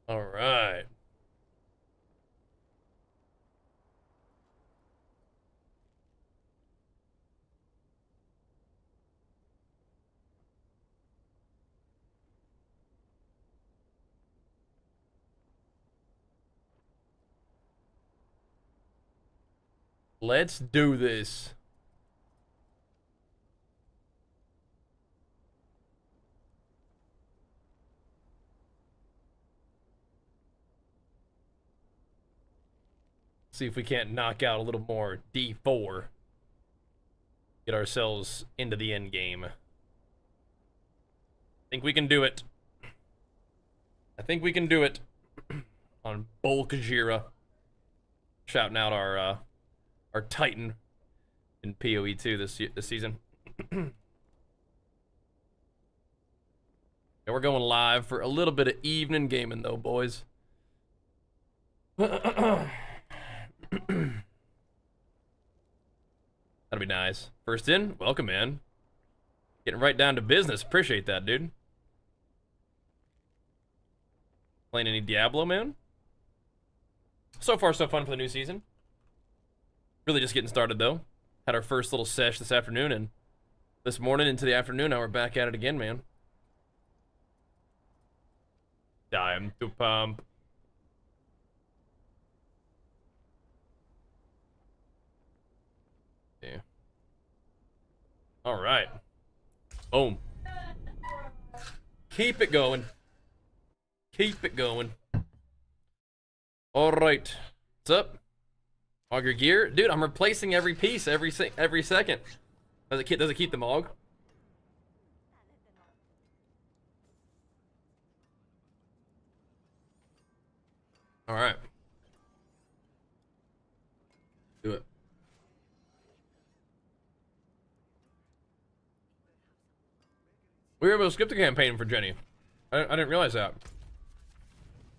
All right. Let's do this. See if we can't knock out a little more D4. Get ourselves into the end game. Think we can do it. I think we can do it. On Bulk Jira. Shouting out our Titan in PoE2 this season. And we're going live for a little bit of evening gaming though, boys. That'll be nice. First in, welcome, man. Getting right down to business. Appreciate that, dude. Playing any Diablo, man? So far, so fun for the new season. Really just getting started, though. Had our first little sesh this afternoon, and this morning into the afternoon, now we're back at it again, man. Time to pump. Yeah. All right. Boom. Keep it going. Keep it going. All right. What's up? Auger gear, dude. I'm replacing every piece every second. Does it keep the Mog? All right. Do it. We were able to skip the campaign for Jenny. I didn't realize that.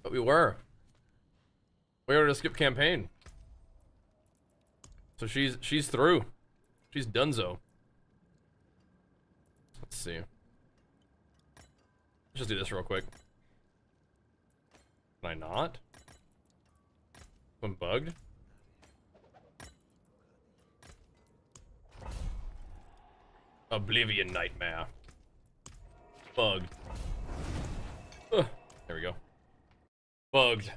But we were. We were able to skip campaign. So she's through. She's donezo. Let's see. Let's just do this real quick. Can I not? I'm bugged. Oblivion Nightmare. Bugged. Ugh. There we go. Bugged.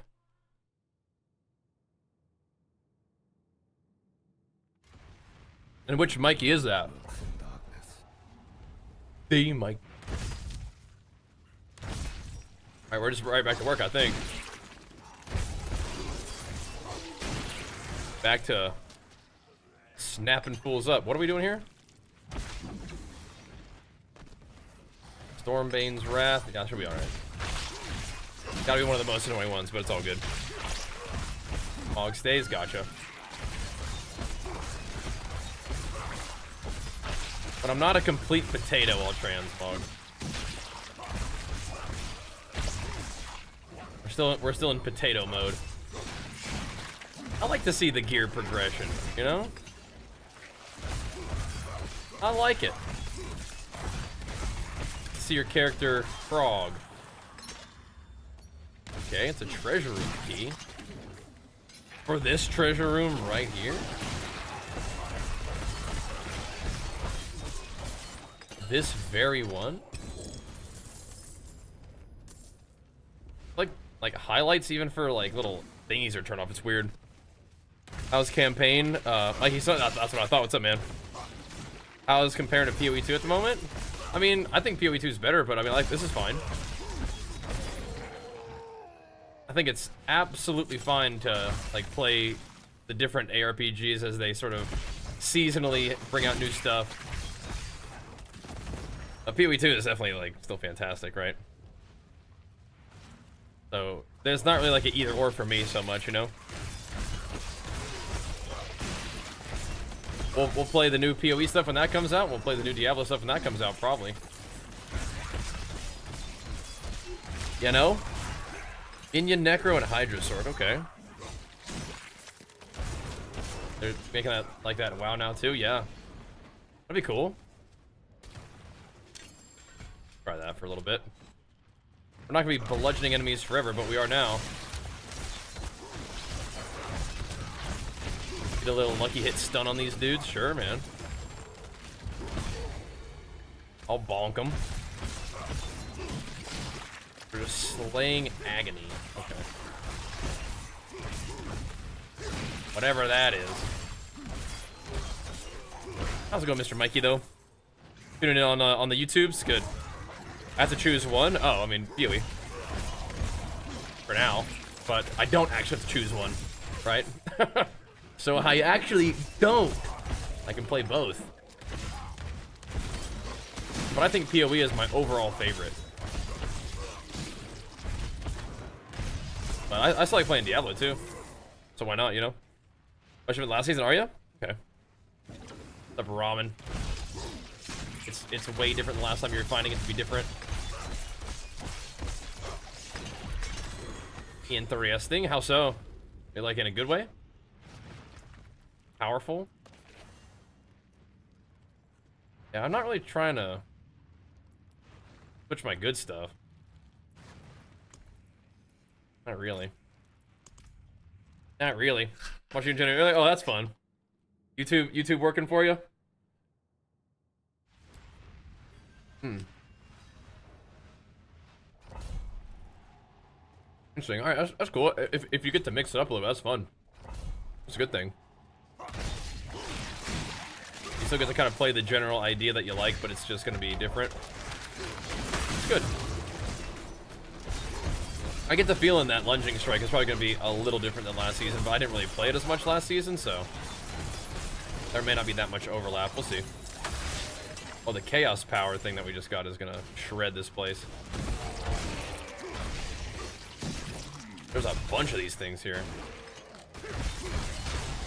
And which Mikey is that? The Mike. Alright, we're just right back to work, I think. Back to snapping fools up. What are we doing here? Stormbane's Wrath. Yeah, should be alright. Gotta be one of the most annoying ones, but it's all good. Mog stays, gotcha. But I'm not a complete potato, I'll transmog. We're still in potato mode. I like to see the gear progression, you know? I like it. See your character frog. Okay, it's a treasure room key. For this treasure room right here? This very one? Like highlights even for like little thingies are turned off. It's weird. How's campaign? Like that's what I thought. What's up, man? How's compared to PoE2 at the moment? I mean, I think PoE2 is better, but I mean, like, this is fine. I think it's absolutely fine to like play the different ARPGs as they sort of seasonally bring out new stuff. PoE2 is definitely like still fantastic, right? So there's not really like an either or for me so much, you know. We'll play the new PoE stuff when that comes out. We'll play the new Diablo stuff when that comes out, probably. You know? Indian Necro and Hydra Sword, okay. They're making that like that in WoW now too, yeah. That'd be cool. Try that for a little bit. We're not gonna be bludgeoning enemies forever, but we are now. Get a little lucky hit stun on these dudes, sure, man. I'll bonk them. We're just slaying agony. Okay. Whatever that is. How's it going, Mr. Mikey, though? Tuning in on the YouTubes? Good. I have to choose one? Oh, I mean, PoE. For now. But I don't actually have to choose one, right? So I actually don't. I can play both. But I think PoE is my overall favorite. But I still like playing Diablo, too. So why not, you know? Much of it last season, are you? Okay. What's up, Ramen? It's way different than last time you were finding it to be different. Interesting. How so? You're like in a good way? Powerful? Yeah, I'm not really trying to switch my good stuff. Not really. Not really. Watching generate. Oh, that's fun. YouTube working for you? Interesting. All right, that's cool. If you get to mix it up a little bit, that's fun. It's a good thing. You still get to kind of play the general idea that you like, but it's just going to be different. It's good. I get the feeling that lunging strike is probably going to be a little different than last season, but I didn't really play it as much last season, so there may not be that much overlap. We'll see. Oh, the chaos power thing that we just got is going to shred this place. There's a bunch of these things here.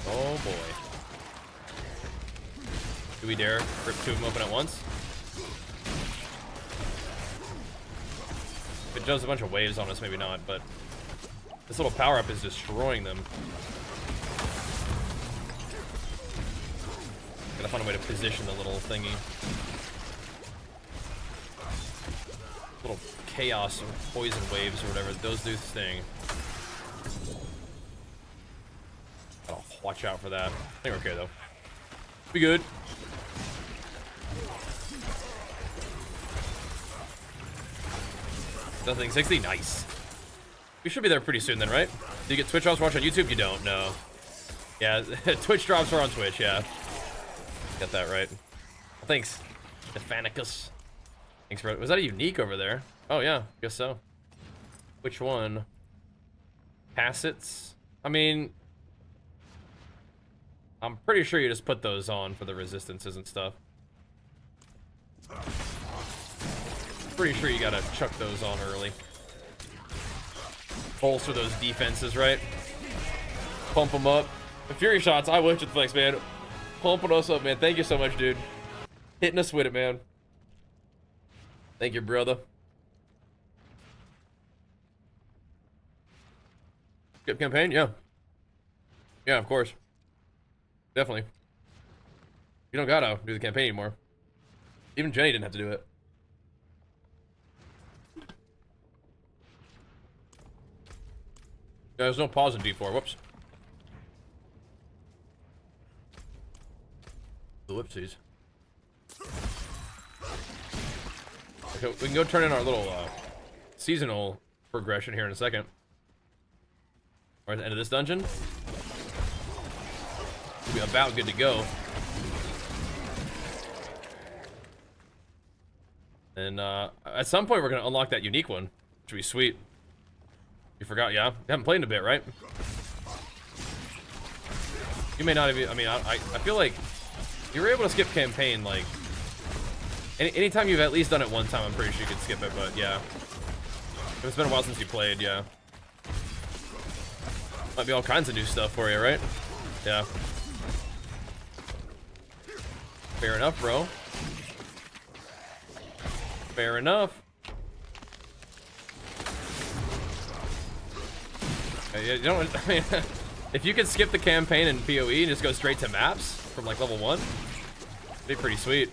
Oh boy. Do we dare rip two of them open at once? If it does a bunch of waves on us, maybe not, but this little power-up is destroying them. Gotta find a way to position the little thingy. Little chaos or poison waves or whatever, those do sting. Gotta watch out for that. I think we're okay though. Be good. Nothing 60, nice. We should be there pretty soon then, right? Do you get Twitch drops watch on YouTube? You don't, no. Yeah, Twitch drops are on Twitch, yeah. Got that right. Well, thanks, Stephanicus. Thanks for, was that a unique over there? Oh yeah, guess so. Which one? Passets? I mean, I'm pretty sure you just put those on for the resistances and stuff. Pretty sure you gotta chuck those on early. Bolster those defenses, right? Pump them up. The Fury shots, I wish it flex, man. Pumping us up, man. Thank you so much, dude. Hitting us with it, man. Thank you, brother. Skip campaign? Yeah. Yeah, of course. Definitely. You don't gotta do the campaign anymore. Even Jenny didn't have to do it. Yeah, there's no pause in D4. Whoops. The whoopsies. Okay, we can go turn in our little seasonal progression here in a second. We're at the end of this dungeon. We'll be about good to go. And at some point we're gonna unlock that unique one, which would be sweet. You forgot, yeah? You haven't played in a bit, right? You may not have, I mean, I feel like you were able to skip campaign, like, anytime you've at least done it one time, I'm pretty sure you could skip it, but yeah. If it's been a while since you played, yeah. Might be all kinds of new stuff for you, right? Yeah. Fair enough, bro. Fair enough. You don't, I mean, if you could skip the campaign in PoE and just go straight to maps from like level 1, it'd be pretty sweet.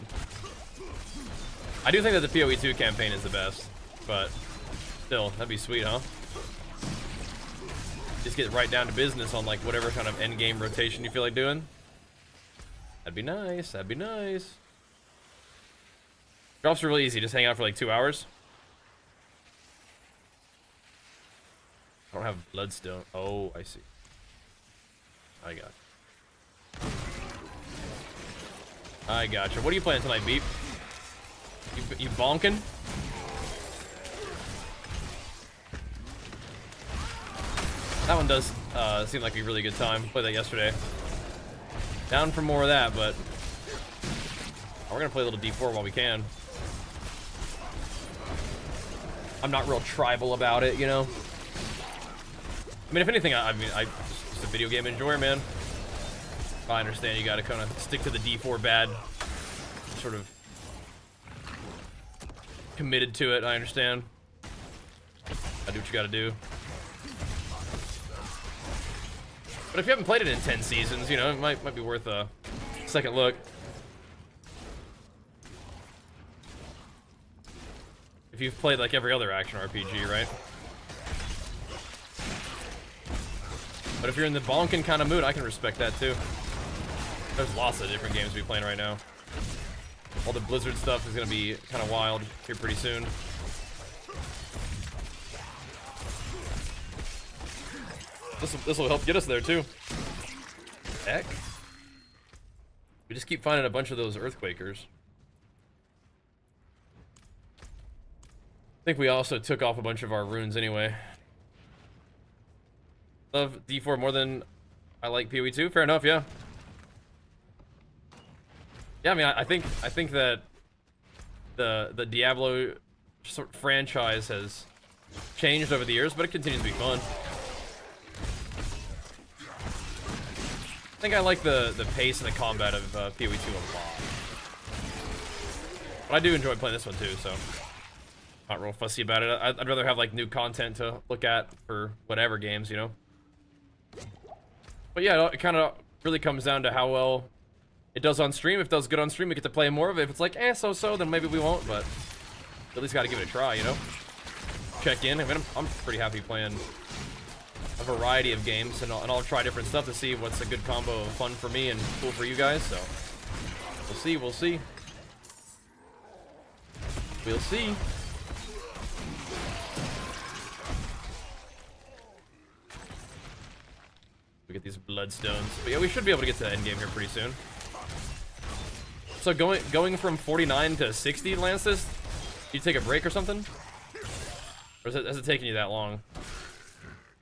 I do think that the PoE 2 campaign is the best, but Still, that'd be sweet, huh? Just get right down to business on like whatever kind of end game rotation you feel like doing. That'd be nice. That'd be nice. Drops are really easy. Just hang out for like 2 hours. I don't have bloodstone. Oh, I see. I got you. I gotcha. What are you playing tonight, Beep? You bonking? That one does seem like a really good time. Played that yesterday. Down for more of that, but we're gonna play a little D4 while we can. I'm not real tribal about it, you know. I mean, if anything, I mean, just a video game enjoyer, man. I understand you gotta kind of stick to the D4 bad, sort of committed to it. I understand. I do what you gotta do. But if you haven't played it in 10 seasons, you know, it might be worth a second look. If you've played like every other action RPG, right? But if you're in the bonkin' kind of mood, I can respect that too. There's lots of different games to be playing right now. All the Blizzard stuff is gonna be kind of wild here pretty soon. This will help get us there too. Heck. We just keep finding a bunch of those earthquakers. I think we also took off a bunch of our runes anyway. Love D4 more than I like PoE 2. Fair enough, yeah. Yeah, I mean, I think that the Diablo franchise has changed over the years, but it continues to be fun. I think I like the pace and the combat of PoE 2 a lot. But I do enjoy playing this one too, so not real fussy about it. I'd rather have like new content to look at for whatever games, you know. But yeah, it kind of really comes down to how well it does on stream. If it does good on stream, we get to play more of it. If it's like, so-so, then maybe we won't, but at least got to give it a try, you know? Check in. I mean, I'm pretty happy playing a variety of games, and I'll try different stuff to see what's a good combo of fun for me and cool for you guys, so we'll see. We'll see. We get these bloodstones. But yeah, we should be able to get to the end game here pretty soon. So going from 49 to 60, Lancis, you take a break or something? Or has it taken you that long?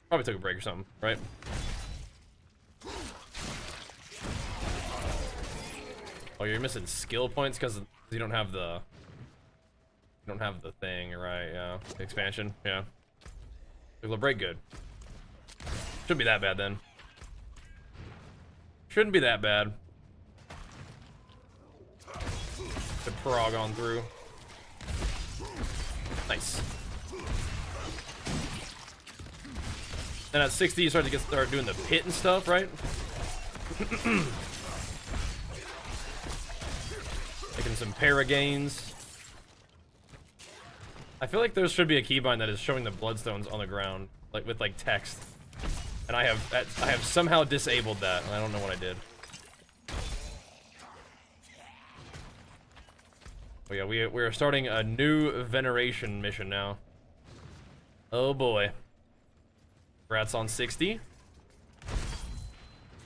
Probably took a break or something, right? Oh, you're missing skill points because you don't have the thing, right? Yeah, the expansion. Yeah. Took a break, good. Shouldn't be that bad then. Shouldn't be that bad. To prog on through. Nice. And at 60, you start doing the pit and stuff, right? Making some paragains. I feel like there should be a keybind that is showing the bloodstones on the ground, like with like text. And I have somehow disabled that, and I don't know what I did. Oh yeah, we are starting a new veneration mission now. Oh boy. Rats on 60.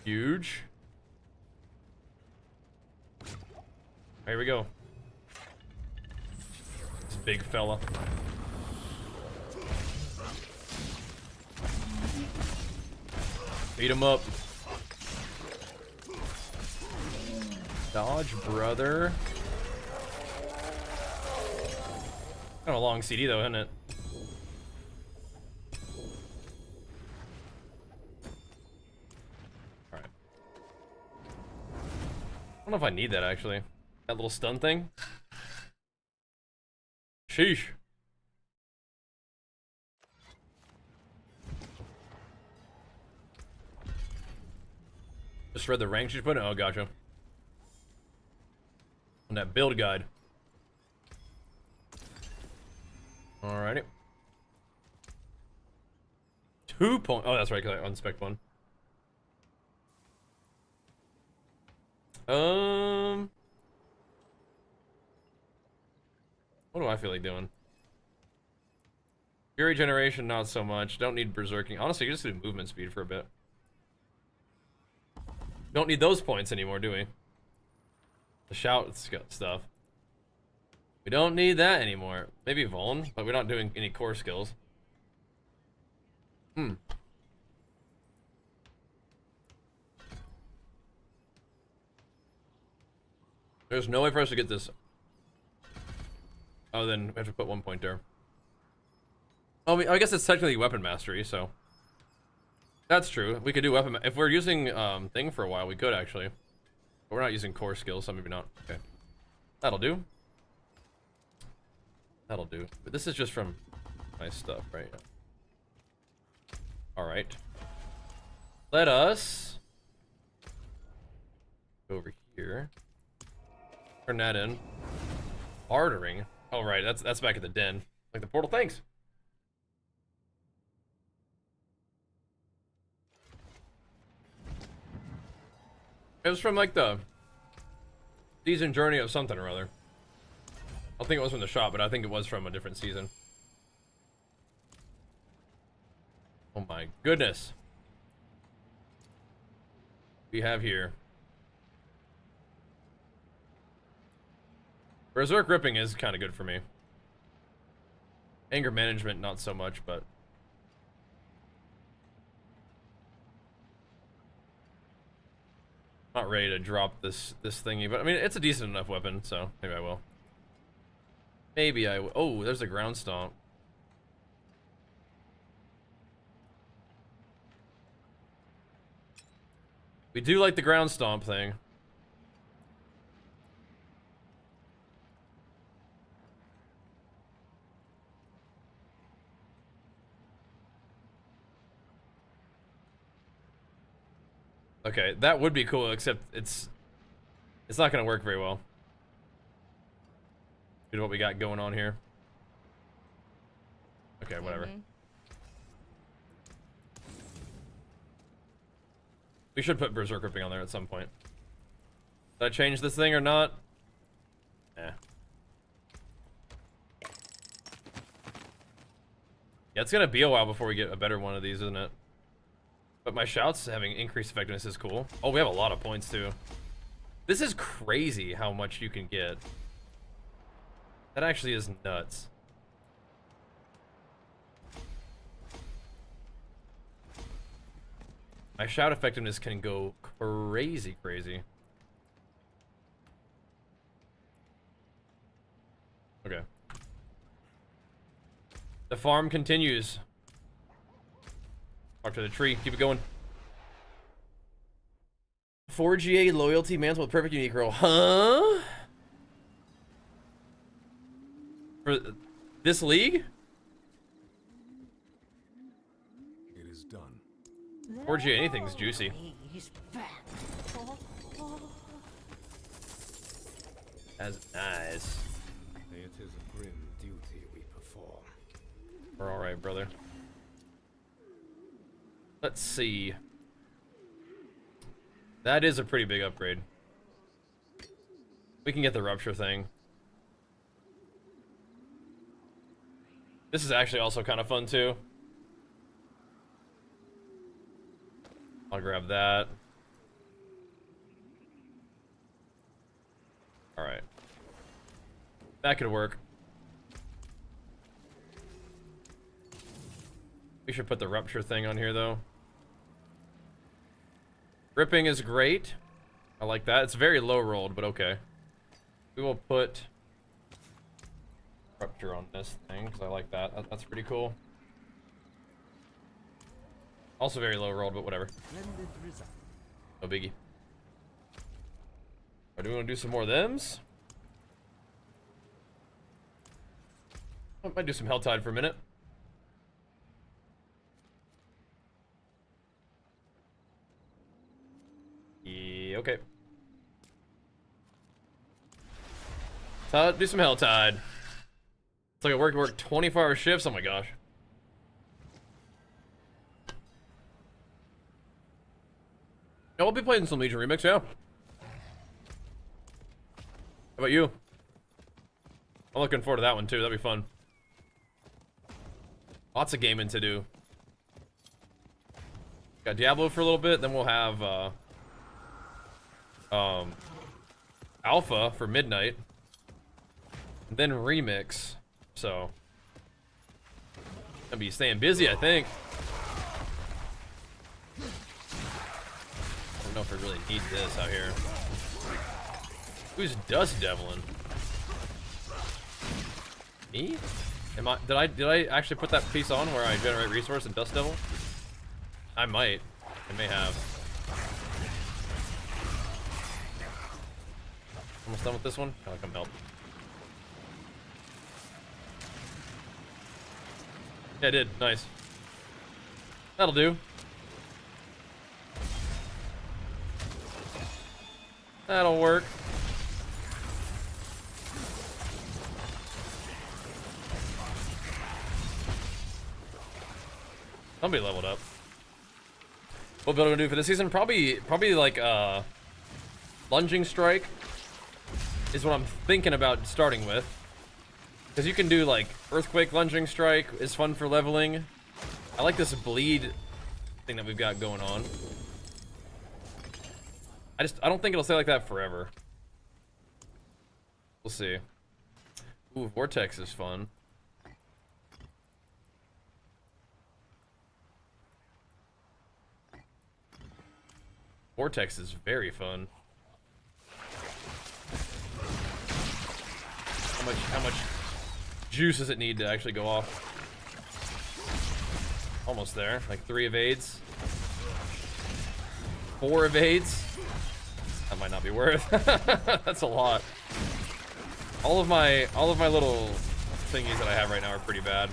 Huge. Here we go. This big fella. Beat him up. Dodge, brother. Kind of a long CD though, isn't it? Alright. I don't know if I need that actually. That little stun thing. Sheesh. Just read the rank she's put in. Oh, gotcha. On that build guide. Alrighty. 2 point. Oh, that's right, because I unspec'd one. What do I feel like doing? Fury generation, not so much. Don't need berserking. Honestly, you just do movement speed for a bit. Don't need those points anymore, do we? The shout stuff. We don't need that anymore. Maybe Vuln, but we're not doing any core skills. There's no way for us to get this. Oh, then we have to put 1 point there. Oh, I guess it's technically weapon mastery, so. That's true. We could do weapon. If we're using thing for a while, we could actually. But we're not using core skills, so maybe not. Okay. That'll do. That'll do. But this is just from my stuff, right? Alright. Let us go over here. Turn that in. Bartering. Oh, right. That's back at the den. Like the portal. Thanks. It was from like the season journey of something or other. I don't think it was from the shop, but I think it was from a different season. Oh my goodness. We have here. Berserk ripping is kind of good for me. Anger management, not so much, but. Not ready to drop this thingy, but I mean, it's a decent enough weapon, so maybe I will. Maybe I will. Oh, there's a ground stomp. We do like the ground stomp thing. Okay, that would be cool, except it's not gonna work very well. Due to what we got going on here. Okay, whatever. We should put Berserk Ripping on there at some point. Did I change this thing or not? Eh. Yeah, it's gonna be a while before we get a better one of these, isn't it? But my shouts having increased effectiveness is cool. Oh, we have a lot of points too. This is crazy how much you can get. That actually is nuts. My shout effectiveness can go crazy. Okay. The farm continues. Talk to the tree. Keep it going. 4GA loyalty mantle with perfect unique roll. Huh? For this league? It is done. 4GA anything's juicy. That's nice. It is a grim duty we perform. We're alright, brother. Let's see. That is a pretty big upgrade. We can get the rupture thing. This is actually also kind of fun too. I'll grab that. Alright. That could work. We should put the rupture thing on here though. Ripping is great. I like that. It's very low rolled, but okay. We will put rupture on this thing because I like that. That's pretty cool. Also very low rolled, but whatever. No biggie. Or do we want to do some more of thems? I might do some Helltide for a minute. Yeah, okay. So do some Helltide. It's like I work 24-hour shifts. Oh my gosh. I'll be playing some Legion Remix, yeah. How about you? I'm looking forward to that one too. That'd be fun. Lots of gaming to do. Got Diablo for a little bit, then we'll have Alpha for midnight, and then Remix. So gonna be staying busy, I think. I don't know if we really need this out here. Who's Dust Deviling? Me? Did I actually put that piece on where I generate resource and Dust Devil? I might. I may have. Almost done with this one? I'll come help. Yeah, I did. Nice. That'll do. That'll work. Somebody leveled up. What build am I gonna do for this season? Probably like lunging strike is what I'm thinking about starting with. Because you can do like earthquake lunging strike is fun for leveling. I like this bleed thing that we've got going on. I don't think it'll stay like that forever. We'll see. Ooh, Vortex is fun. Vortex is very fun. How much juice does it need to actually go off? Almost there. Like 3 evades. 4 evades. That might not be worth. That's a lot. All of my little thingies that I have right now are pretty bad.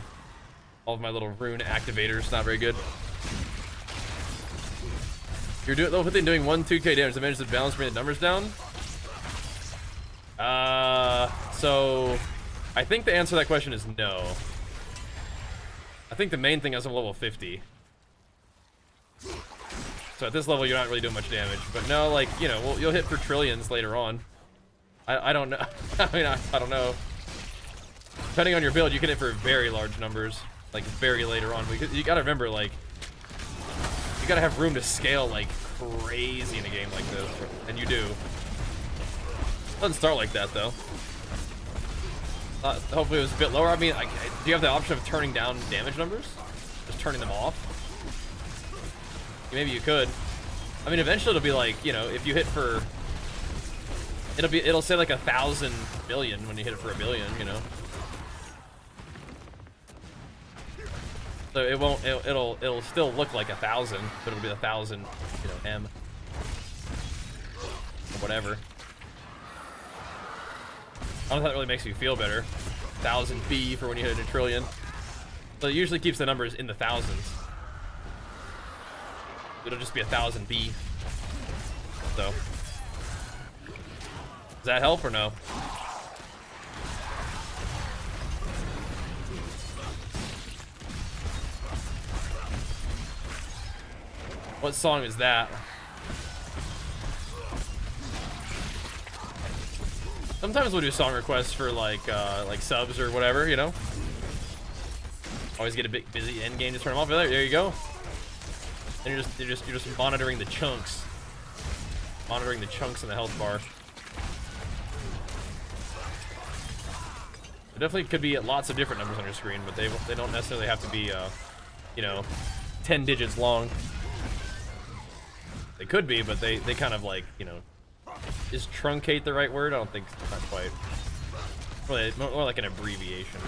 All of my little rune activators, not very good. You're doing the whole thing doing 2k damage. The managed to balance bring the numbers down. So I think the answer to that question is no. I think the main thing is I'm level 50. So at this level, you're not really doing much damage. But no, like, you know, you'll hit for trillions later on. I don't know. I mean, I don't know. Depending on your build, you can hit for very large numbers, like very later on. Because you gotta remember, like, you gotta have room to scale like crazy in a game like this, and you do. Doesn't start like that though. Hopefully it was a bit lower. I mean, do you have the option of turning down damage numbers? Just turning them off? Maybe you could. I mean, eventually it'll be like, you know, if you hit for, it'll say like 1,000 million when you hit it for 1 billion, you know. So it won't. It'll still look like 1,000, but it'll be 1,000, you know, M or whatever. I don't know if that really makes you feel better. 1,000 B for when you hit a trillion. So it usually keeps the numbers in the thousands. It'll just be 1,000 B. So does that help or no? What song is that? Sometimes we'll do song requests for like subs or whatever, you know. Always get a bit busy endgame to turn them off. There you go. And you're just monitoring the chunks, in the health bar. There definitely could be lots of different numbers on your screen, but they don't necessarily have to be you know, 10 digits long. They could be, but they kind of like, you know, is truncate the right word? I don't think, not quite. Really, more like an abbreviation.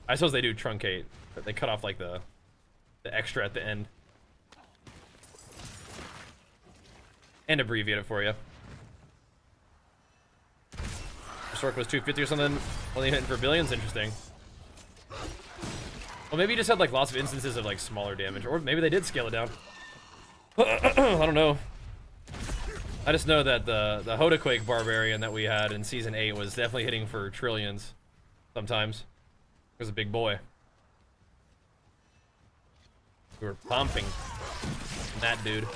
I suppose they do truncate, but they cut off like the extra at the end. And abbreviate it for you. Stork was 250 or something, only hitting for billions, interesting. Well, maybe you just had like lots of instances of like smaller damage, or maybe they did scale it down. I don't know. I just know that the Hodaquake Barbarian that we had in Season 8 was definitely hitting for trillions sometimes. He was a big boy. We were pumping that dude.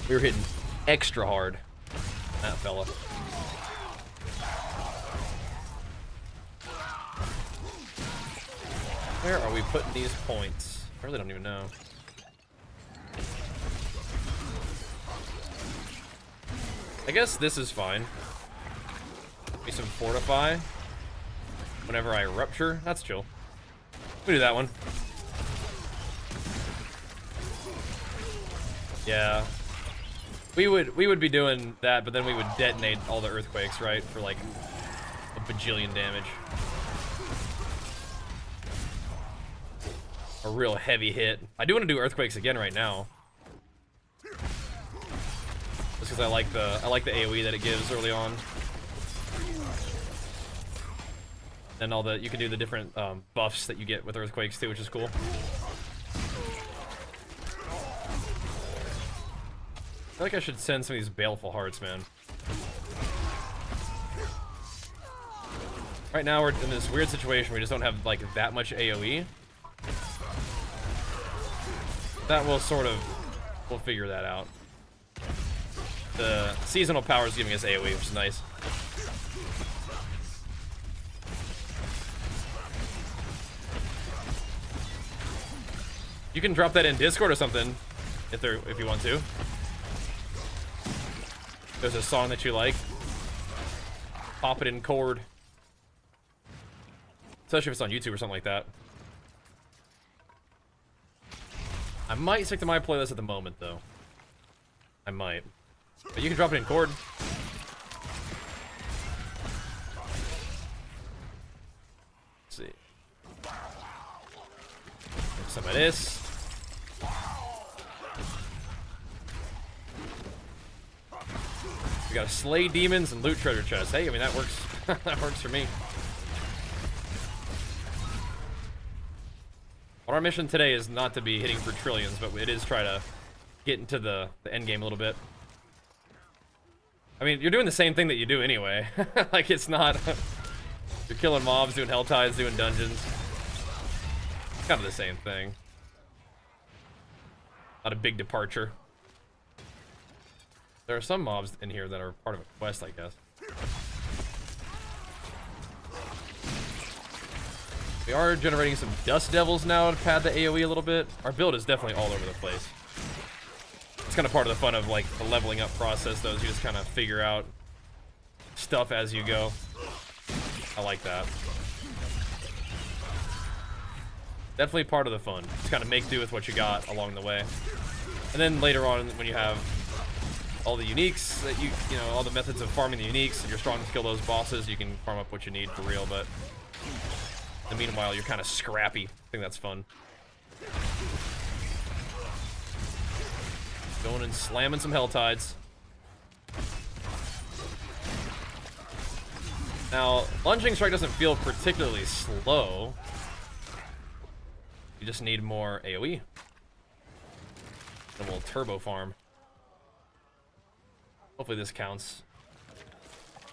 We were hitting extra hard. That fella. Where are we putting these points? I really don't even know. I guess this is fine. Maybe some fortify. Whenever I rupture, that's chill. We do that one. Yeah. We would be doing that, but then we would detonate all the earthquakes, right? For like a bajillion damage. A real heavy hit. I do want to do earthquakes again right now. Just because I like the AoE that it gives early on. And all the you can do the different buffs that you get with earthquakes too, which is cool. I feel like I should send some of these baleful hearts, man. Right now we're in this weird situation where we just don't have like that much AoE. That will sort of, we'll figure that out. The seasonal power is giving us AoE, which is nice. You can drop that in Discord or something, if you want to. There's a song that you like. Pop it in chord. Especially if it's on YouTube or something like that. I might stick to my playlist at the moment, though. I might. But you can drop it in chord. Let's see. Some of this. We gotta slay demons and loot treasure chests. Hey, I mean, that works. That works for me. Our mission today is not to be hitting for trillions, but it is try to get into the end game a little bit. I mean, you're doing the same thing that you do anyway. Like, it's not... You're killing mobs, doing hell tides, doing dungeons. It's kind of the same thing. Not a big departure. There are some mobs in here that are part of a quest, I guess. We are generating some dust devils now to pad the AoE a little bit. Our build is definitely all over the place. It's kind of part of the fun of like the leveling up process, though, is you just kind of figure out stuff as you go. I like that. Definitely part of the fun. Just kind of make do with what you got along the way. And then later on, when you have all the uniques that you know, all the methods of farming the uniques, and you're strong to kill those bosses, you can farm up what you need for real, but in the meanwhile, you're kind of scrappy. I think that's fun. Going and slamming some hell tides. Now, lunging strike doesn't feel particularly slow. You just need more AoE. A little turbo farm. Hopefully this counts.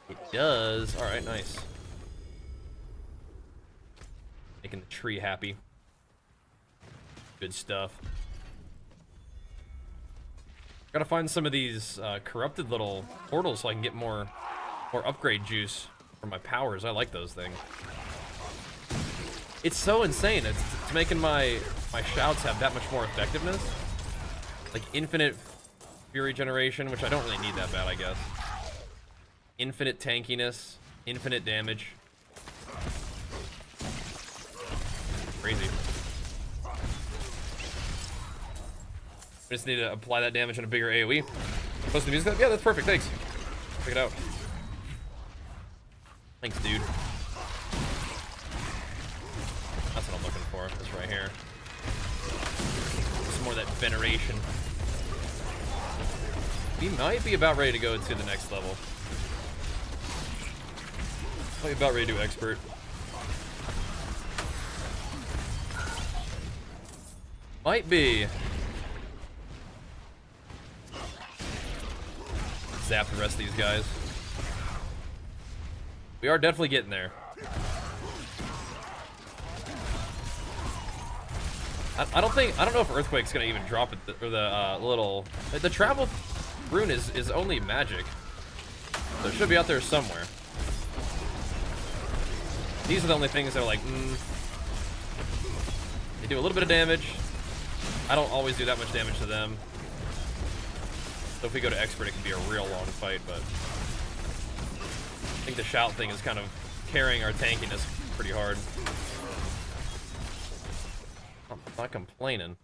It does. Alright, nice. Making the tree happy. Good stuff. Gotta find some of these corrupted little portals so I can get more upgrade juice for my powers. I like those things. It's so insane. It's making my shouts have that much more effectiveness. Like infinite fury generation, which I don't really need that bad, I guess. Infinite tankiness, infinite damage. Crazy. I just need to apply that damage in a bigger AoE. Post the music? Yeah, that's perfect, thanks. Check it out. Thanks, dude. That's what I'm looking for, this right here. Some more of that veneration. We might be about ready to go to the next level. Might be about ready to do expert. Might be. Zap the rest of these guys. We are definitely getting there. I don't know if Earthquake's gonna even drop it, or the travel rune is only magic. So it should be out there somewhere. These are the only things that are like, they do a little bit of damage. I don't always do that much damage to them. So if we go to expert, it can be a real long fight, but I think the shout thing is kind of carrying our tankiness pretty hard. I'm not complaining.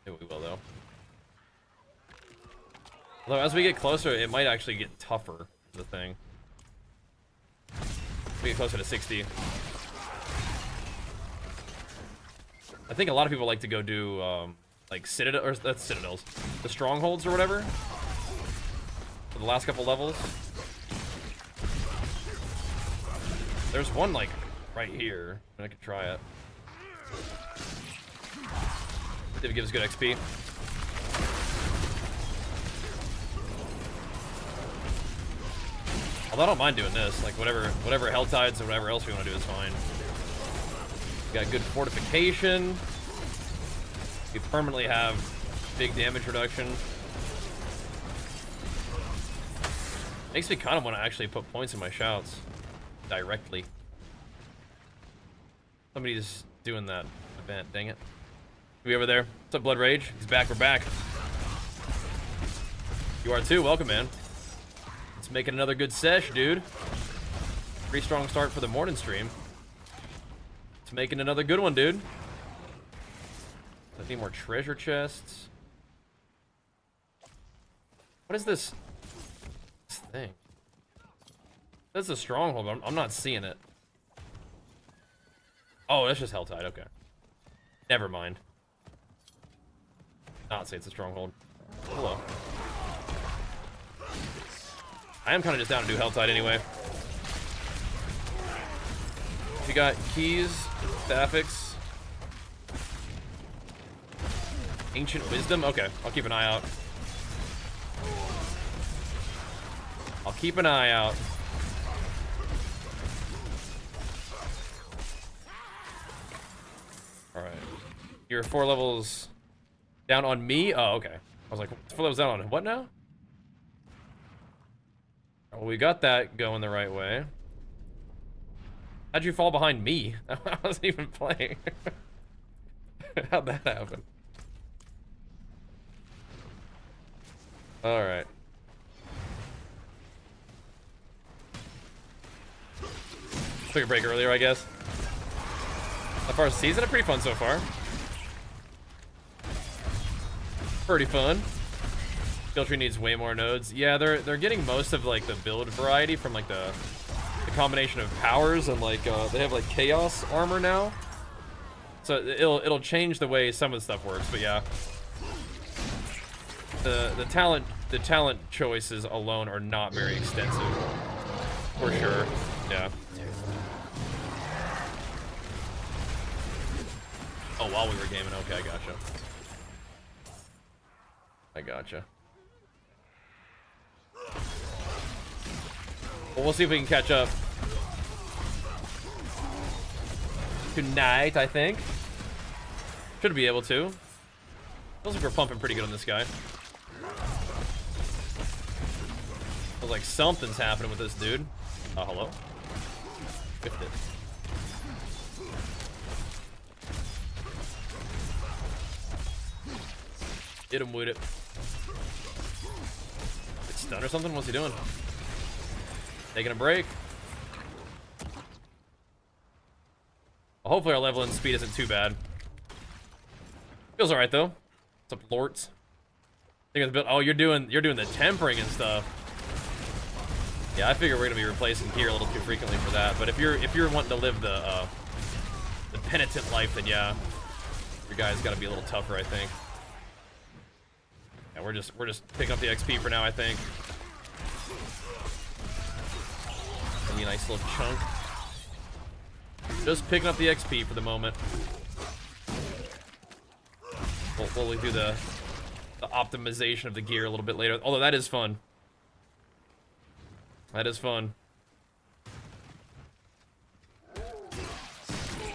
Maybe we will, though. Although, as we get closer, it might actually get tougher, the thing. We get closer to 60. I think a lot of people like to go do, like, that's Citadels. The Strongholds or whatever. For the last couple levels. There's one, like, right here. I could try it. See if it gives good XP. Although I don't mind doing this. Like, whatever Hell Tides and whatever else we want to do is fine. We got good fortification. We permanently have big damage reduction. Makes me kind of want to actually put points in my shouts directly. Somebody's doing that event, dang it. We over there? What's up, Blood Rage? He's back, we're back. You are too, welcome, man. Let's make it another good sesh, dude. Pretty strong start for the morning stream. Let's make it another good one, dude. I need more treasure chests. What is this thing? That's a stronghold, but I'm not seeing it. Oh, that's just Helltide, okay. Never mind. Not say it's a stronghold. Hello. I am kind of just down to do Helltide anyway. We got keys, Staffix, Ancient Wisdom. Okay, I'll keep an eye out. I'll keep an eye out. All right, you're 4 levels down on me. Oh, okay. I was like, 4 levels down on what now? Well, we got that going the right way. How'd you fall behind me? I wasn't even playing. How'd that happen? All right. Took a break earlier, I guess. So far as season, pretty fun so far. Pretty fun. Skill tree needs way more nodes. Yeah, they're getting most of like the build variety from like the combination of powers and like they have like chaos armor now. So it'll change the way some of the stuff works, but yeah. The talent choices alone are not very extensive. For sure. Yeah. Oh, while we were gaming. Okay, I gotcha. I gotcha. Well, we'll see if we can catch up tonight, I think. Should be able to. Feels like we're pumping pretty good on this guy. Feels like something's happening with this dude. Oh, hello. Whiffed it. Hit him with it. It's stun or something? What's he doing? Taking a break. Well, hopefully our leveling speed isn't too bad. Feels alright though. What's up, Lorts? Oh, you're doing the tempering and stuff. Yeah, I figure we're gonna be replacing gear a little too frequently for that. But if you're wanting to live the penitent life, then yeah, your guy's got to be a little tougher, I think. Yeah, we're just picking up the XP for now, I think. Give me a nice little chunk. Just picking up the XP for the moment. We'll do the optimization of the gear a little bit later. Although that is fun. That is fun.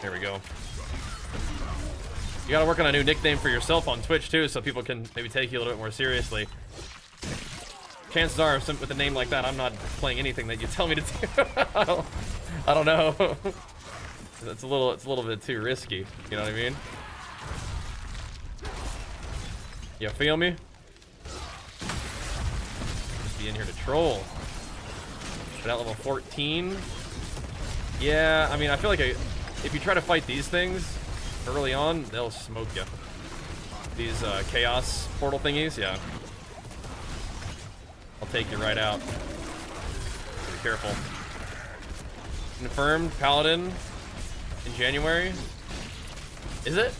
There we go. You gotta work on a new nickname for yourself on Twitch too, so people can maybe take you a little bit more seriously. Chances are, with a name like that, I'm not playing anything that you tell me to do. I don't know. It's a little bit too risky. You know what I mean? You feel me? Just be in here to troll. But at level 14, yeah. I mean, I feel like if you try to fight these things early on, they'll smoke you. These chaos portal thingies, yeah. I'll take you right out. Be careful. Confirmed Paladin in January. Is it?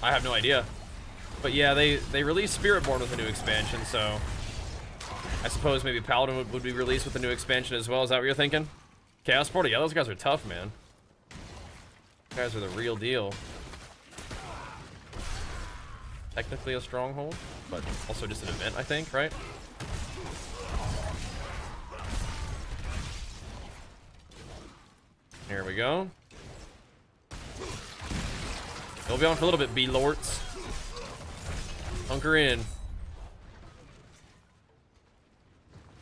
I have no idea. But yeah, they released Spiritborn with a new expansion, so I suppose maybe Paladin would be released with a new expansion as well. Is that what you're thinking? Chaos Portal? Yeah, those guys are tough, man. Those guys are the real deal. Technically a stronghold, but also just an event, I think, right? Here we go. We'll be on for a little bit, B-Lords. Hunker in.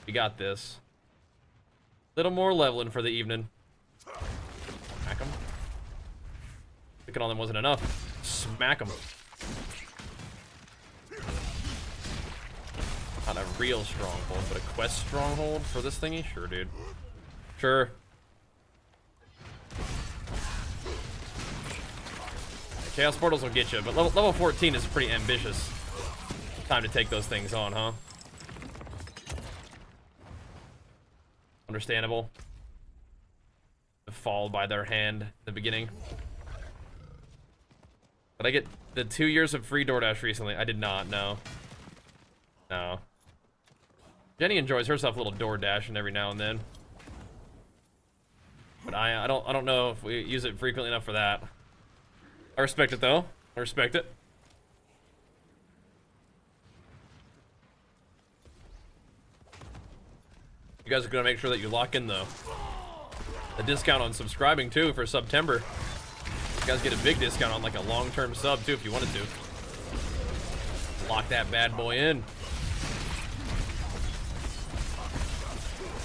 We got this. Little more leveling for the evening. Smack him. Picking on them wasn't enough. Smack him. Not a real stronghold, but a quest stronghold for this thingy? Sure, dude. Sure. Chaos portals will get you, but level 14 is pretty ambitious. Time to take those things on, huh? Understandable. Fall by their hand at the beginning. Did I get the 2 years of free DoorDash recently? I did not, no. No. Jenny enjoys herself a little DoorDash every now and then. But I don't know if we use it frequently enough for that. I respect it though. I respect it. You guys are gonna make sure that you lock in the discount on subscribing too for September. You guys get a big discount on like a long-term sub too if you wanted to. Lock that bad boy in.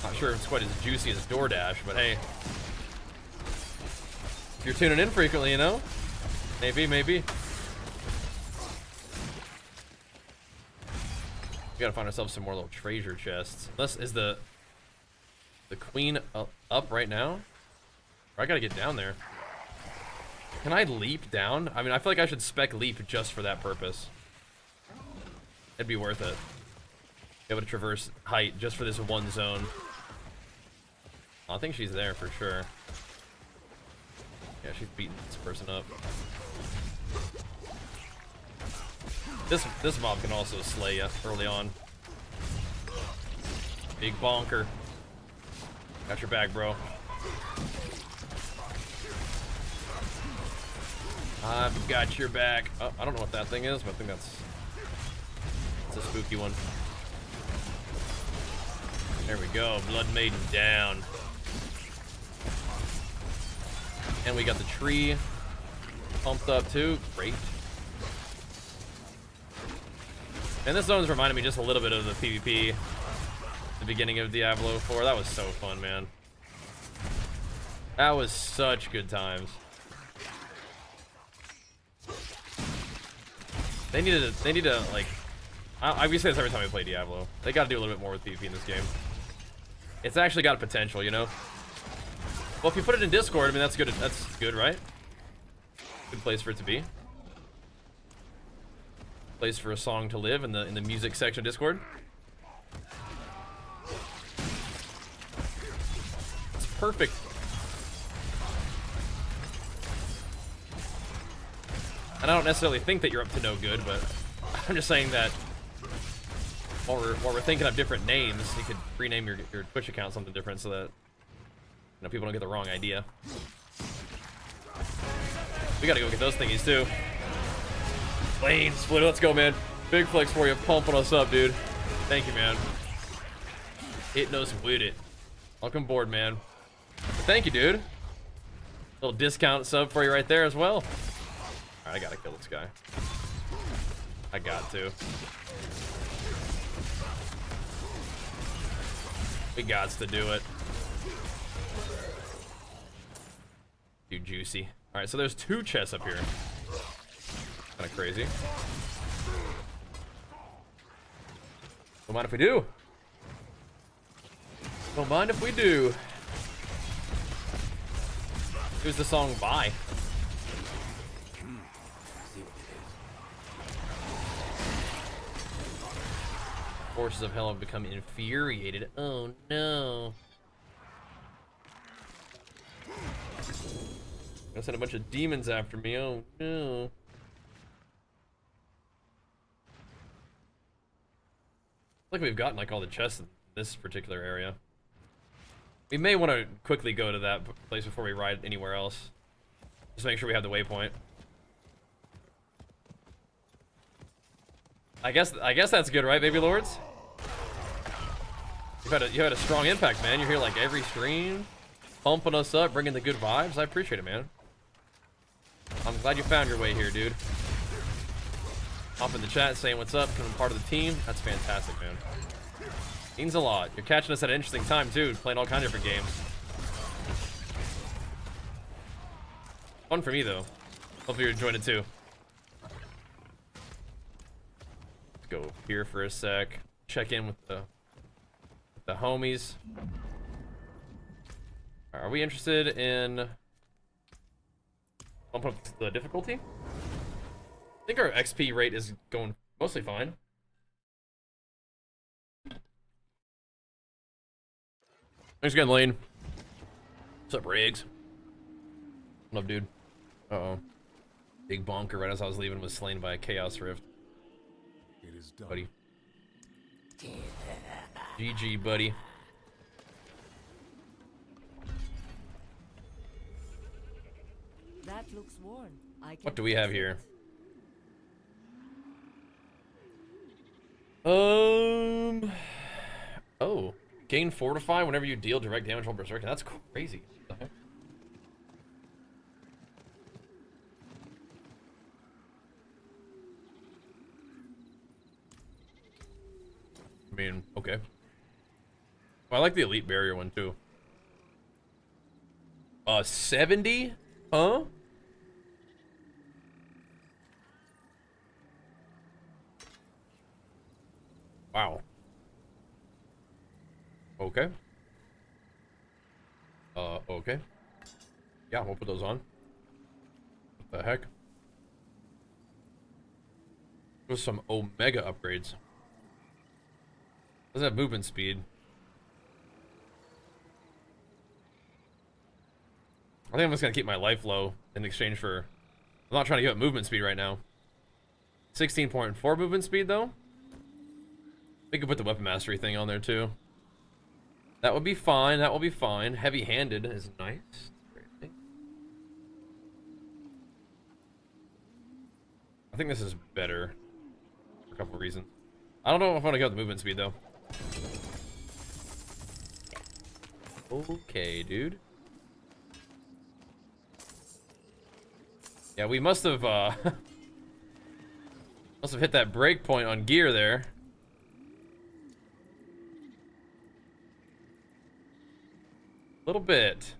Not sure if it's quite as juicy as DoorDash, but hey. If you're tuning in frequently, you know? Maybe. We gotta find ourselves some more little treasure chests. Unless, is the queen up right now? Or I gotta get down there. Can I leap down? I mean, I feel like I should spec leap just for that purpose. It'd be worth it. Be able to traverse height just for this one zone. I think she's there for sure. Yeah, she's beating this person up. This mob can also slay you early on. Big bonker. Got your back, bro. I've got your back. Oh, I don't know what that thing is, but I think it's a spooky one. There we go. Blood Maiden down. And we got the tree pumped up too. Great. And this zone's reminded me just a little bit of the PvP, the beginning of Diablo 4. That was so fun, man. That was such good times. They need to like, I say this every time I play Diablo. They got to do a little bit more with PvP in this game. It's actually got potential, you know. Well, if you put it in Discord, I mean that's good. That's good, right? Good place for it to be. Place for a song to live in the music section of Discord. It's perfect. And I don't necessarily think that you're up to no good, but I'm just saying that while we're thinking of different names, you could rename your Twitch account something different so that, you know, people don't get the wrong idea. We gotta go get those thingies too. Lane split, let's go, man. Big flex for you, pumping us up, dude. Thank you, man. Hitting us with it. Welcome aboard, man. But thank you, dude. Little discount sub for you right there as well. Alright, I gotta kill this guy. I got to. We gots to do it. Too juicy. Alright, so there's 2 chests up here. Kinda crazy. Don't mind if we do. Don't mind if we do. Who's the song by? Forces of hell have become infuriated. Oh no. I sent a bunch of demons after me. Oh no. Like we've gotten like all the chests in this particular area. We may want to quickly go to that place before we ride anywhere else. Just make sure we have the waypoint. I guess that's good, right, baby lords? You had a strong impact, man. You're here like every stream, pumping us up, bringing the good vibes. I appreciate it, man. I'm glad you found your way here, dude. Off in the chat saying what's up, becoming part of the team. That's fantastic, man. Means a lot. You're catching us at an interesting time too, playing all kinds of different games. Fun for me though. Hopefully you're enjoying it too. Let's go here for a sec. Check in with the homies. Are we interested in bumping up the difficulty? I think our XP rate is going mostly fine. Thanks again, Lane. What's up, Riggs? What up, dude? Uh-oh. Big bonker right as I was leaving was slain by a Chaos Rift. It is done. Buddy. GG, buddy. That looks worn. What do we have here? Oh. Gain Fortify whenever you deal direct damage while berserking. That's crazy. What the heck? I mean, okay. Well, I like the Elite Barrier one too. 70? Huh? Wow. Okay. Okay. Yeah, we'll put those on. What the heck? There's some Omega upgrades. Doesn't have movement speed. I think I'm just gonna keep my life low in exchange for... I'm not trying to give up movement speed right now. 16.4 movement speed though? We could put the weapon mastery thing on there too. That would be fine, that will be fine. Heavy-handed is nice. I think this is better for a couple of reasons. I don't know if I want to go with the movement speed though. Okay, dude. Yeah, we must have hit that break point on gear there. A little bit.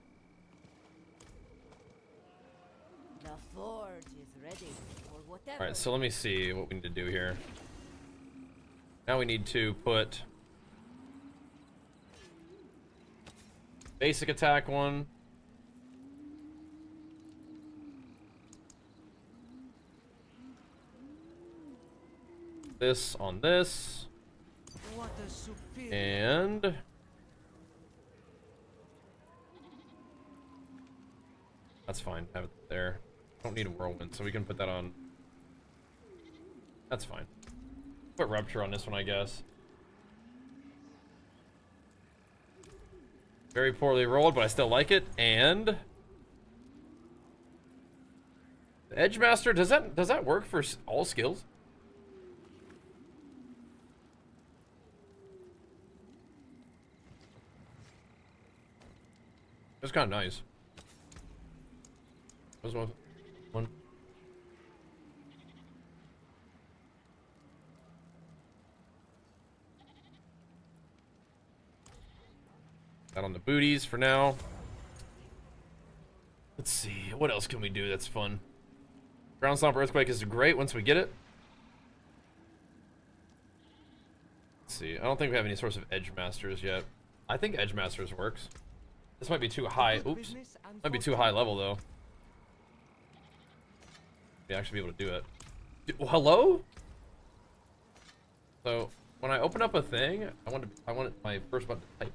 The forge is ready for whatever. All right, so let me see what we need to do here. Now we need to put basic attack one. This on this. What a superior. And that's fine. Have it there. Don't need a whirlwind, so we can put that on. That's fine. Put rupture on this one, I guess. Very poorly rolled, but I still like it. And the Edgemaster, does that work for all skills? That's kind of nice. One. That on the booties for now. Let's see, what else can we do that's fun? Ground Stomp Earthquake is great once we get it. Let's see, I don't think we have any sorts of Edge Masters yet. I think Edge Masters works. This might be too high. Oops. Might be too high level though. Be actually be able to do it. Well, hello? So when I open up a thing, I want my first button to type.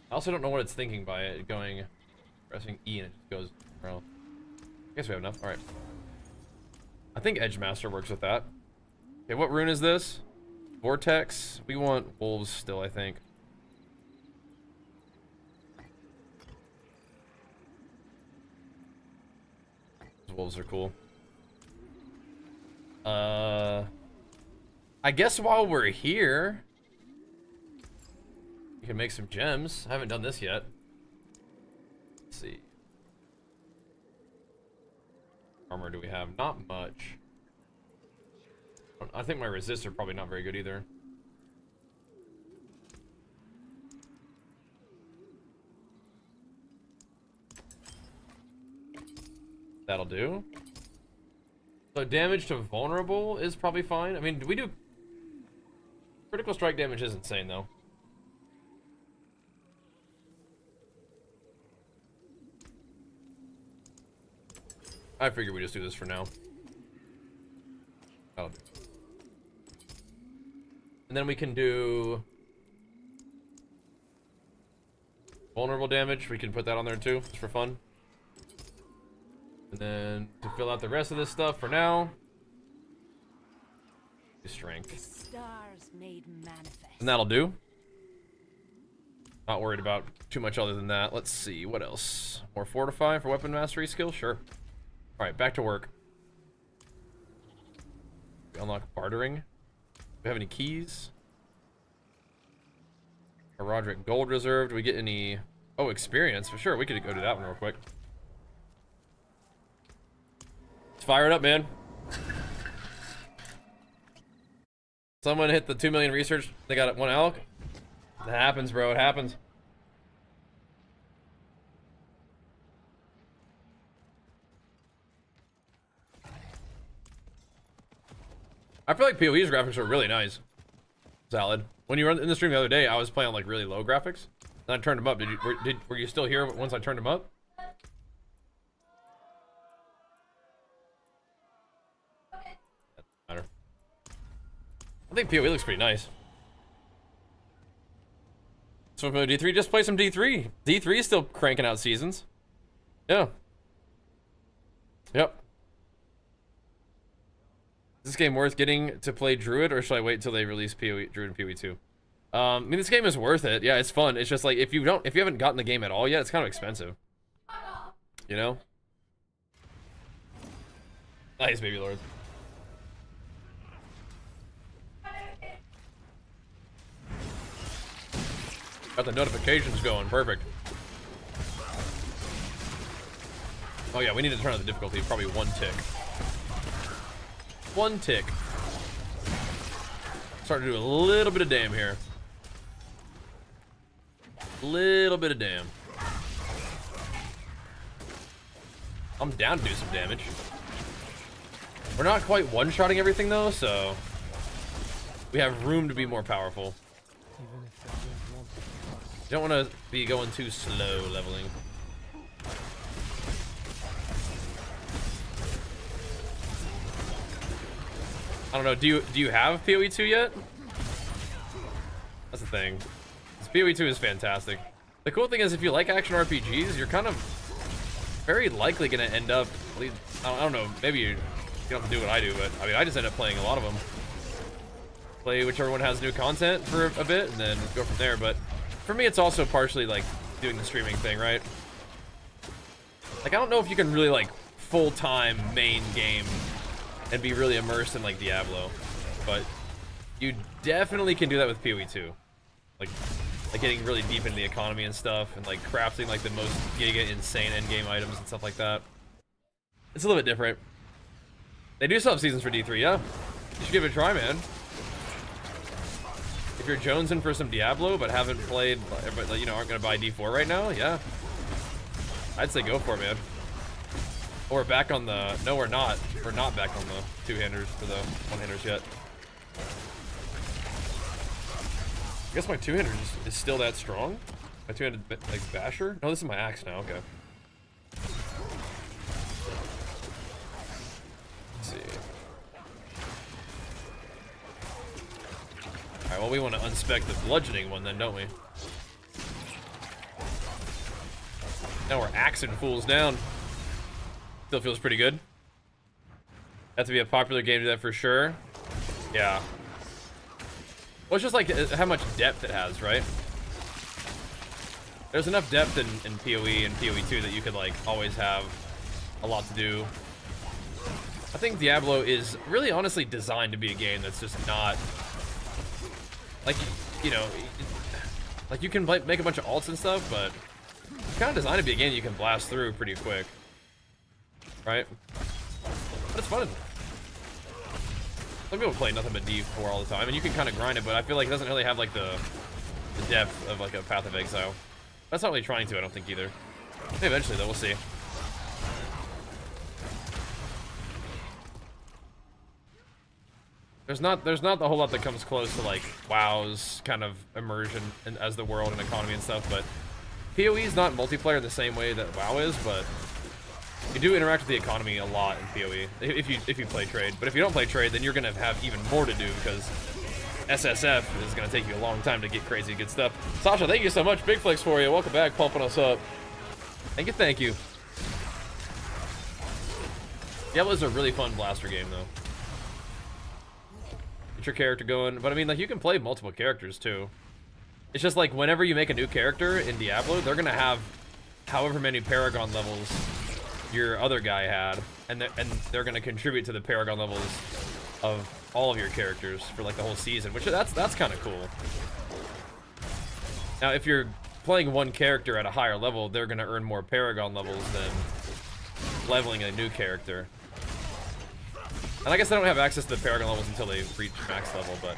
I also don't know what it's thinking by it going, pressing E and it just goes. Well, I guess we have enough. All right. I think Edge Master works with that. Okay, what rune is this? Vortex. We want wolves still, I think. Those wolves are cool. I guess while we're here, we can make some gems. I haven't done this yet. Let's see. Armor do we have? Not much. I think my resists are probably not very good either. That'll do. So damage to vulnerable is probably fine. I mean, we do... Critical strike damage is insane, though. I figure we just do this for now. That'll do. And then we can do... vulnerable damage. We can put that on there, too, just for fun. And then to fill out the rest of this stuff for now, strength. The stars made manifest. And that'll do. Not worried about too much other than that. Let's see, what else? More fortify for weapon mastery skill? Sure. Alright, back to work. We unlock bartering. Do we have any keys? A Roderick gold reserve. Do we get any... Oh, experience. For sure, we could go do that one real quick. Let's fire it up, man. Someone hit the 2 million research. They got one elk. It happens, bro. It happens. I feel like PoE's graphics are really nice. Salad. When you were in the stream the other day, I was playing on like really low graphics. And I turned them up. Were you still here once I turned them up? Matter. I think PoE looks pretty nice. So D3, just play some D3. D3 is still cranking out seasons. Yeah. Yep. Is this game worth getting to play Druid, or should I wait till they release PoE, Druid and PoE 2? I mean, this game is worth it. Yeah, it's fun. It's just like if you haven't gotten the game at all yet, it's kind of expensive. You know? Nice, baby lord. Got the notifications going. Perfect. Oh yeah, we need to turn on the difficulty. Probably one tick. One tick. Starting to do a little bit of damn here. Little bit of damn. I'm down to do some damage. We're not quite one-shotting everything though, so we have room to be more powerful. You don't want to be going too slow leveling. I don't know, do you have PoE 2 yet? That's the thing. This PoE 2 is fantastic. The cool thing is if you like action RPGs, you're kind of very likely going to end up, at least, I don't know, maybe you don't have to do what I do, but I mean, I just end up playing a lot of them. Play whichever one has new content for a bit and then go from there, but for me, it's also partially like doing the streaming thing, right? Like, I don't know if you can really like full-time main game and be really immersed in like Diablo, but you definitely can do that with PoE 2. Like getting really deep into the economy and stuff, and like crafting like the most giga insane endgame items and stuff like that. It's a little bit different. They do still have seasons for D3, yeah? You should give it a try, man. If you're jonesing for some Diablo but haven't played, but you know, aren't gonna buy D4 right now, yeah, I'd say go for it, man. Or back on the, no, we're not back on the two-handers for the one-handers yet. I guess my two-hander is still that strong. My two-handed like basher. No, this is my axe now. Okay. Let's see. All right. Well, we want to unspec the bludgeoning one then, don't we? Now we're axing fools down. Still feels pretty good. That to be a popular game to do that for sure. Yeah. Well, it's just like how much depth it has, right? There's enough depth in PoE and PoE 2 that you could like always have a lot to do. I think Diablo is really honestly designed to be a game that's just not like, you know, like you can make a bunch of alts and stuff, but it's kind of designed to be a game you can blast through pretty quick, right? But it's fun. Some people play nothing but D4 all the time, and you can kind of grind it, but I feel like it doesn't really have like the depth of like a Path of Exile. That's not really trying to, I don't think either. Maybe eventually though, we'll see. There's not the whole lot that comes close to like WoW's kind of immersion as the world and economy and stuff, but PoE is not multiplayer the same way that WoW is, but you do interact with the economy a lot in PoE if you play trade. But if you don't play trade, then you're gonna have even more to do because SSF is gonna take you a long time to get crazy good stuff. Sasha, thank you so much. Big flex for you. Welcome back, pumping us up. Thank you, thank you. Diablo is a really fun blaster game though. Get your character going, but I mean, like, you can play multiple characters too. It's just like whenever you make a new character in Diablo, they're gonna have however many Paragon levels your other guy had, and they're gonna contribute to the Paragon levels of all of your characters for like the whole season, which that's kind of cool. Now, if you're playing one character at a higher level, they're gonna earn more Paragon levels than leveling a new character. And I guess they don't have access to the Paragon levels until they reach max level, but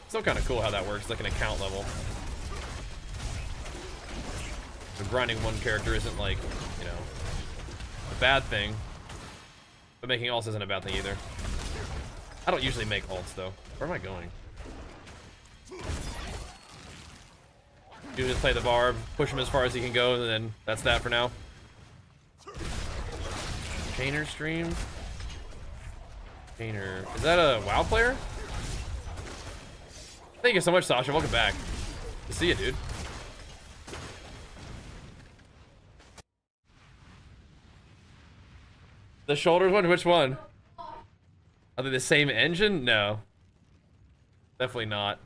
still kind of cool how that works, like an account level. So grinding one character isn't like, you know, a bad thing, but making alts isn't a bad thing either. I don't usually make alts though. Where am I going? You just play the barb, push him as far as he can go, and then that's that for now. Chainer stream? Chainer. Is that a WoW player? Thank you so much, Sasha. Welcome back. Good to see you, dude. The shoulders one? Which one? Are they the same engine? No. Definitely not.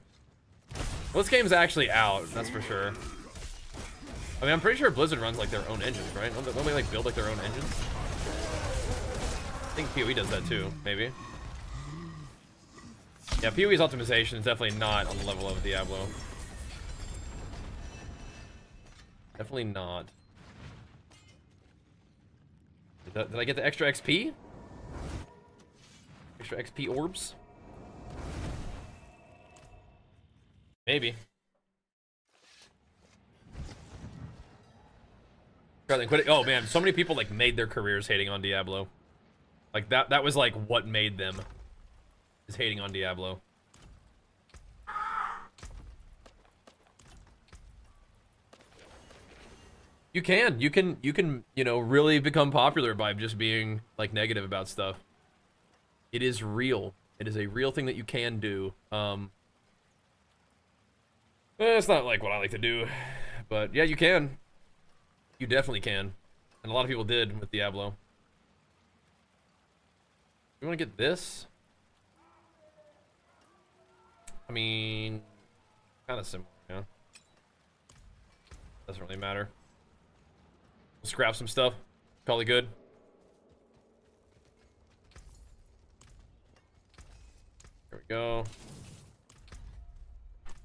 Well, this game's actually out, that's for sure. I mean, I'm pretty sure Blizzard runs like their own engines, right? Don't they like build like their own engines? I think PoE does that too, maybe. Yeah, PoE's optimization is definitely not on the level of Diablo. Definitely not. Did I get the extra XP? Extra XP orbs? Maybe. Rather than quit it. Oh man, so many people like made their careers hating on Diablo. Like that was like what made them, is hating on Diablo. You can, you know, really become popular by just being like negative about stuff. It is real. It is a real thing that you can do. It's not like what I like to do, but yeah, you can. You definitely can. And a lot of people did with Diablo. You want to get this? I mean, kind of similar, yeah. Doesn't really matter. We'll scrap some stuff. Call it good. There we go.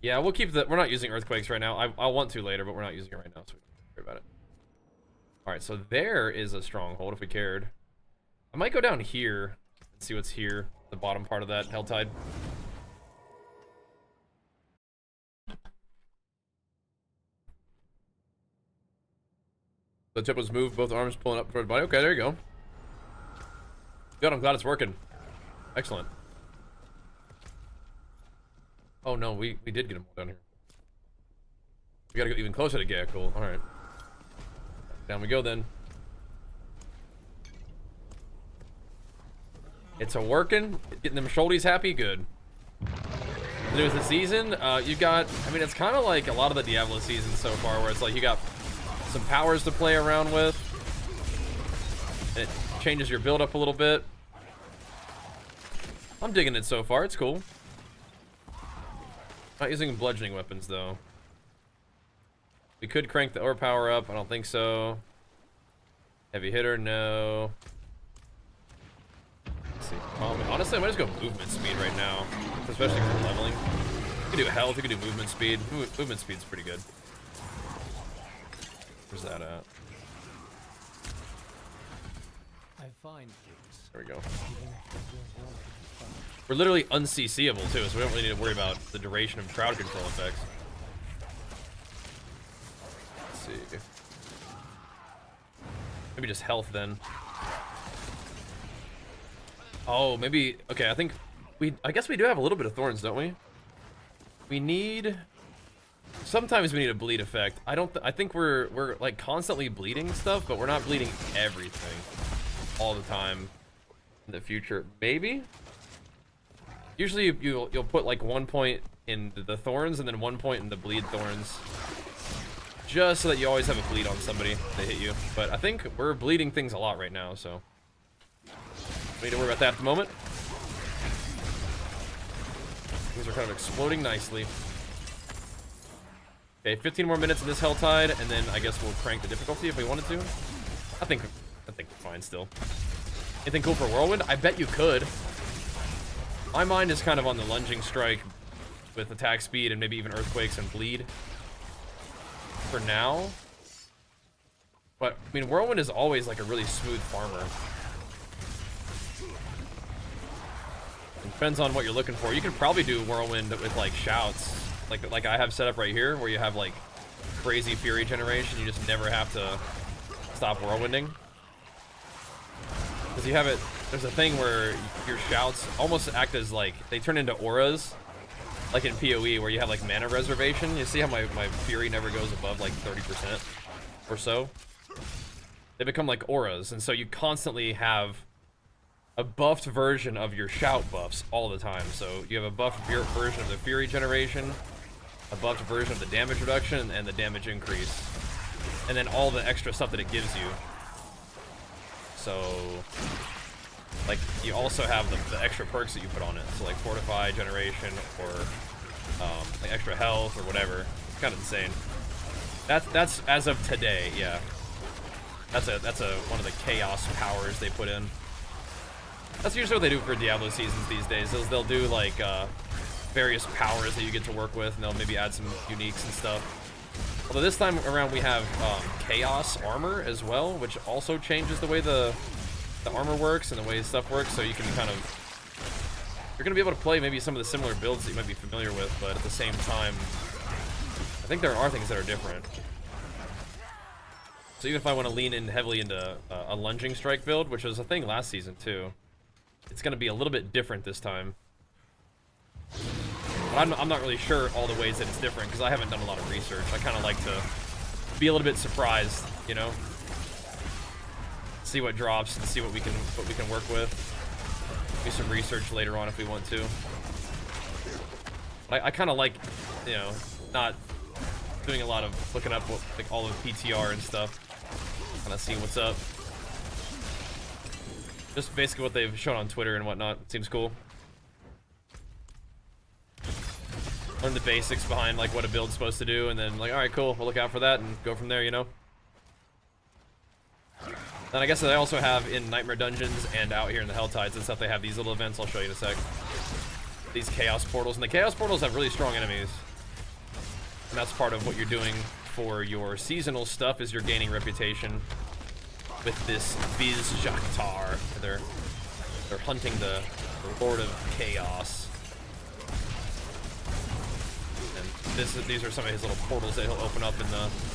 Yeah, we'll keep the. We're not using earthquakes right now. I want to later, but we're not using it right now, so we don't worry about it. All right, so there is a stronghold if we cared. I might go down here and see what's here, the bottom part of that Helltide. The tip was moved, both arms pulling up for the body. Okay, there you go. Good, I'm glad it's working. Excellent. Oh no, we did get him down here. We gotta go even closer to get cool. Alright. Down we go then. It's a working. Getting them shoulders happy, good. To do with the season, you got, I mean, it's kind of like a lot of the Diablo seasons so far, where it's like you got some powers to play around with. It changes your build up a little bit. I'm digging it so far, it's cool. Not using bludgeoning weapons though. We could crank the overpower up, I don't think so. Heavy hitter, no. Let's see. Honestly, I might just go movement speed right now, especially for leveling. You could do health, you could do movement speed. Movement speed's pretty good. Where's that at? I find things. There we go. We're literally un-CCable too, so we don't really need to worry about the duration of crowd control effects. Let's see. Maybe just health then. Oh, maybe, okay, I guess we do have a little bit of thorns, don't we? We need, sometimes we need a bleed effect. I think we're like constantly bleeding stuff, but we're not bleeding everything all the time in the future. Maybe? Usually you'll put like 1 point in the thorns and then 1 point in the bleed thorns, just so that you always have a bleed on somebody they hit you. But I think we're bleeding things a lot right now, so we need to worry about that at the moment. Things are kind of exploding nicely. Okay, 15 more minutes in this Helltide, and then I guess we'll crank the difficulty if we wanted to. I think fine still. Anything cool for Whirlwind? I bet you could. My mind is kind of on the lunging strike with attack speed and maybe even earthquakes and bleed for now. But I mean, Whirlwind is always like a really smooth farmer. It depends on what you're looking for. You can probably do Whirlwind with like shouts, like I have set up right here, where you have like crazy fury generation. You just never have to stop whirlwinding, because you have it. There's a thing where your shouts almost act as like, they turn into auras, like in PoE, where you have like mana reservation. You see how my fury never goes above like 30% or so? They become like auras, and so you constantly have a buffed version of your shout buffs all the time. So you have a buffed version of the fury generation, a buffed version of the damage reduction, and the damage increase, and then all the extra stuff that it gives you. So like, you also have the extra perks that you put on it, so like fortify generation, or like extra health or whatever. It's kind of insane. That's as of today, yeah. That's one of the chaos powers they put in. That's usually what they do for Diablo seasons these days. They'll do like various powers that you get to work with, and they'll maybe add some uniques and stuff. Although this time around we have chaos armor as well, which also changes the way the armor works and the way stuff works. So you can kind of, you're gonna be able to play maybe some of the similar builds that you might be familiar with, but at the same time, I think there are things that are different. So even if I want to lean in heavily into a lunging strike build, which was a thing last season too, it's going to be a little bit different this time. But I'm not really sure all the ways that it's different, because I haven't done a lot of research. I kind of like to be a little bit surprised, you know? See what drops and see what we can work with. Do some research later on if we want to. But I kind of like, you know, not doing a lot of looking up what, like all of PTR and stuff. Kind of see what's up. Just basically what they've shown on Twitter and whatnot. It seems cool. Learn the basics behind like what a build's supposed to do, and then like, all right, cool, we'll look out for that and go from there, you know. Then I guess they also have in Nightmare Dungeons and out here in the Helltides and stuff, they have these little events. I'll show you in a sec. These chaos portals, and the chaos portals have really strong enemies. And that's part of what you're doing for your seasonal stuff, is you're gaining reputation with this Viz Jaktar. They're hunting the Lord of Chaos. And these are some of his little portals that he'll open up in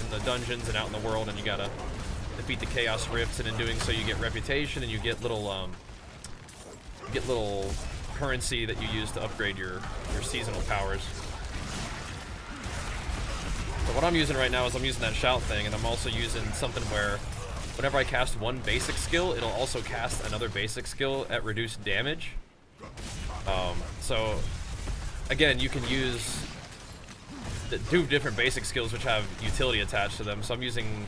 the dungeons and out in the world, and you gotta defeat the Chaos Rifts, and in doing so you get reputation and you get little currency that you use to upgrade your seasonal powers. So what I'm using right now is I'm using that shout thing, and I'm also using something where whenever I cast one basic skill, it'll also cast another basic skill at reduced damage. So again, you can use two different basic skills which have utility attached to them. So I'm using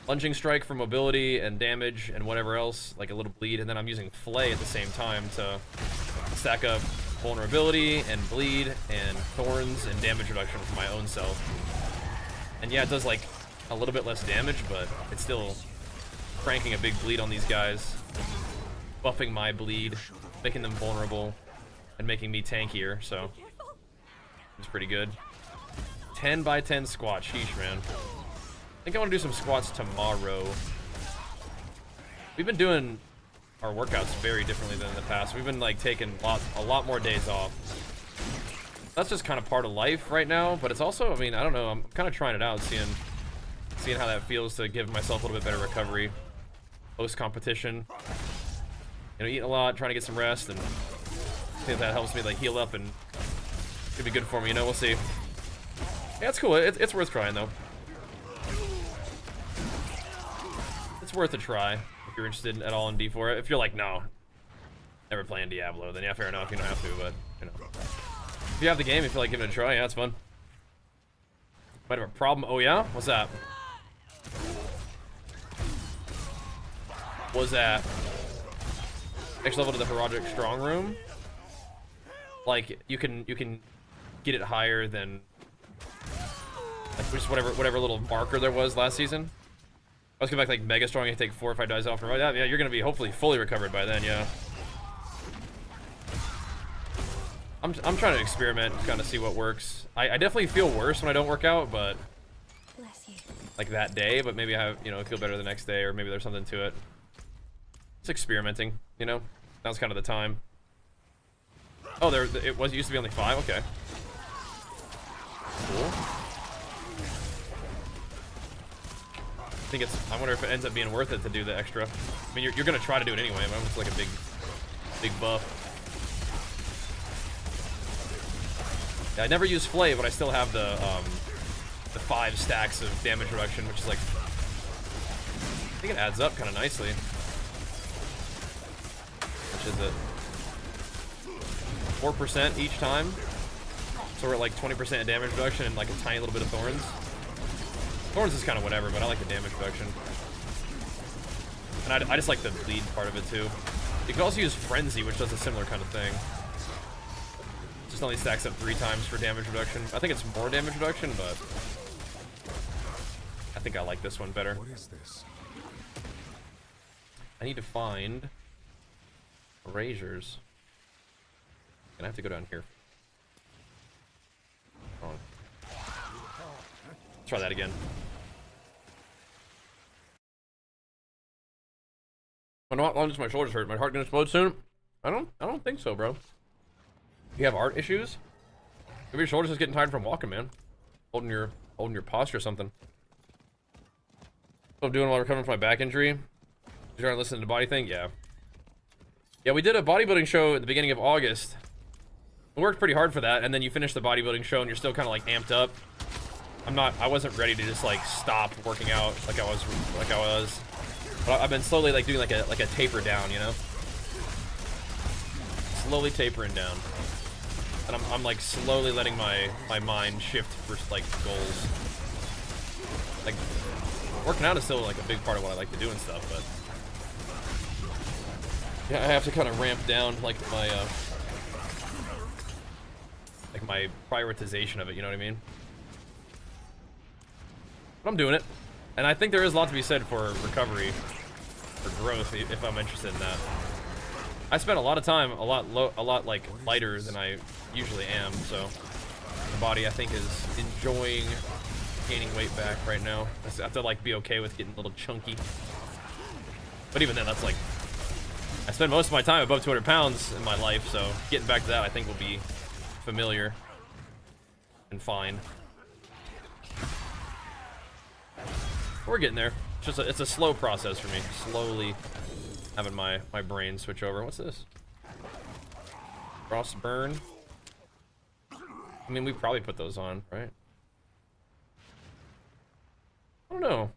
Lunging Strike for mobility and damage and whatever else, like a little bleed, and then I'm using Flay at the same time to stack up vulnerability and bleed and thorns and damage reduction for my own self. And yeah, it does like a little bit less damage, but it's still cranking a big bleed on these guys, buffing my bleed, making them vulnerable, and making me tankier, so it's pretty good. 10 by 10 squat, sheesh, man. I think I want to do some squats tomorrow. We've been doing our workouts very differently than in the past. We've been like taking a lot more days off. That's just kind of part of life right now, but it's also, I mean, I don't know, I'm kind of trying it out, seeing how that feels to give myself a little bit better recovery post-competition. You know, eating a lot, trying to get some rest, and I think that helps me like heal up and could be good for me, you know, we'll see. Yeah, it's cool, it's worth trying though. It's worth a try if you're interested at all in D4. If you're like, no, never playing Diablo, then yeah, fair enough, you don't have to, but, you know. If you have the game, if you feel like giving it a try, yeah, it's fun. Might have a problem. Oh yeah? What's that? What's that? Next level to the Herodic Strong Room. Like, you can get it higher than like just whatever little marker there was last season. Let's go back like Mega Strong and take 4 or 5 dies off. Yeah, you're gonna be hopefully fully recovered by then, yeah. I'm trying to experiment, kind of see what works. I definitely feel worse when I don't work out, but like that day, but maybe I have, you know, feel better the next day, or maybe there's something to it. It's experimenting, you know. Now's kind of the time. Oh, it used to be only 5. Okay. Cool. I wonder if it ends up being worth it to do the extra. I mean, you're gonna try to do it anyway, but it's like a big buff. Yeah, I never use Flay, but I still have the 5 stacks of damage reduction, which is like, I think it adds up kind of nicely. Which is it? 4% each time. So we're at like 20% damage reduction and like a tiny little bit of thorns. Thorns is kind of whatever, but I like the damage reduction. And I just like the bleed part of it too. You can also use Frenzy, which does a similar kind of thing. Just only stacks up 3 times for damage reduction. I think it's more damage reduction, but I think I like this one better. What is this? I need to find erasures. Gonna have to go down here. Hold on. Let's try that again. Oh, no, long as my shoulders hurt. My heart gonna explode soon? I don't think so, bro. You have art issues? Maybe your shoulders just getting tired from walking, man. Holding your posture or something. So I'm doing while recovering from my back injury. You trying to listen to body thing? Yeah. Yeah, we did a bodybuilding show at the beginning of August. We worked pretty hard for that, and then you finish the bodybuilding show and you're still kind of like amped up. I wasn't ready to just like stop working out like I was. But I've been slowly like doing like a taper down, you know? Slowly tapering down. And I'm like slowly letting my mind shift for like goals. Like working out is still like a big part of what I like to do and stuff, but yeah, I have to kind of ramp down like my prioritization of it, you know what I mean? But I'm doing it. And I think there is a lot to be said for recovery, for growth, if I'm interested in that. I spent a lot of time, a lot like lighter than I usually am, so the body I think is enjoying gaining weight back right now. I have to like be okay with getting a little chunky. But even then, that's like, I spend most of my time above 200 pounds in my life, so getting back to that I think will be familiar and fine. We're getting there. It's just it's a slow process for me. Slowly having my brain switch over. What's this? Frost burn. I mean, we probably put those on, right? I don't know.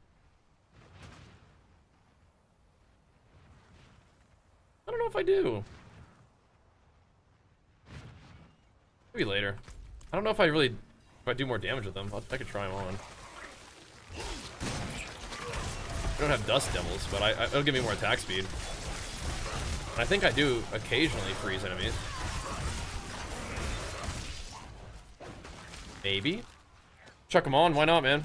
I don't know if I do. Maybe later. I don't know if if I do more damage with them. I could try them on. I don't have Dust Devils, but it'll give me more attack speed. And I think I do occasionally freeze enemies. Maybe. Chuck them on, why not, man?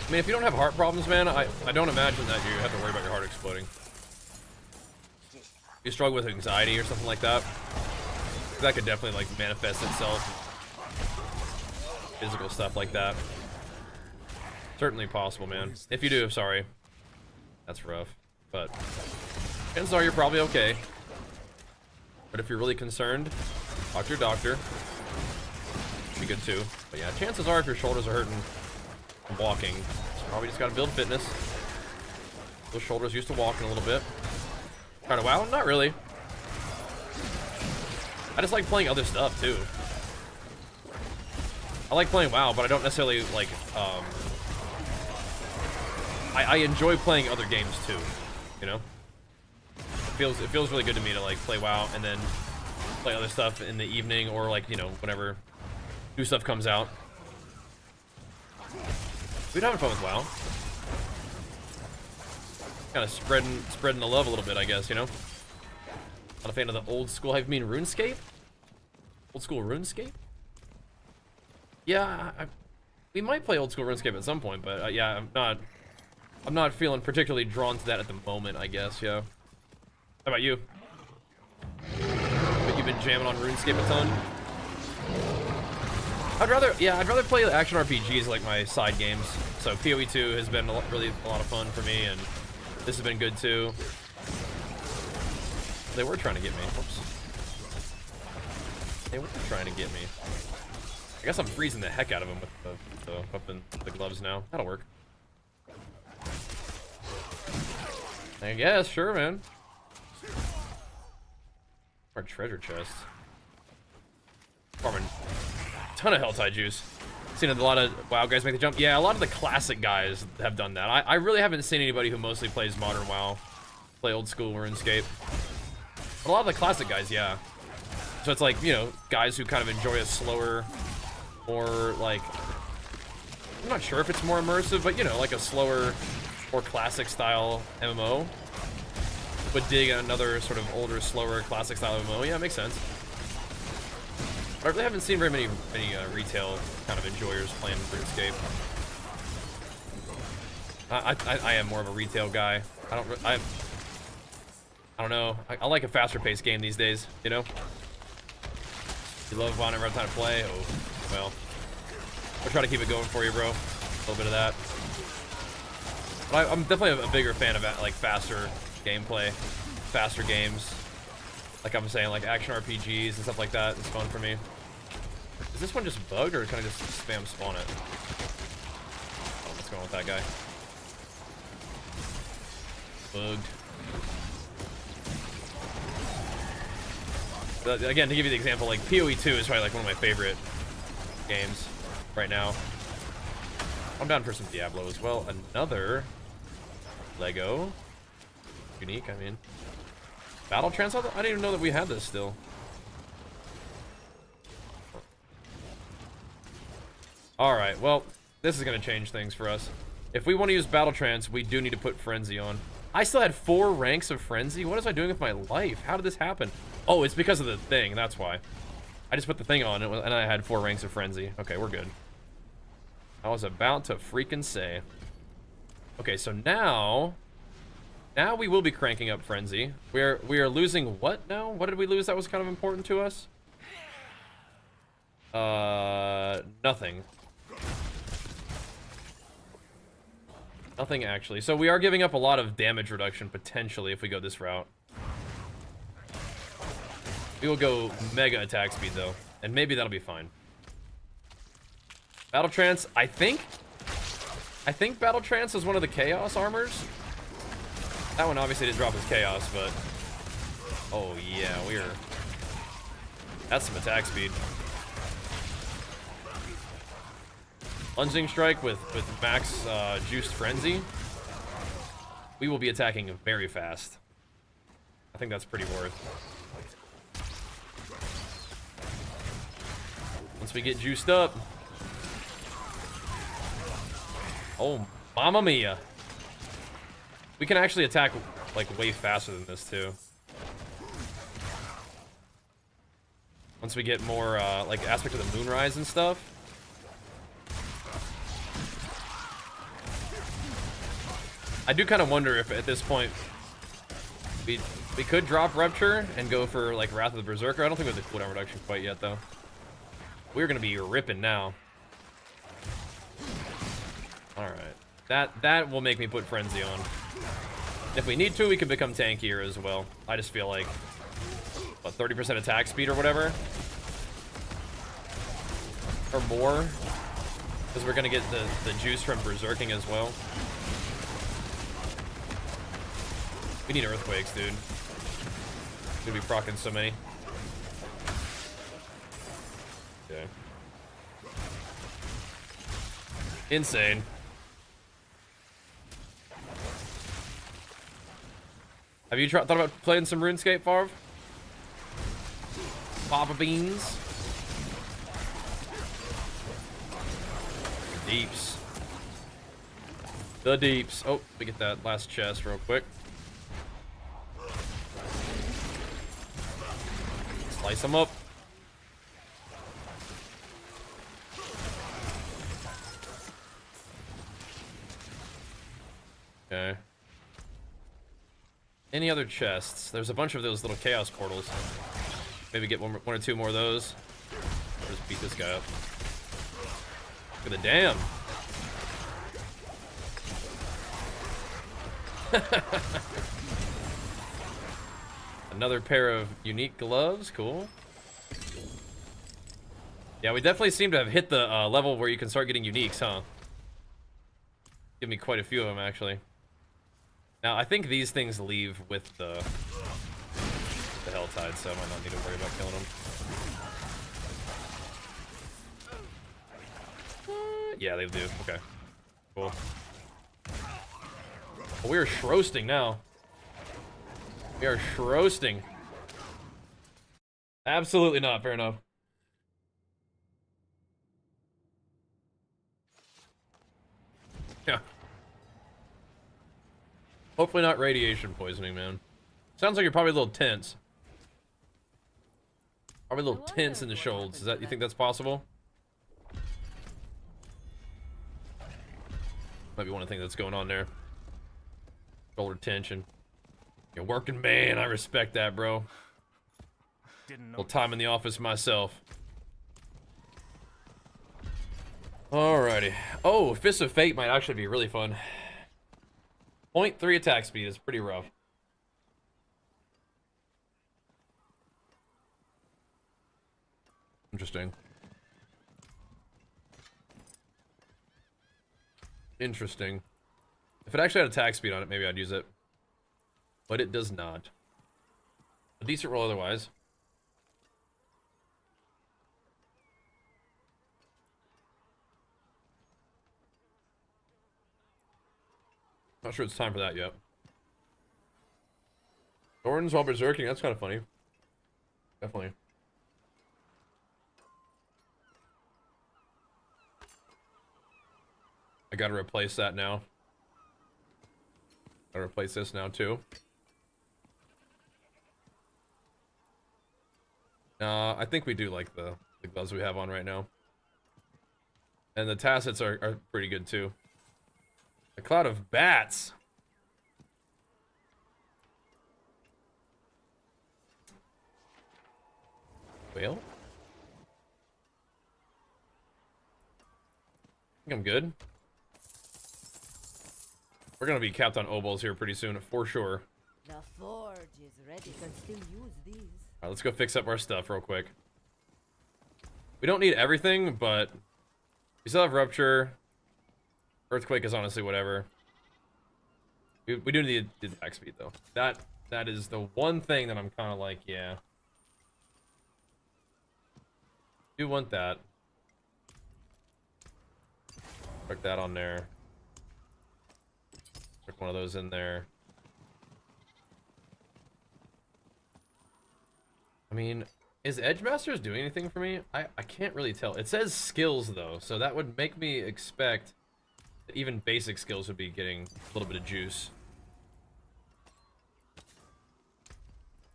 I mean, if you don't have heart problems, man, I don't imagine that you have to worry about your heart exploding. If you struggle with anxiety or something like that, that could definitely, like, manifest itself. Physical stuff like that. Certainly possible, man. If you do, sorry. That's rough. But chances are you're probably okay. But if you're really concerned, talk to your doctor. Be good too. But yeah, chances are if your shoulders are hurting from walking, you probably just gotta build fitness. Those shoulders used to walking a little bit. Trying to WoW? Not really. I just like playing other stuff too. I like playing WoW, but I don't necessarily like I enjoy playing other games too, you know? It feels really good to me to like play WoW and then play other stuff in the evening or like, you know, whenever new stuff comes out. We'd having fun with WoW. Kind of spreading the love a little bit, I guess, you know? Not a fan of the old school. I mean RuneScape? Old school RuneScape? Yeah, we might play old school RuneScape at some point, but yeah, I'm not feeling particularly drawn to that at the moment, I guess, yeah. How about you? But you've been jamming on RuneScape a ton? I'd rather play action RPGs like my side games. So PoE 2 has been really a lot of fun for me, and this has been good too. They were trying to get me. Whoops. They were trying to get me. I guess I'm freezing the heck out of them with the weapon, the gloves now. That'll work. I guess, sure, man. Our treasure chest. Farming a ton of Helltide juice. Seen a lot of WoW guys make the jump. Yeah, a lot of the classic guys have done that. I really haven't seen anybody who mostly plays modern WoW play old school RuneScape. But a lot of the classic guys, yeah. So it's like, you know, guys who kind of enjoy a slower, more like, I'm not sure if it's more immersive, but you know, like a slower, more classic style MMO would dig another sort of older, slower, classic style MMO. Yeah, it makes sense. But I really haven't seen very many retail kind of enjoyers playing RuneScape. I am more of a retail guy. I don't know. I like a faster paced game these days, you know? You love wanting to time to play? Oh, well. I'll try to keep it going for you, bro. A little bit of that. But I'm definitely a bigger fan of like faster gameplay, faster games. Like I'm saying, like action RPGs and stuff like that. It's fun for me. Is this one just bugged, or can I just spam spawn it? Oh, what's going on with that guy? Bugged. Again, to give you the example, like PoE 2 is probably like one of my favorite games right now. I'm down for some Diablo as well. Another Lego. Unique, I mean. Battle Trance? I didn't even know that we had this still. Alright, well, this is going to change things for us. If we want to use Battle Trance, we do need to put Frenzy on. I still had 4 ranks of Frenzy? What was I doing with my life? How did this happen? Oh, it's because of the thing, that's why. I just put the thing on, and I had 4 ranks of Frenzy. Okay, we're good. I was about to freaking say. Okay, so now we will be cranking up Frenzy. We are losing what now? What did we lose that was kind of important to us? Nothing. Nothing actually. So we are giving up a lot of damage reduction potentially if we go this route. We will go mega attack speed though, and maybe that'll be fine. Battle Trance, I think Battle Trance is one of the Chaos armors. That one obviously didn't drop as Chaos, but oh yeah, that's some attack speed. Lunging Strike with max Juiced Frenzy. We will be attacking very fast. I think that's pretty worth. Once we get juiced up. Oh, mamma mia. We can actually attack like way faster than this too. Once we get more like aspect of the Moonrise and stuff. I do kind of wonder if at this point we could drop Rupture and go for like Wrath of the Berserker. I don't think we have the cooldown reduction quite yet though. We're gonna be ripping now. All right, that will make me put Frenzy on. If we need to, we can become tankier as well. I just feel like what 30% attack speed or whatever, or more, because we're gonna get the juice from berserking as well. We need earthquakes, dude. We're gonna be procking so many. Okay. Insane. Have you thought about playing some RuneScape, Farv? Papa Beans? Deeps. The deeps. Oh, we get that last chest real quick. Slice them up. Okay. Any other chests? There's a bunch of those little chaos portals. Maybe get one or two more of those. Or just beat this guy up. Look at the dam. Another pair of unique gloves. Cool. Yeah, we definitely seem to have hit the level where you can start getting uniques, huh? Give me quite a few of them, actually. Now, I think these things leave with the Helltide, so I might not need to worry about killing them. Yeah, they do. Okay. Cool. Well, we are shroasting now. We are shroasting. Absolutely not. Fair enough. Yeah. Hopefully not radiation poisoning, man. Sounds like you're probably a little tense. Probably a little tense in the shoulders. Is that, you think that's possible? Might be one of the things that's going on there. Shoulder tension. You're working man, I respect that, bro. Didn't know. Little time in the office myself. Alrighty. Oh, Fist of Fate might actually be really fun. 0.3 attack speed is pretty rough. Interesting. Interesting. If it actually had attack speed on it, maybe I'd use it. But it does not. A decent roll otherwise. Not sure it's time for that yet. Thorns while berserking, that's kind of funny. Definitely. I gotta replace that now. Gotta replace this now too. I think we do like the gloves we have on right now. And the tassets are pretty good too. A cloud of bats. Well, I think I'm good. We're gonna be capped on obols here pretty soon, for sure. The forge is ready. You can still use these. Alright, let's go fix up our stuff real quick. We don't need everything, but we still have Rupture. Earthquake is honestly whatever. We do need the attack speed, though. That is the one thing that I'm kind of like, yeah. Do want that. Put that on there. Put one of those in there. I mean, is Edge Masters doing anything for me? I can't really tell. It says skills, though, so that would make me expect that even basic skills would be getting a little bit of juice.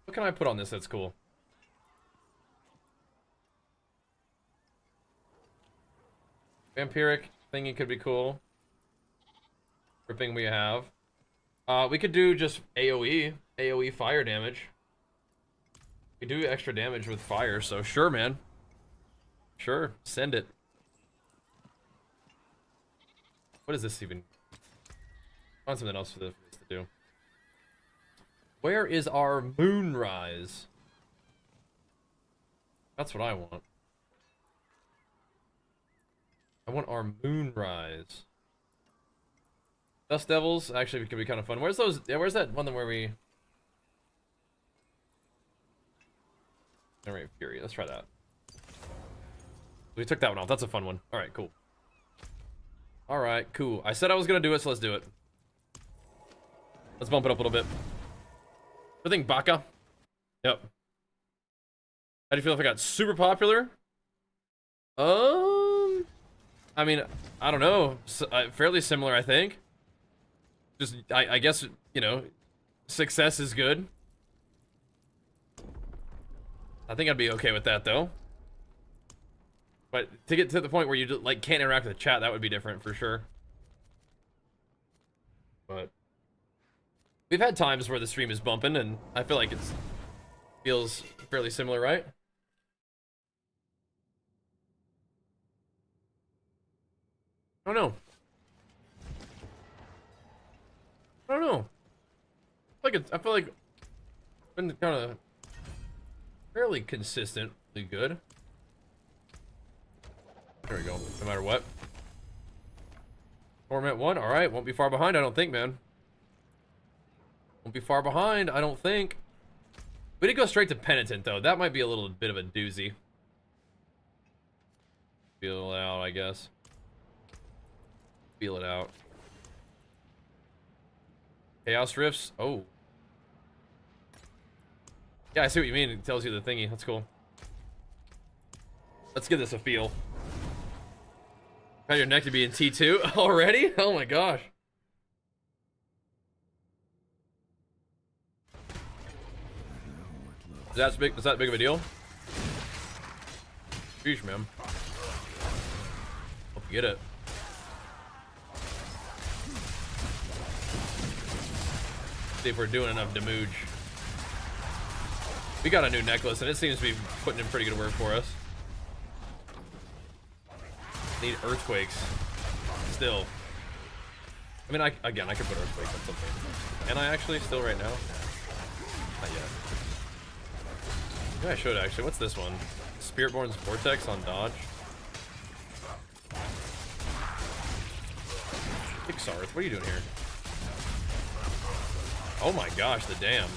What can I put on this that's cool? Vampiric thingy could be cool. Ripping we have. We could do just AoE fire damage. We do extra damage with fire, so sure, man. Sure, send it. What is this even? Find something else for this to do. Where is our Moonrise? That's what I want. I want our Moonrise. Dust Devils actually could be kind of fun. Where's those? Yeah, where's that one where we? Generate Fury. Let's try that. We took that one off. That's a fun one. All right, cool. All right, cool. I said I was gonna do it, so let's do it. Let's bump it up a little bit. What do you think, Baka? Yep. How do you feel if I got super popular? I mean, I don't know. Fairly similar, I think. Just, I guess, you know, success is good. I think I'd be okay with that, though. But to get to the point where you, like, can't interact with the chat, that would be different for sure. But we've had times where the stream is bumping, and I feel like it feels fairly similar, right? I don't know. I don't know. I feel like it's been kind of fairly consistently good. There we go. No matter what. Torment 1. All right. Won't be far behind, I don't think, man. Won't be far behind, I don't think. We did go straight to Penitent, though. That might be a little bit of a doozy. Feel it out, I guess. Feel it out. Chaos Rifts. Oh. Yeah, I see what you mean. It tells you the thingy. That's cool. Let's give this a feel. Got your neck to be in T2 already? Oh my gosh. Is that big of a deal? Sheesh, man. Hope you get it. See if we're doing enough damage. We got a new necklace, and it seems to be putting in pretty good work for us. Need earthquakes. Still. I mean, again, I could put earthquakes on something. Can I actually still right now? Not yet. Yeah, I should actually. What's this one? Spiritborn's Vortex on dodge. Ixarth, what are you doing here? Oh my gosh, the dam.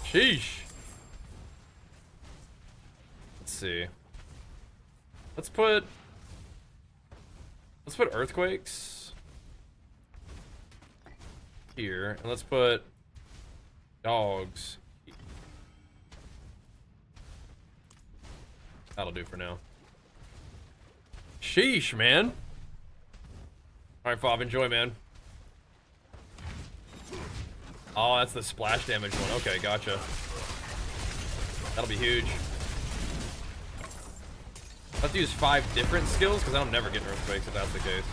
Sheesh. Let's see. Let's put earthquakes here, and let's put dogs. That'll do for now. Sheesh, man. All right, Fob, enjoy, man. Oh, that's the splash damage one. Okay, gotcha. That'll be huge. I have to use 5 different skills because I'm never getting earthquakes if that's the case.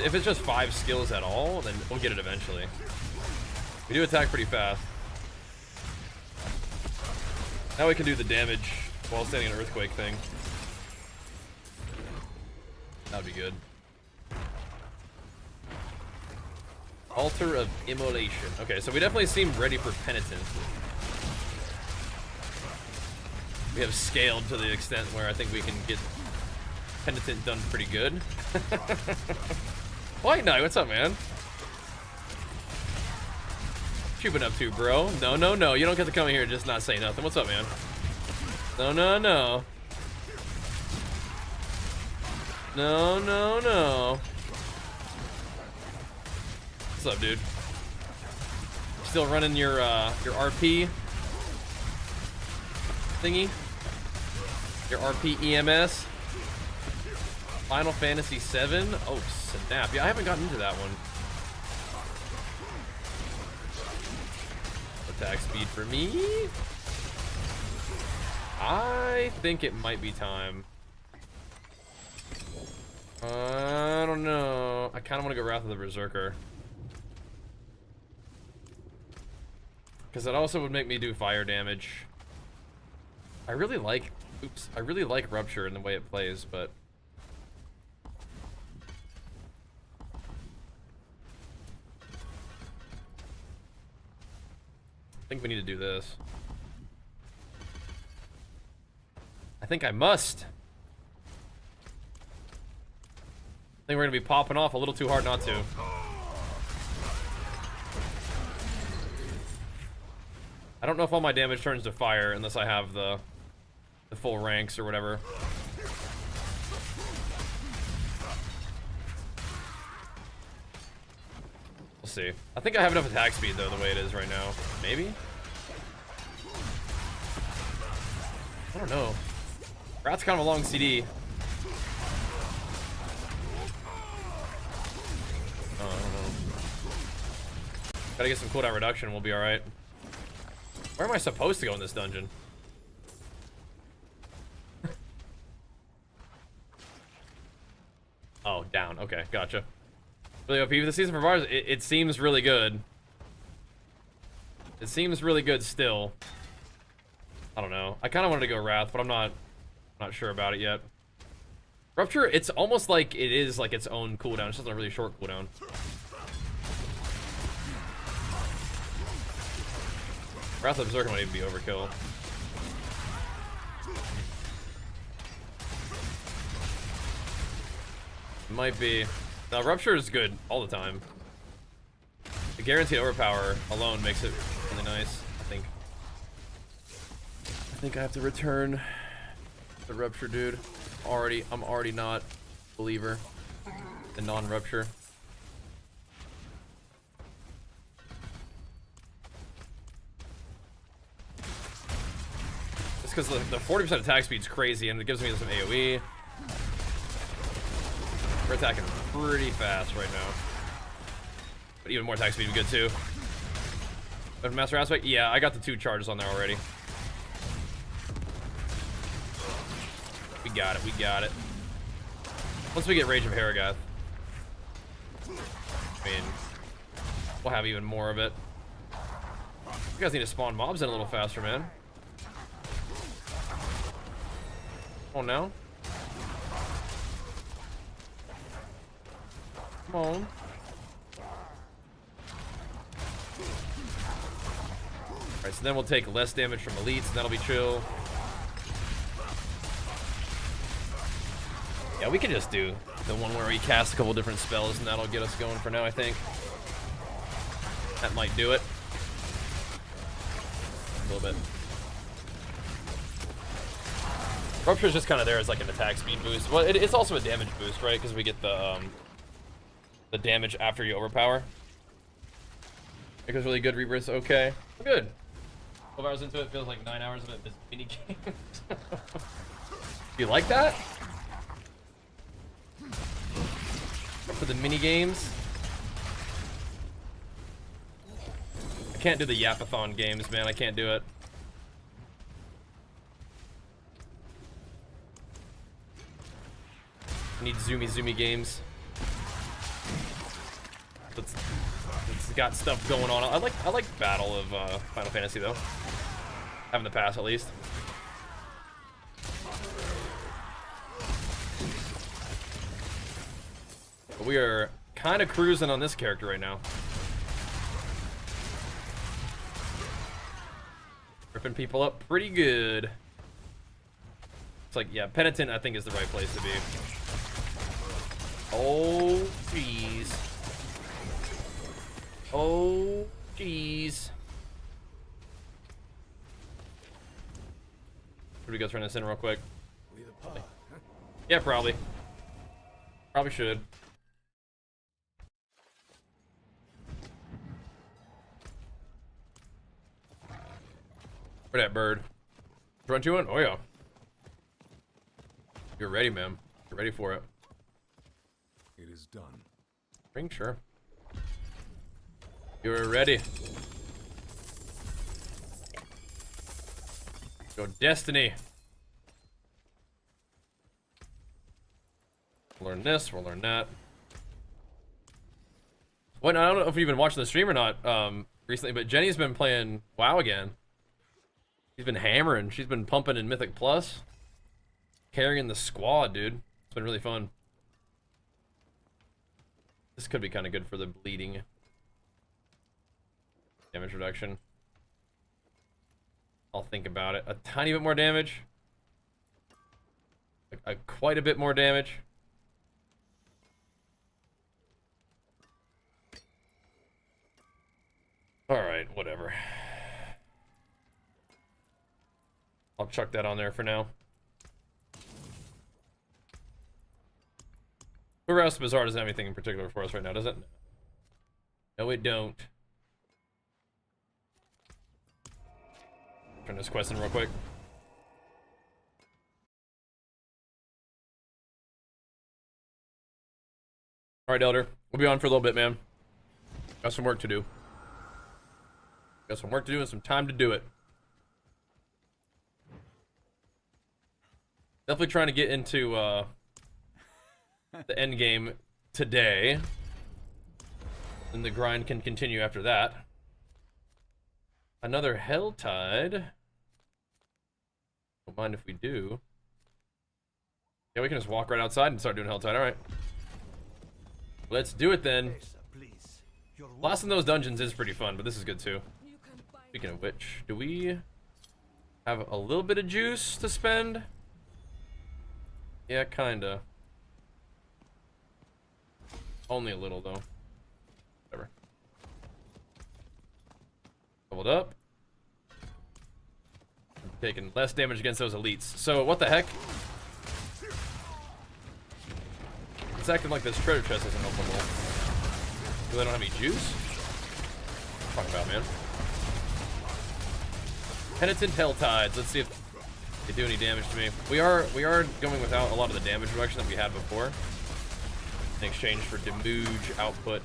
If it's just 5 skills at all, then we'll get it eventually. We do attack pretty fast. Now we can do the damage while standing an earthquake thing. That'd be good. Altar of Immolation. Okay, so we definitely seem ready for Penitent. We have scaled to the extent where I think we can get Penitent done pretty good. White Knight, what's up, man? What you been up to, bro? No, no, no. You don't get to come in here and just not say nothing. What's up, man? No, no, no. No, no, no. What's up, dude? Still running your RP thingy? Your RP EMS? Final Fantasy VII? Oh, snap. Yeah, I haven't gotten into that one. Attack speed for me. I think it might be time. I don't know. I kind of want to go Wrath of the Berserker. Because that also would make me do fire damage. I really like... Oops. I really like Rupture in the way it plays, but... I think we need to do this. I think I must. I think we're gonna be popping off a little too hard not to. I don't know if all my damage turns to fire unless I have the full ranks or whatever. We'll see. I think I have enough attack speed though, the way it is right now. Maybe? I don't know. Rat's kind of a long CD. Oh, I don't know. Gotta get some cooldown reduction, we'll be alright. Where am I supposed to go in this dungeon? Oh, down. Okay, gotcha. Really OP for the season for bars. It seems really good. It seems really good still. I don't know. I kind of wanted to go Wrath, but I'm not sure about it yet. Rupture, it's almost like it is like its own cooldown. It's just a really short cooldown. Wrath of Berserker might even be overkill. Might be. Now, Rupture is good all the time. The guaranteed overpower alone makes it really nice, I think. I think I have to return the Rupture, dude. I'm already not a believer in non-Rupture. It's because the 40% attack speed is crazy and it gives me some AoE. We're attacking pretty fast right now. But even more attack speed would be good too. But Master Aspect? Yeah, I got the 2 charges on there already. We got it, we got it. Once we get Rage of Harrogath, I mean, we'll have even more of it. You guys need to spawn mobs in a little faster, man. Come on now. Come on. Alright, so then we'll take less damage from elites, and that'll be chill. Yeah, we can just do the one where we cast a couple different spells, and that'll get us going for now, I think. That might do it. A little bit. Rupture's just kind of there as like an attack speed boost. Well, it's also a damage boost, right? Because we get the damage after you overpower. It goes really good. Rebirth's okay. Good. 12 hours into it feels like 9 hours of it is mini games. You like that? For the mini games. I can't do the Yapathon games, man. I can't do it. I need zoomy games. It's got stuff going on. I like Battle of Final Fantasy though. Have in the past at least. But we are kind of cruising on this character right now. Ripping people up pretty good. It's like, yeah, Penitent I think is the right place to be. Oh, jeez. Oh, jeez. Should we go turn this in real quick? Yeah, probably. Probably should. Where that bird? Run to one? Oh yeah. You're ready, man. You're ready for it. It is done. Ring, sure. You're ready. Go Destiny. We'll learn this, we'll learn that. What, I don't know if you've been watching the stream or not recently, but Jenny's been playing WoW again. She's been hammering. She's been pumping in Mythic Plus. Carrying the squad, dude. It's been really fun. This could be kind of good for the bleeding. Damage reduction. I'll think about it. A tiny bit more damage. Quite a bit more damage. Alright, whatever. I'll chuck that on there for now. House Bazaar doesn't have anything in particular for us right now, does it? No, it don't. Turn this quest in real quick. Alright, Elder. We'll be on for a little bit, man. Got some work to do. Got some work to do and some time to do it. Definitely trying to get into the end game today. And the grind can continue after that. Another Helltide. Don't mind if we do. Yeah, we can just walk right outside and start doing Helltide. Alright. Let's do it then. Blasting those dungeons is pretty fun, but this is good too. Speaking of which, do we have a little bit of juice to spend? Yeah, kinda. Only a little though. Whatever. Leveled up. I'm taking less damage against those elites. So what the heck? It's acting like this treasure chest isn't openable. Do they don't have any juice? What are you talking about, man? Penitent Helltides. Let's see if they do any damage to me. We are going without a lot of the damage reduction that we had before. In exchange for Demuge output.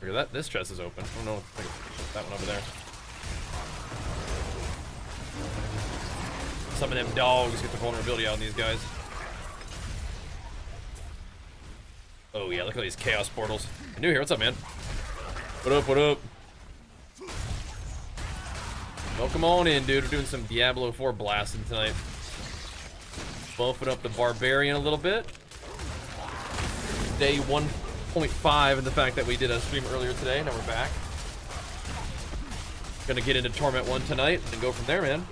Look at that. This chest is open. Oh no, that one over there. Some of them dogs get the vulnerability out on these guys. Oh yeah, look at these chaos portals. New here, what's up, man? What up, what up? Welcome on in, dude. We're doing some Diablo 4 blasting tonight. Bumping up the Barbarian a little bit. Day 1.5 and the fact that we did a stream earlier today. Now we're back. Gonna get into Torment 1 tonight and go from there, man.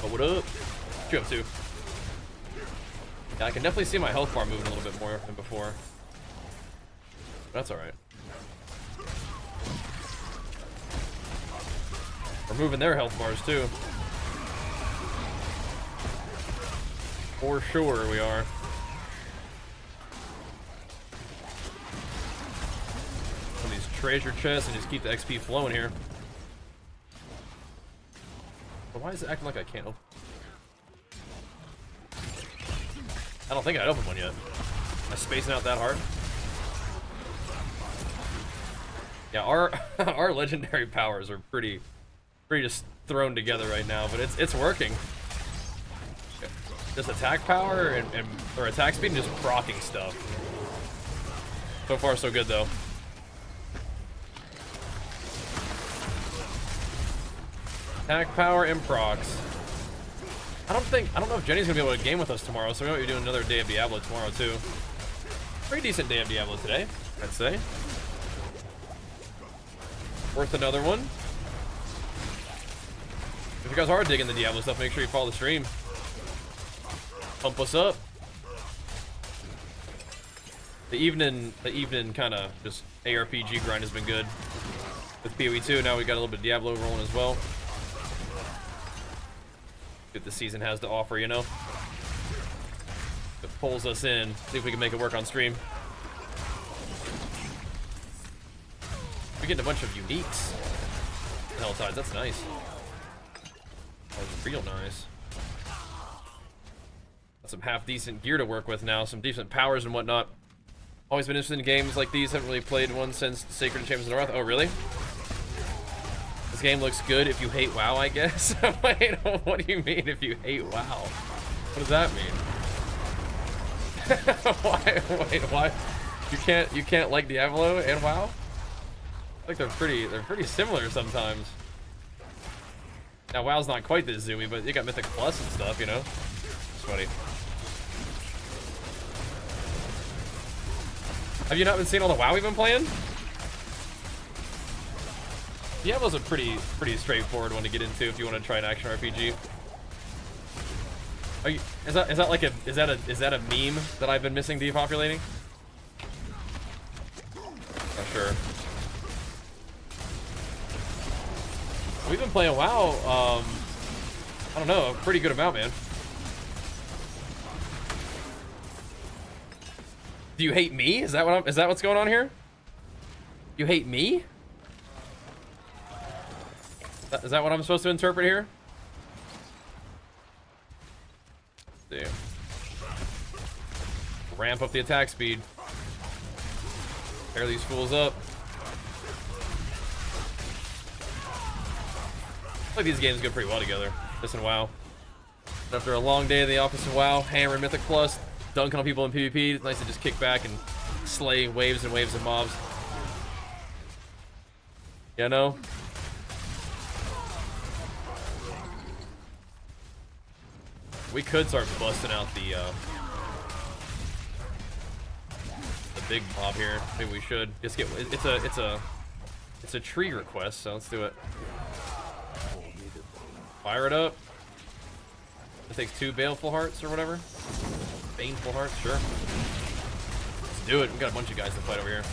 Oh, what up? What you up to? Yeah, I can definitely see my health bar moving a little bit more than before. That's alright. We're moving their health bars too. For sure we are. Some of these treasure chests and just keep the XP flowing here. But why is it acting like I can't open? I don't think I opened one yet. Am I spacing out that hard? Yeah, our legendary powers are pretty just thrown together right now, but it's working. Just attack power or attack speed and just proccing stuff. So far so good though. Attack power and procs. I don't know if Jenny's gonna be able to game with us tomorrow, so we might be doing another day of Diablo tomorrow too. Pretty decent day of Diablo today, I'd say. Worth another one. If you guys are digging the Diablo stuff, make sure you follow the stream. Pump us up. The evening kind of just ARPG grind has been good. With PoE 2, now we got a little bit of Diablo rolling as well. What the season has to offer, you know? It pulls us in. See if we can make it work on stream. We're getting a bunch of uniques. Helltides, that's nice. That was real nice. Got some half-decent gear to work with now, some decent powers and whatnot. Always been interested in games like these, haven't really played one since Sacred and Champions of the North. Oh, really? This game looks good if you hate WoW, I guess. Wait, what do you mean if you hate WoW? What does that mean? Why? Wait, why? You can't like Diablo and WoW? I think they're pretty similar sometimes. Now WoW's not quite this zoomy, but you got Mythic Plus and stuff, you know? It's funny. Have you not been seeing all the WoW we've been playing? Diablo's a pretty straightforward one to get into if you want to try an action RPG. Are you, is that like is that a meme that I've been missing depopulating? Not sure. We've been playing WoW, I don't know, a pretty good amount, man. Do you hate me? Is that what's going on here? You hate me? Is that what I'm supposed to interpret here? Let's see. Ramp up the attack speed. Pair these fools up. I feel like these games go pretty well together. This and WoW. After a long day in the office of WoW, hammer Mythic Plus, dunking on people in PvP, it's nice to just kick back and slay waves and waves of mobs. You know? We could start busting out the big mob here. Maybe we should. Just get it's a tree request, so let's do it. Fire it up. It takes 2 baleful hearts or whatever. Baneful hearts, sure. Let's do it. We got a bunch of guys to fight over here.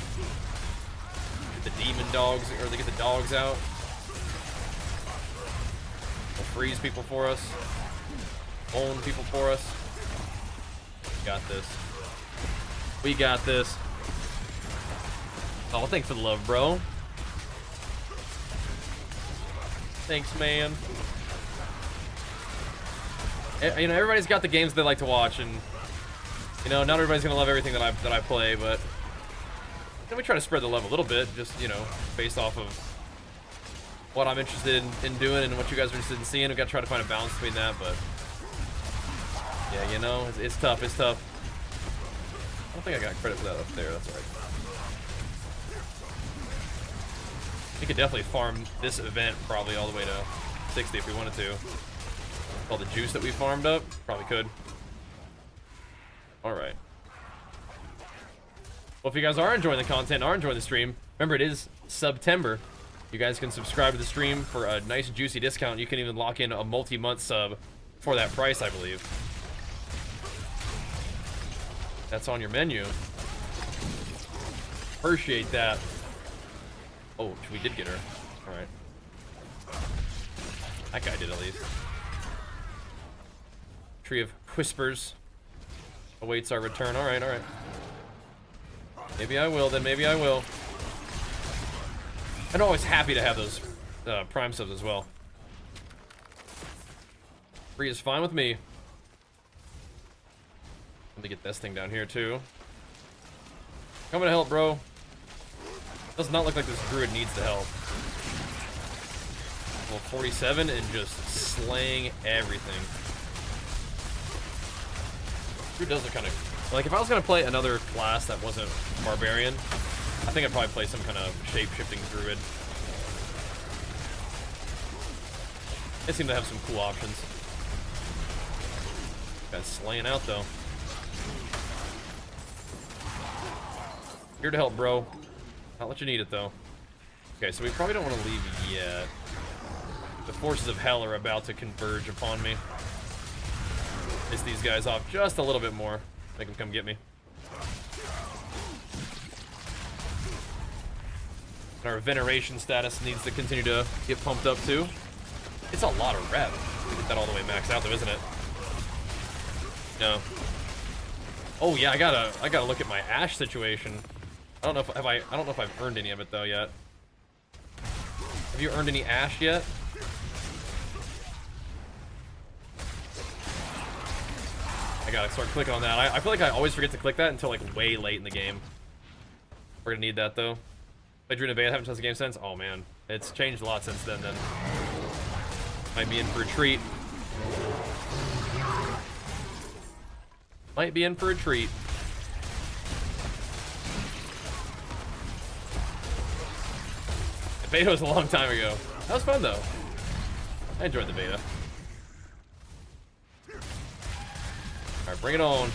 Get the demon dogs, or they get the dogs out. They'll freeze people for us. Own people for us. We got this. We got this. Oh, thanks for the love, bro. Thanks, man. You know, everybody's got the games they like to watch, and you know, not everybody's gonna love everything that I play, but we try to spread the love a little bit, just, you know, based off of what I'm interested in doing and what you guys are interested in seeing. We gotta try to find a balance between that, but yeah, you know, it's tough. It's tough. I don't think I got credit for that up there. That's all right. We could definitely farm this event probably all the way to 60 if we wanted to. All the juice that we farmed up, probably could. All right. Well, if you guys are enjoying the content, are enjoying the stream, remember it is September. You guys can subscribe to the stream for a nice juicy discount. You can even lock in a multi-month sub for that price, I believe. That's on your menu. Appreciate that. Oh, we did get her. All right. That guy did at least. Tree of Whispers awaits our return. All right, all right. Maybe I will, then maybe I will. I'm always happy to have those Prime subs as well. Free is fine with me. Let me get this thing down here too. Coming to help, bro. Does not look like this druid needs the help. Well, 47 and just slaying everything. Druid does look kind of like, if I was gonna play another class that wasn't Barbarian, I think I'd probably play some kind of shape-shifting druid. They seem to have some cool options. Guy's slaying out though. Here to help, bro. Not let you need it though. Okay, so we probably don't want to leave yet. The forces of hell are about to converge upon me. Piss these guys off just a little bit more. Make them come get me. And our veneration status needs to continue to get pumped up too. It's a lot of rep to get that all the way maxed out though, isn't it? No. Oh yeah, I gotta look at my ash situation. I don't know if I don't know if I've earned any of it though yet. Have you earned any ash yet? I gotta start clicking on that. I feel like I always forget to click that until like way late in the game. We're gonna need that though. I drew in a beta, haven't touched the game since. Oh man, it's changed a lot since then. Might be in for a treat. Might be in for a treat. The beta was a long time ago. That was fun though. I enjoyed the beta. Alright, bring it on.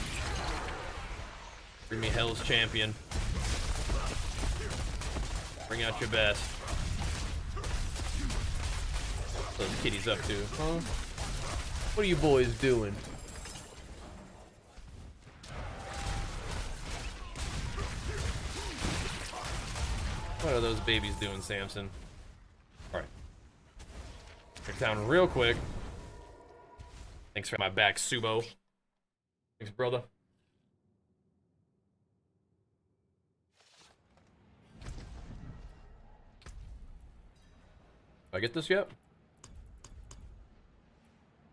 Bring me Hell's Champion. Bring out your best. Those kitties up to, huh? What are you boys doing? What are those babies doing, Samson? Alright. Check down real quick. Thanks for my back, Subo. Thanks, brother. Did I get this yet?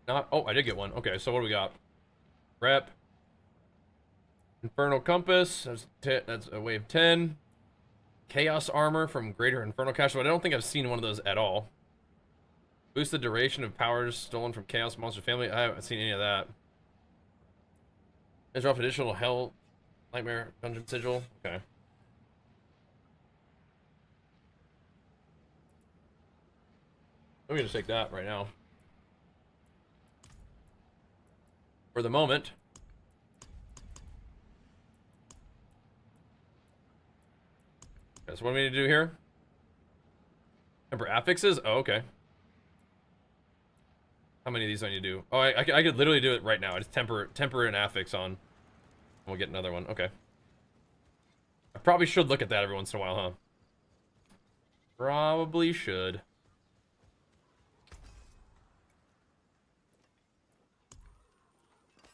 Not. Oh, I did get one. Okay, so what do we got? Rep. Infernal Compass. That's a wave 10. Chaos Armor from Greater Infernal Cache, but I don't think I've seen one of those at all. Boost the duration of powers stolen from Chaos Monster Family. I haven't seen any of that. They drop additional Hell Nightmare Dungeon Sigil. Okay. Let me just take that right now. For the moment. Okay, so what do we need to do here? Temper affixes? Oh, okay. How many of these do I need to do? Oh, I could literally do it right now. I just temper an affix on. And we'll get another one. Okay. I probably should look at that every once in a while, huh? Probably should.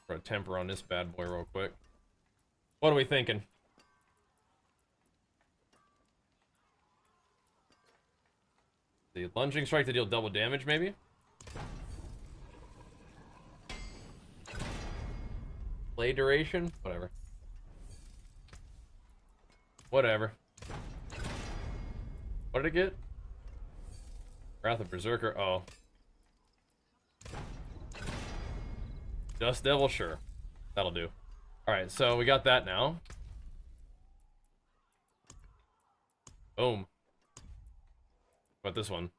Put a temper on this bad boy real quick. What are we thinking? The lunging strike to deal double damage, maybe? Play duration? Whatever. Whatever. What did it get? Wrath of Berserker. Oh. Dust Devil? Sure. That'll do. Alright, so we got that now. Boom. What about this one?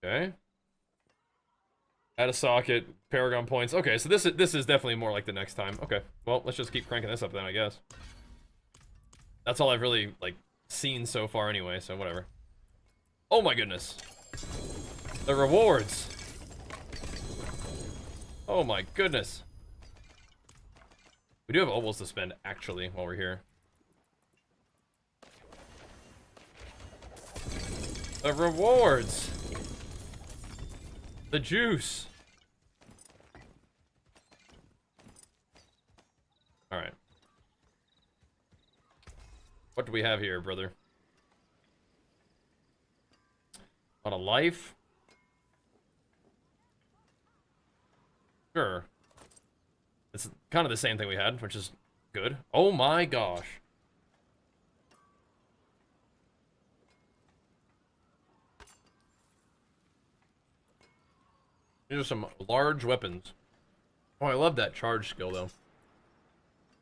Okay. Add a socket, Paragon points. Okay, so this is definitely more like the next time. Okay, well, let's just keep cranking this up then, I guess. That's all I've really, like, seen so far anyway, so whatever. Oh my goodness. The rewards. Oh my goodness. We do have obols to spend, actually, while we're here. The rewards. The juice. Alright. What do we have here, brother? On a life? Sure. It's kind of the same thing we had, which is good. Oh my gosh. These are some large weapons. Oh, I love that charge skill, though.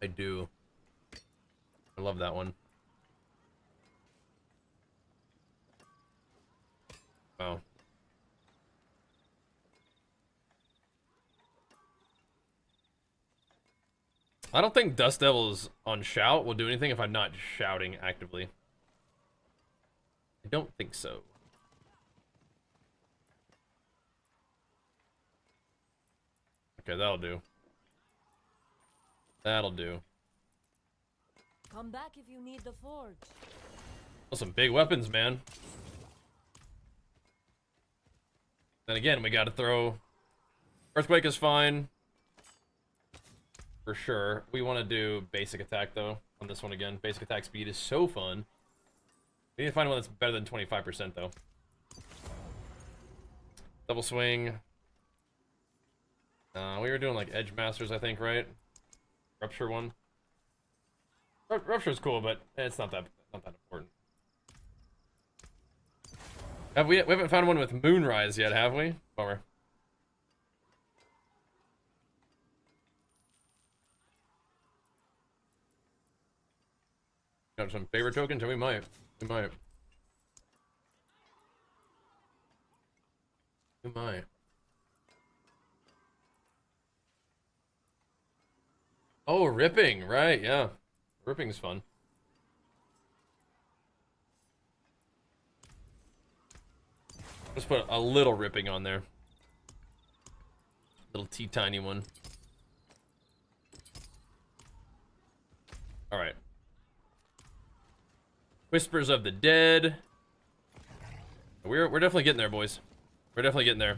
I do. I love that one. Wow. I don't think Dust Devils on shout will do anything if I'm not shouting actively. I don't think so. Okay, that'll do. That'll do. Come back if you need the forge. Those some big weapons, man. Then again, we gotta throw... Earthquake is fine. For sure. We want to do basic attack, though, on this one again. Basic attack speed is so fun. We need to find one that's better than 25%, though. Double swing. We were doing, like, Edge Masters, I think, right? Rupture one. Rupture's cool, but it's not that important. We haven't found one with Moonrise yet, have we? Bummer. Got some favorite tokens? We might. We might. We might. Oh, ripping, right, yeah. Ripping's fun. Let's put a little ripping on there. Little tiny one. Alright. Whispers of the Dead. We're definitely getting there, boys. We're definitely getting there.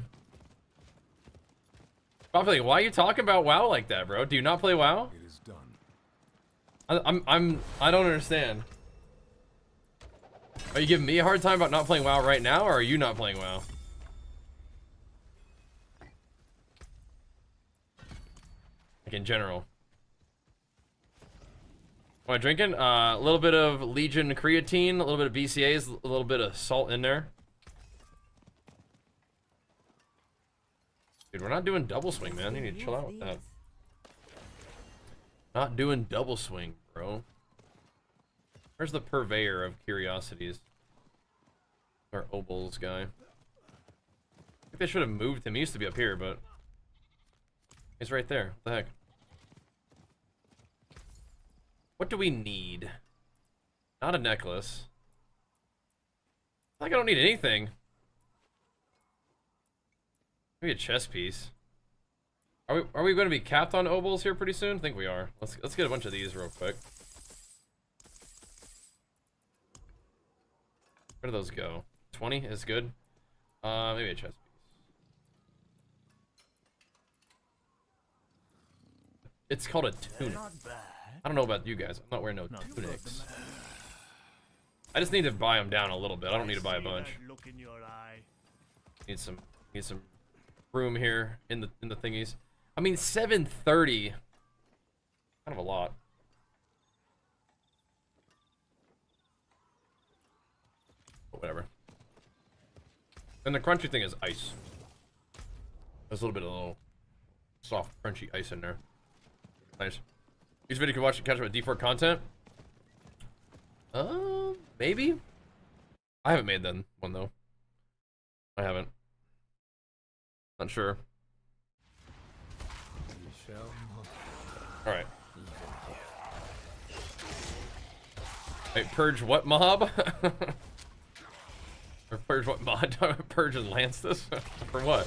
Probably, why are you talking about WoW like that, bro? Do you not play WoW? It is done. I don't understand. Are you giving me a hard time about not playing WoW right now, or are you not playing WoW? Like in general. What am I drinking? A little bit of Legion creatine, a little bit of BCAAs, a little bit of salt in there. Dude, we're not doing double swing, man. You need to chill out with that. Not doing double swing, bro. Where's the purveyor of curiosities? Our Obols guy. I think they should have moved him. He used to be up here, but he's right there. What the heck? What do we need? Not a necklace. Like I don't need anything. Maybe a chest piece. Are we going to be capped on Obols here pretty soon? I think we are. Let's get a bunch of these real quick. Where do those go? 20 is good. Maybe a chest piece. It's called a tunic. I don't know about you guys. I'm not wearing no tunics. I just need to buy them down a little bit. I don't need to buy a bunch. Need some room here in the thingies. I mean, 730. Kind of a lot. But whatever. And the crunchy thing is ice. There's a little bit of little soft, crunchy ice in there. Nice. Use video you can watch and catch up with D4 content. Maybe. I haven't made that one though. I haven't. Not sure. All right. Wait, purge what mob? Or purge what mod? Purge and lance this? For what?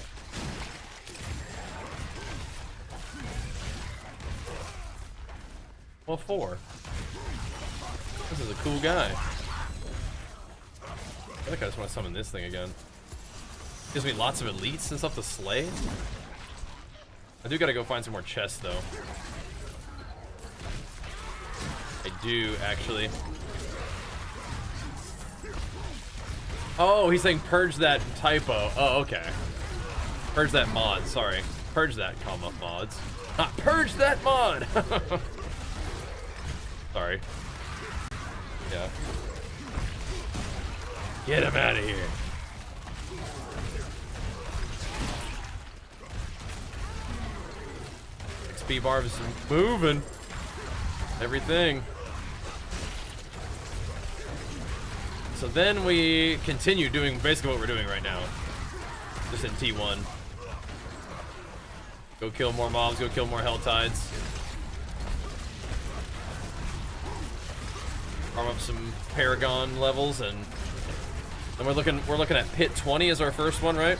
Well, for. This is a cool guy. I think I just want to summon this thing again. Gives me lots of elites and stuff to slay. I do gotta go find some more chests though. I do actually. Oh, he's saying purge that typo. Oh, okay. Purge that mod, sorry. Purge that comma mods. Not purge that mod! Sorry. Yeah. Get him out of here. XP bar is moving. Everything. So then we continue doing basically what we're doing right now. Just in T1. Go kill more mobs, go kill more Helltides. Farm up some Paragon levels, and then we're looking at Pit 20 as our first one, right?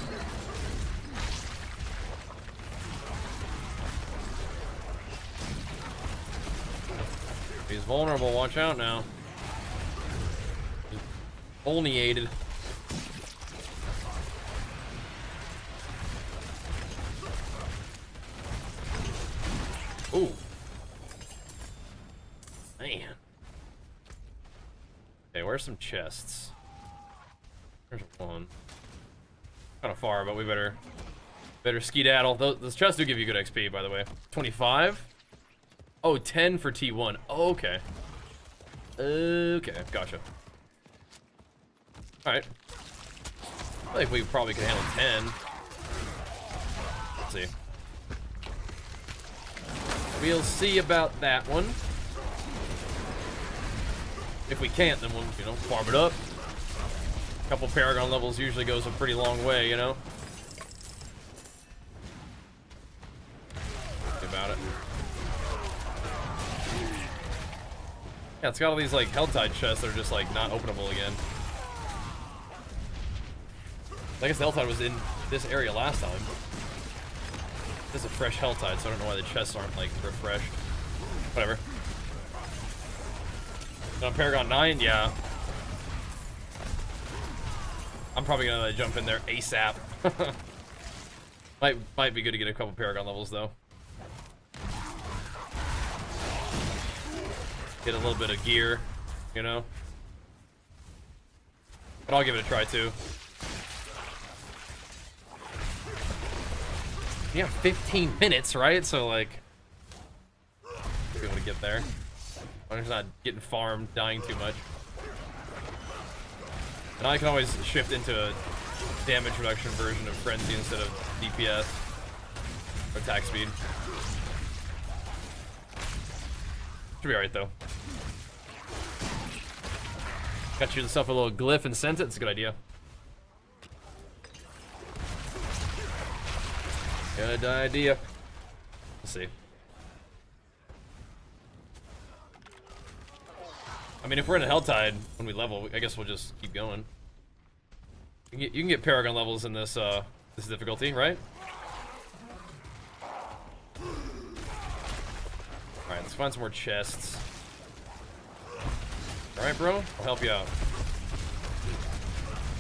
Vulnerable, watch out now. Oleated. Ooh. Man. Okay, where's some chests? There's one. Kind of far, but we better skedaddle. Those chests do give you good XP, by the way. 25? Oh, 10 for T1. Oh, okay. Okay, gotcha. Alright. I think we probably could handle 10. Let's see. We'll see about that one. If we can't, then we'll, you know, farm it up. A couple Paragon levels usually goes a pretty long way, you know? Think about it. Yeah, it's got all these, like, Helltide chests that are just, like, not openable again. I guess the Helltide was in this area last time. This is a fresh Helltide, so I don't know why the chests aren't, like, refreshed. Whatever. On Paragon 9, yeah. I'm probably gonna jump in there ASAP. might be good to get a couple Paragon levels, though. Get a little bit of gear, you know? But I'll give it a try, too. You have 15 minutes, right? So, like, be able to get there. I'm just not getting farmed, dying too much. And I can always shift into a damage reduction version of Frenzy instead of DPS or attack speed. Should be alright, though. Got yourself a little glyph and sent it. It's a good idea. Good idea. Let's see. I mean, if we're in a Helltide when we level, I guess we'll just keep going. You can get Paragon levels in this this difficulty, right? Alright, let's find some more chests. Alright, bro. I'll help you out.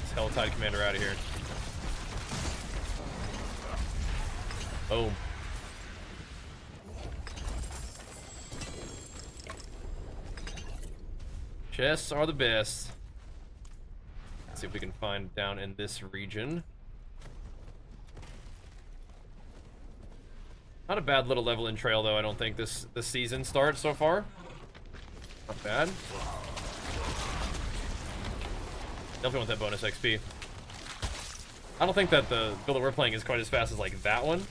This Helltide commander out of here. Boom. Chests are the best. Let's see if we can find down in this region. Not a bad little level in trail, though. I don't think this season starts so far. Not bad. Definitely want that bonus XP. I don't think that the build that we're playing is quite as fast as like that one.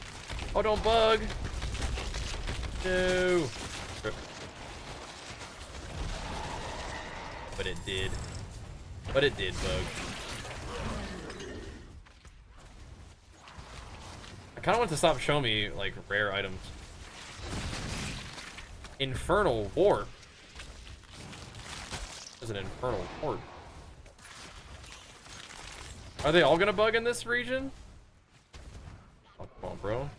Oh, don't bug! No! But it did. But it did bug. I kind of want to stop showing me, like, rare items. Infernal Warp. There's an Infernal Warp. Are they all gonna bug in this region? Oh, come on, bro.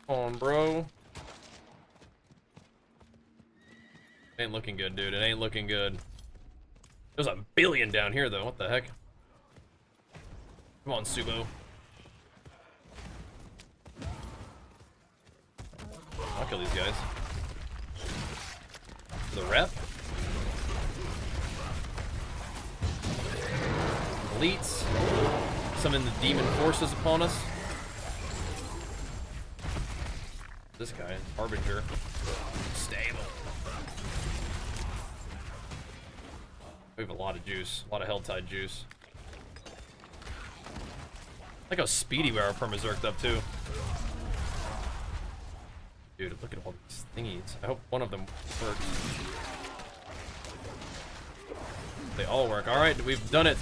Come on, bro. Ain't looking good, dude. It ain't looking good. There's a billion down here, though. What the heck? Come on, Subo. I'll kill these guys. For the rep. Elites. Summon the demon forces upon us. This guy, Harbinger. Stable. We have a lot of juice. A lot of Helltide juice. I like how speedy we are from Berserked up, too. Dude, look at all these thingies. I hope one of them works. They all work. Alright, we've done it.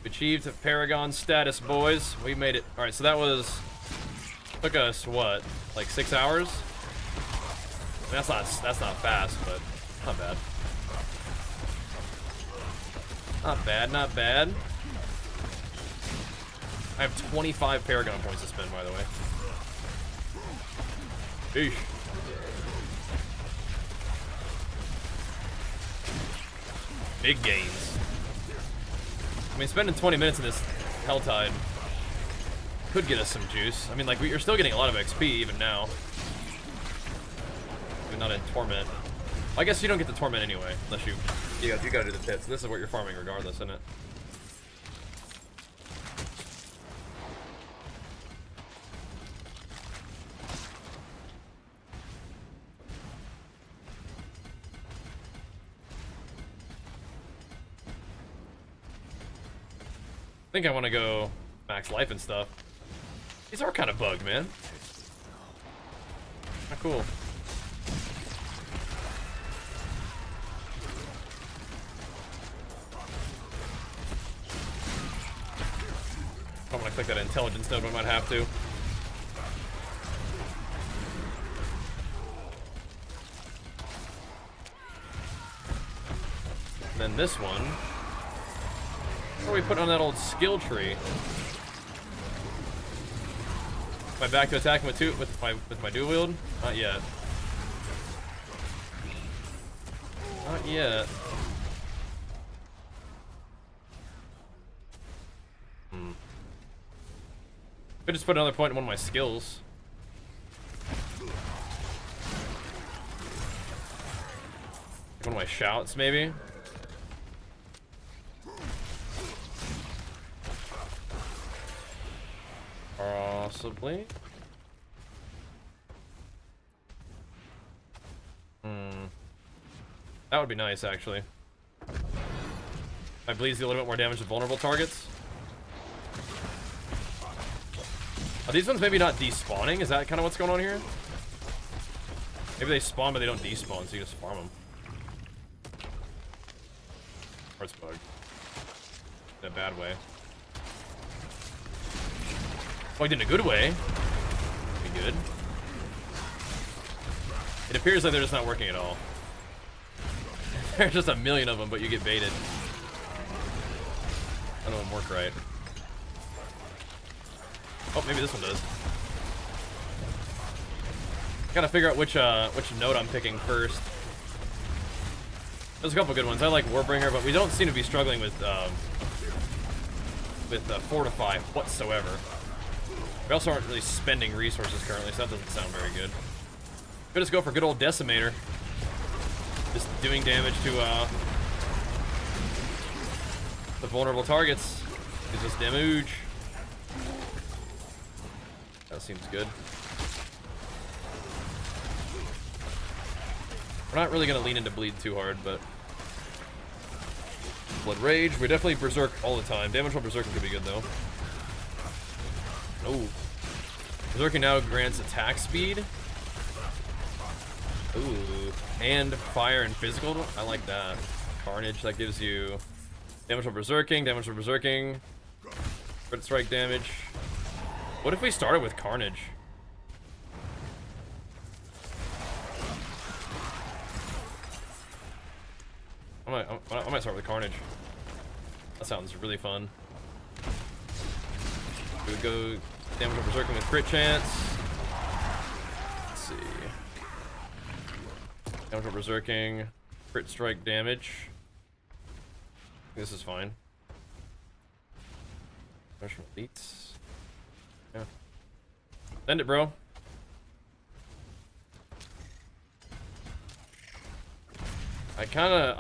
We achieved Paragon status, boys. We made it. Alright, so that was... Took us, what? Like 6 hours? I mean, that's not fast, but not bad. Not bad, not bad. I have 25 Paragon points to spend, by the way. Eesh. big gains. I mean, spending 20 minutes in this Helltide could get us some juice. I mean, like, we're still getting a lot of XP even now. Even not in Torment. I guess you don't get the Torment anyway, unless you gotta do the pits. This is what you're farming regardless, isn't it? I think I want to go max life and stuff. These are kind of bugged, man. Not cool. I don't want to click that intelligence node, but I might have to. And then this one. What are we putting on that old skill tree? Am I back to attacking with my dual wield? Not yet. Not yet. Could just put another point in one of my skills. Like one of my shouts, maybe. Possibly. That would be nice, actually. My bleeds do a little bit more damage to vulnerable targets. Are these ones maybe not despawning? Is that kind of what's going on here? Maybe they spawn, but they don't despawn, so you just farm them. Or it's bugged. In a bad way. Bugged in a good way. Be good. It appears like they're just not working at all. There's just a million of them, but you get baited. None of them work right. Oh, maybe this one does. Gotta figure out which node I'm picking first. There's a couple good ones. I like Warbringer, but we don't seem to be struggling with Fortify whatsoever. We also aren't really spending resources currently, so that doesn't sound very good. Could just go for good old Decimator. Just doing damage to the vulnerable targets. Gives us damage. That seems good. We're not really gonna lean into bleed too hard, but Blood Rage. We're definitely Berserk all the time. Damage while Berserking could be good though. Oh, Berserking now grants attack speed. Ooh, and fire and physical. I like that. Carnage, that gives you damage while Berserking, crit strike damage. What if we started with Carnage? I might start with Carnage. That sounds really fun. We would go damage while Berserking with crit chance. Let's see. Damage while Berserking, crit strike damage. This is fine. Damage from elites. Yeah. Send it, bro. I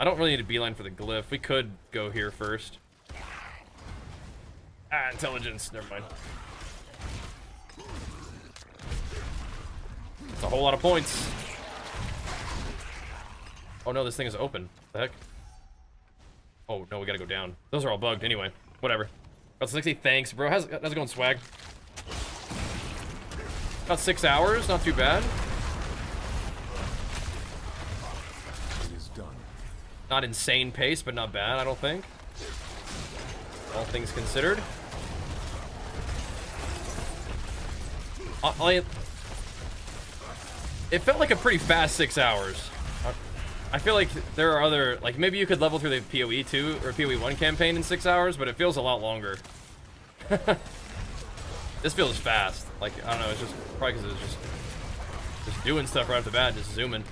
don't really need a beeline for the glyph. We could go here first. Ah, intelligence. Never mind. It's a whole lot of points. Oh no, this thing is open. What the heck? Oh no, we gotta go down. Those are all bugged anyway. Whatever. Got 60. Thanks, bro. How's it going, swag? About 6 hours. Not too bad. It is done. Not insane pace, but not bad, I don't think. All things considered. It felt like a pretty fast 6 hours. I feel like there are other, like maybe you could level through the PoE 2 or PoE 1 campaign in 6 hours, but it feels a lot longer. This feels fast. Like, I don't know, it's just probably because it's just doing stuff right off the bat, just zooming.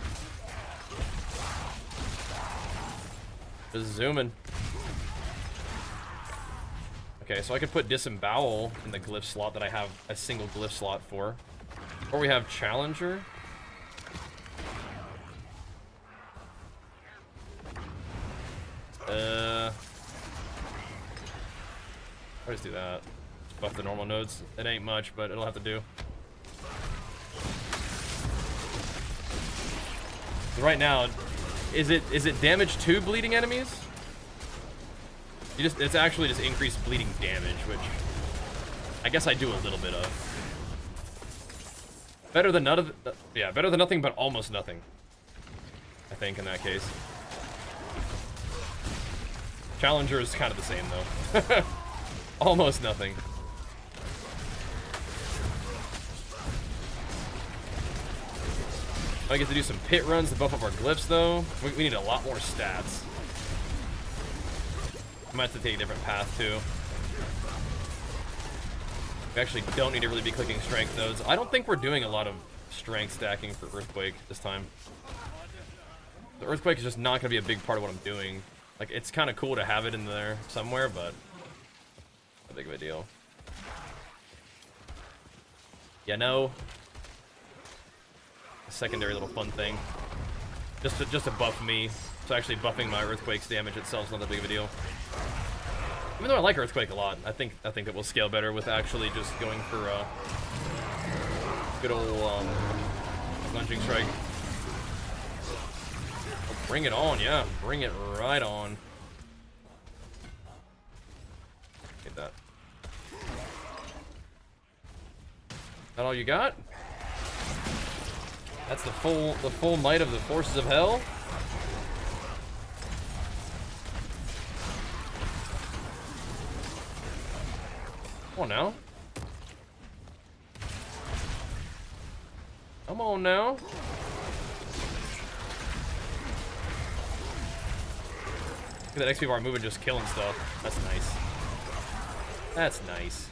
Just zooming. Okay, so I could put Disembowel in the glyph slot that I have a single glyph slot for. Or we have Challenger. I'll just do that. Just buff the normal nodes. It ain't much, but it'll have to do. Right now, is it damage to bleeding enemies? It's actually just increased bleeding damage, which I guess I do a little bit of. Better than none of yeah, better than nothing, but almost nothing. I think in that case. Challenger is kind of the same though. Almost nothing. I get to do some pit runs to buff up our glyphs though. We need a lot more stats. I might have to take a different path too. We actually don't need to really be clicking strength nodes. I don't think we're doing a lot of strength stacking for Earthquake this time. The Earthquake is just not going to be a big part of what I'm doing. Like, it's kind of cool to have it in there somewhere, but not big of a deal. Yeah, no. A secondary little fun thing. Just to buff me. So actually buffing my Earthquake's damage itself is not that big of a deal. Even though I like Earthquake a lot, I think it will scale better with actually just going for good old lunging strike. Oh, bring it on, yeah, bring it right on. Get that. That all you got? That's the full might of the forces of hell. Come on now. Come on now. Look at that XP bar moving, just killing stuff. That's nice. That's nice.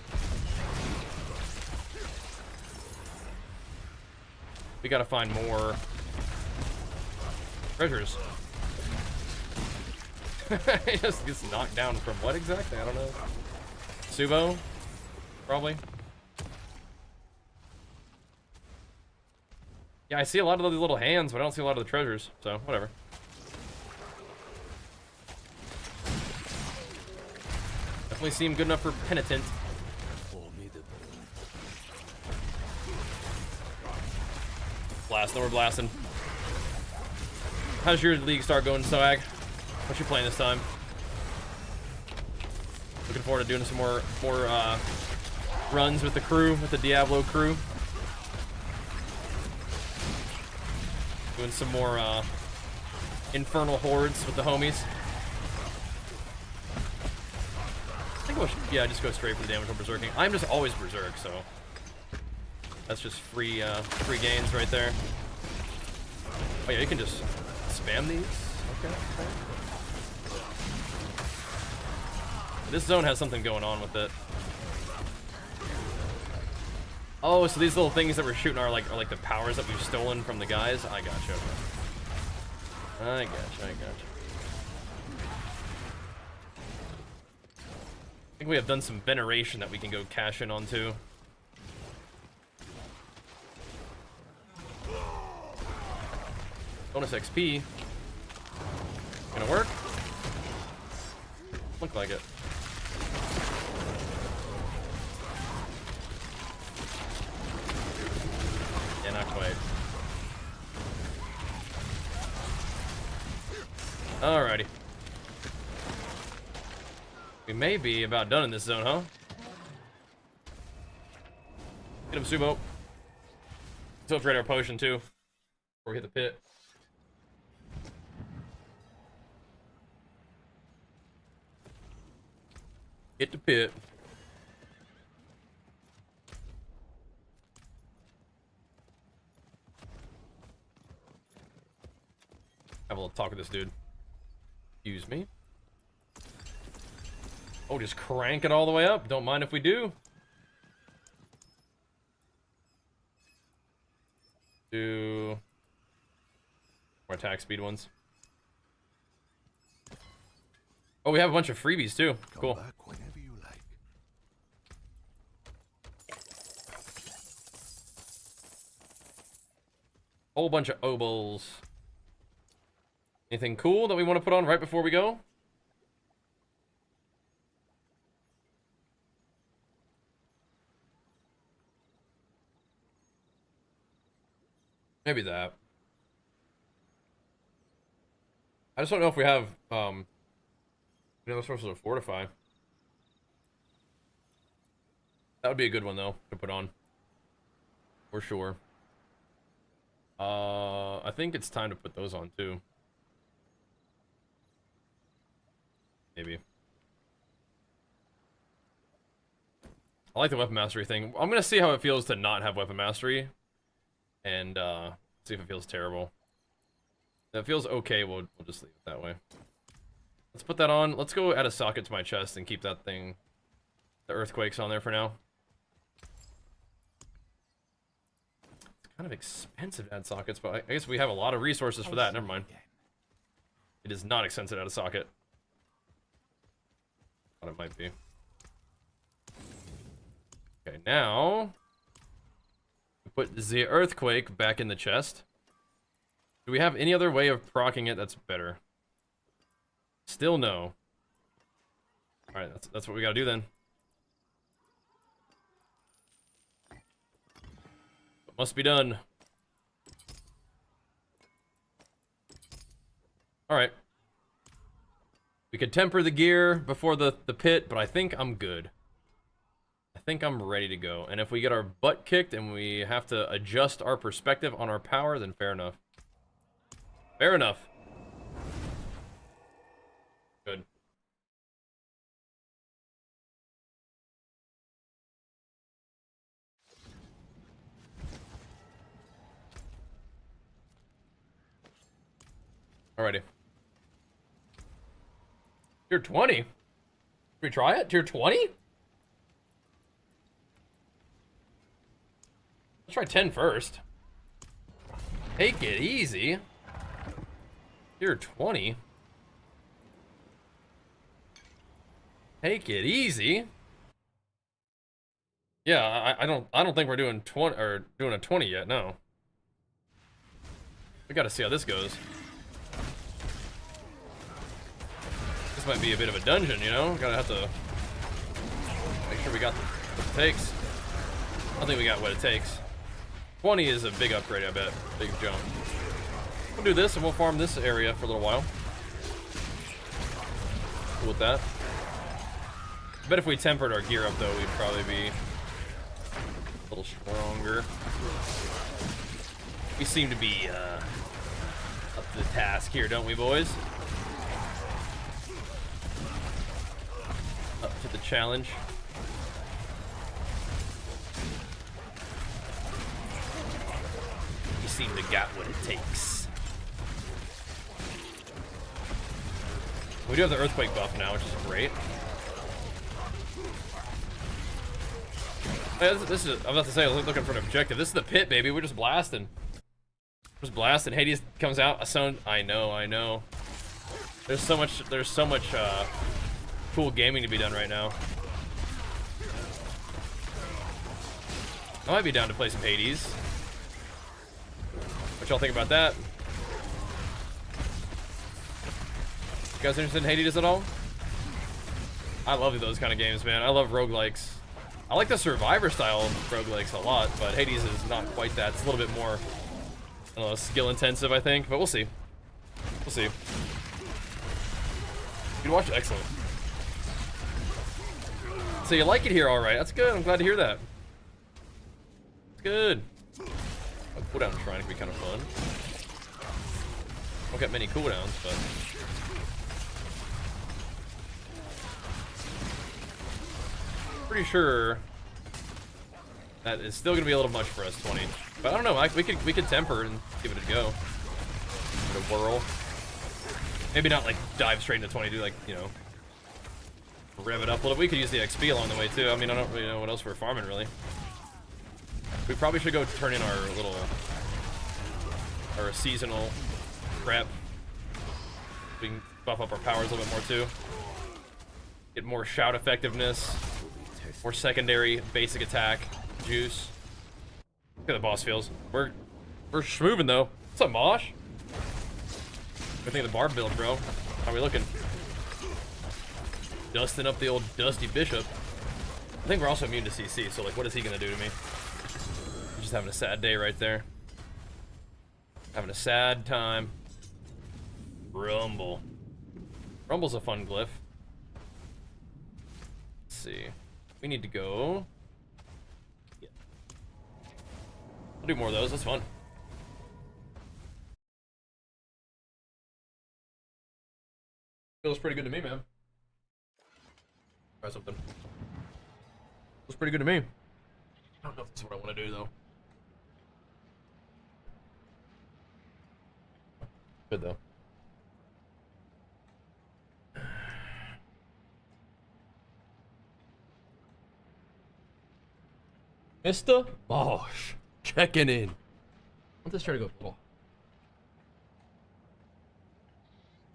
We gotta find more treasures. He just gets knocked down from what exactly? I don't know. Subo? Probably. Yeah, I see a lot of those little hands, but I don't see a lot of the treasures, so whatever. Definitely seem good enough for Penitent. Blast, no, we're blasting. How's your league start going, Soag? What you playing this time? Looking forward to doing some more runs with the crew, with the Diablo crew. Doing some more infernal hordes with the homies. I think yeah, just go straight for the damage on berserking. I'm just always berserk, so that's just free gains right there. Oh yeah, you can just spam these. Okay. This zone has something going on with it. Oh, so these little things that we're shooting are like the powers that we've stolen from the guys? I gotcha. I gotcha. I think we have done some veneration that we can go cash in on too. Bonus XP. Gonna work? Look like it. Yeah, not quite. Alrighty. We may be about done in this zone, huh? Get him, Subo. Let's upgrade our potion too before we hit the pit. Hit the pit. Have a little talk with this dude. Excuse me. Oh, just crank it all the way up. Don't mind if we do. Do more attack speed ones. Oh, we have a bunch of freebies too. Come Cool. back whenever you like. Whole bunch of obols. Anything cool that we want to put on right before we go? Maybe that. I just don't know if we have any other sources of fortify. That would be a good one though to put on. For sure. I think it's time to put those on too. Maybe. I like the weapon mastery thing. I'm gonna see how it feels to not have weapon mastery. And see if it feels terrible. If it feels okay, we'll just leave it that way. Let's put that on. Let's go add a socket to my chest and keep that thing, the earthquakes, on there for now. It's kind of expensive to add sockets, but I guess we have a lot of resources for that. Never mind. It is not expensive to add a socket. Thought it might be. Okay, now put the earthquake back in the chest. Do we have any other way of proccing it that's better? Still no. Alright, that's what we gotta do then. What must be done. Alright. We could temper the gear before the pit, but I think I'm good. I think I'm ready to go. And if we get our butt kicked and we have to adjust our perspective on our power, then fair enough. Fair enough. Good. Alrighty. Tier 20? Should we try it? Tier 20? Let's try 10 first. Take it easy. Tier 20. Take it easy. Yeah, I don't think we're doing 20 or doing a 20 yet. No. We got to see how this goes. This might be a bit of a dungeon, you know. Gotta have to make sure we got what it takes. I think we got what it takes. 20 is a big upgrade, I bet. Big jump. We'll do this and we'll farm this area for a little while. Cool with that. I bet if we tempered our gear up though, we'd probably be a little stronger. We seem to be up to the task here, don't we, boys? Up to the challenge. We seem to got what it takes. We do have the earthquake buff now, which is great. This is, I'm about to say, I was looking for an objective. This is the pit, baby. We're just blasting. Just blasting. Hades comes out. I know. There's so much cool gaming to be done right now. I might be down to play some Hades. What y'all think about that? You guys interested in Hades at all? I love those kind of games, man. I love roguelikes. I like the Survivor style roguelikes a lot, but Hades is not quite that. It's a little bit more, I don't know, skill intensive, I think, but we'll see. We'll see. You can watch it. Excellent. So you like it here, all right. That's good. I'm glad to hear that. It's good. A cooldown shrine can be kind of fun. Don't get many cooldowns, but pretty sure that is still gonna be a little much for us, 20. But I don't know. We could temper and give it a go. Give it a whirl. Maybe not like dive straight into 20. Do like, you know, rev it up a little. We could use the XP along the way too. I mean, I don't really know what else we're farming really. We probably should go turn in our seasonal prep. We can buff up our powers a little bit more too. Get more shout effectiveness, more secondary basic attack juice. Look at the boss feels. We're schmoovin' though. What's up, Mosh? Good thing of the barb build, bro. How we looking? Dusting up the old Dusty Bishop. I think we're also immune to CC, so like, what is he gonna do to me? Just having a sad day right there. Having a sad time. Rumble. Rumble's a fun glyph. Let's see. We need to go. Yeah. We'll do more of those. That's fun. Feels pretty good to me, man. Try something. Feels pretty good to me. I don't know if this is what I want to do, though. Good, though. Mr. Mosh, checking in. Let this try to go full.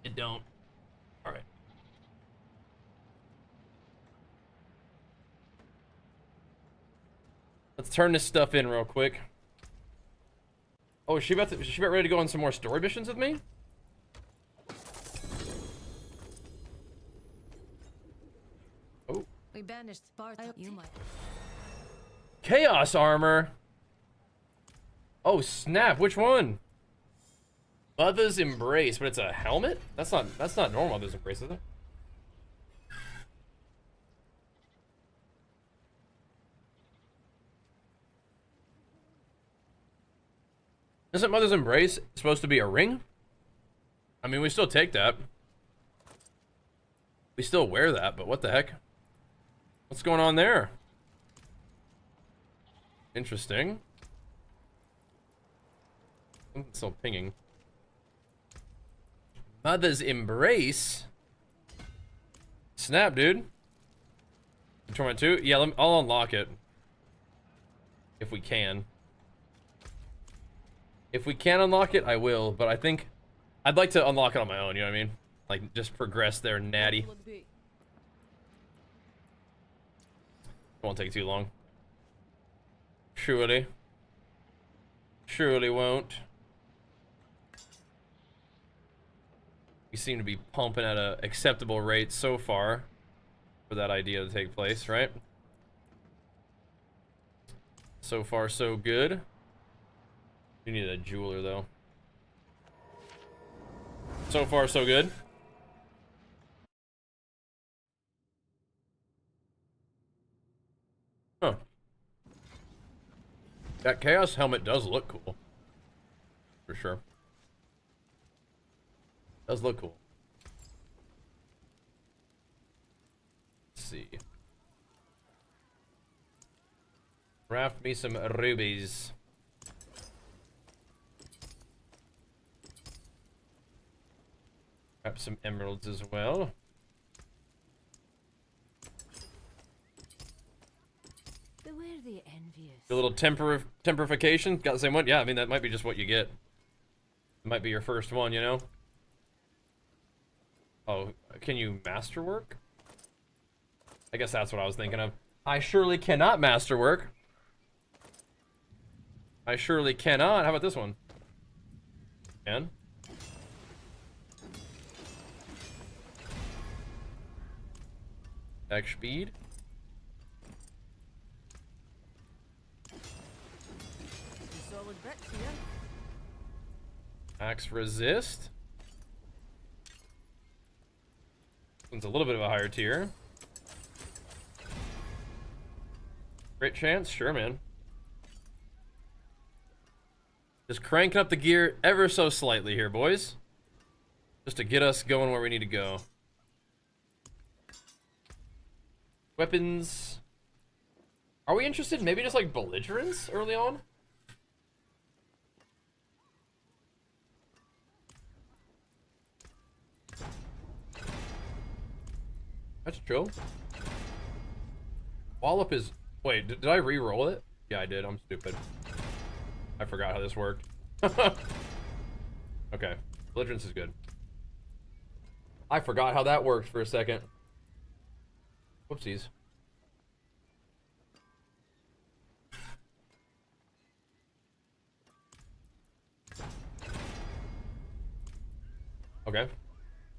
It don't. All right. Let's turn this stuff in real quick. Oh, is she about ready to go on some more story missions with me? Oh. We banished Sparta. You might. Chaos armor. Oh snap! Which one? Mother's Embrace, but it's a helmet. That's not normal Mother's Embrace, is it? Isn't Mother's Embrace supposed to be a ring? I mean, we still take that. We still wear that, but what the heck? What's going on there? Interesting. I'm still pinging. Mother's Embrace? Snap, dude. Torment 2? Yeah, I'll unlock it. If we can. If we can unlock it, I will, but I think I'd like to unlock it on my own, you know what I mean? Like, just progress there, natty. It won't take too long. Surely. Surely won't. We seem to be pumping at an acceptable rate so far for that idea to take place, right? So far, so good. You need a jeweler, though. So far, so good. Huh. That Chaos helmet does look cool. For sure. Does look cool. Let's see. Craft me some rubies. Grab some emeralds as well. Beware the envious. A little temperification. Got the same one? Yeah, I mean, that might be just what you get. It might be your first one, you know? Oh, can you masterwork? I guess that's what I was thinking of. I surely cannot masterwork. I surely cannot. How about this one? Can? Attack speed. Axe resist. One's a little bit of a higher tier. Crit chance? Sure, man. Just cranking up the gear ever so slightly here, boys. Just to get us going where we need to go. Weapons. Are we interested in maybe just like belligerence early on? That's true. Wallop is... Wait, did I re-roll it? Yeah, I did. I'm stupid. I forgot how this worked. Okay. Belligerence is good. I forgot how that worked for a second. Whoopsies. Okay.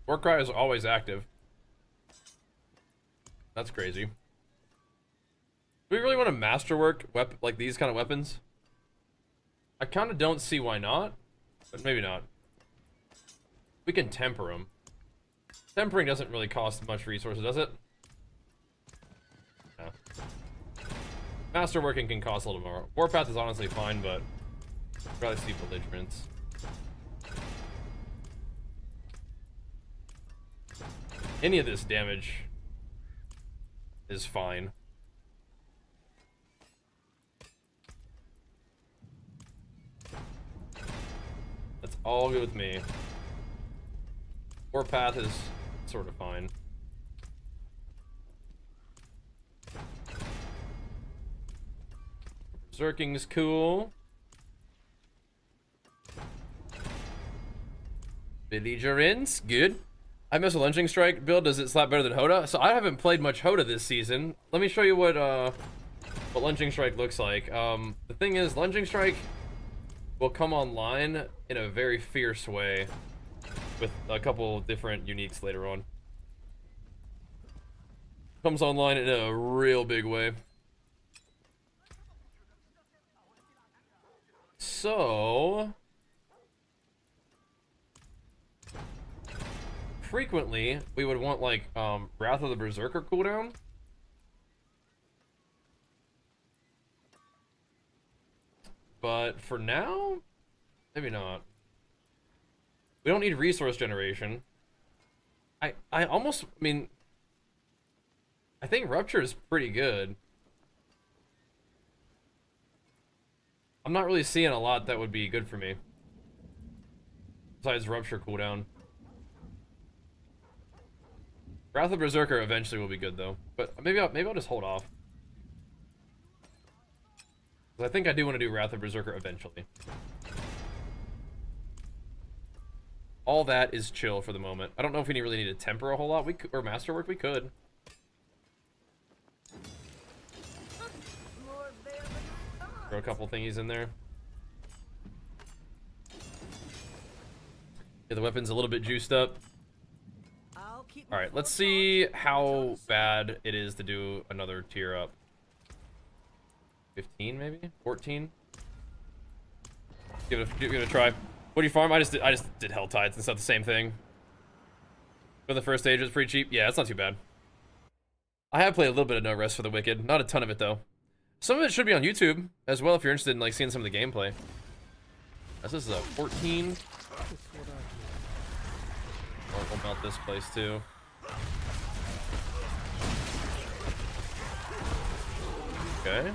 Warcry is always active. That's crazy. Do we really want to masterwork like these kind of weapons? I kind of don't see why not, but maybe not. We can temper them. Tempering doesn't really cost much resources, does it? No. Masterworking can cost a little more. Warpath is honestly fine, but I'd rather see belligerence. Any of this damage is fine. That's all good with me. Warpath is sort of fine. Berserking's cool. Belligerence, good. I miss a lunging strike build. Does it slap better than Hoda? So I haven't played much Hoda this season. Let me show you what lunging strike looks like. The thing is, lunging strike will come online in a very fierce way with a couple different uniques later on. Comes online in a real big way. So frequently we would want like Wrath of the Berserker cooldown. But for now, maybe not. We don't need resource generation. I mean, I think Rupture is pretty good. I'm not really seeing a lot that would be good for me. Besides Rupture cooldown. Wrath of Berserker eventually will be good though. But maybe I'll just hold off. I think I do want to do Wrath of Berserker eventually. All that is chill for the moment. I don't know if we really need to temper a whole lot. We could, or masterwork, we could. Throw a couple thingies in there. Yeah, the weapon's a little bit juiced up. Alright, let's see how bad it is to do another tier up. 15 maybe? 14? Give it a try. What do you farm? I just did Hell Tides. It's not the same thing. For the first stage, it was pretty cheap. Yeah, it's not too bad. I have played a little bit of No Rest for the Wicked. Not a ton of it though. Some of it should be on YouTube as well if you're interested in like seeing some of the gameplay. This is a 14. Oh, we'll melt this place too. Okay.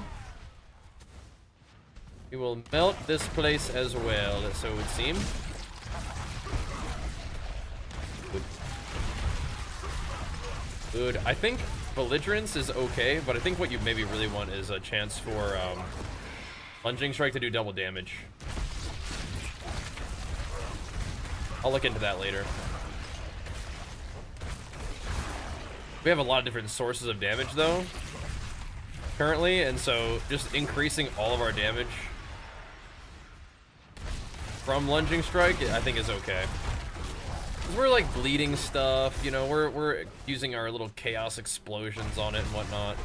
We will melt this place as well, so it would seem. Good. I think Belligerence is okay, but I think what you maybe really want is a chance for Lunging Strike to do double damage. I'll look into that later. We have a lot of different sources of damage though, currently, and so just increasing all of our damage from Lunging Strike, I think is okay. 'Cause we're like bleeding stuff, you know, we're using our little chaos explosions on it and whatnot.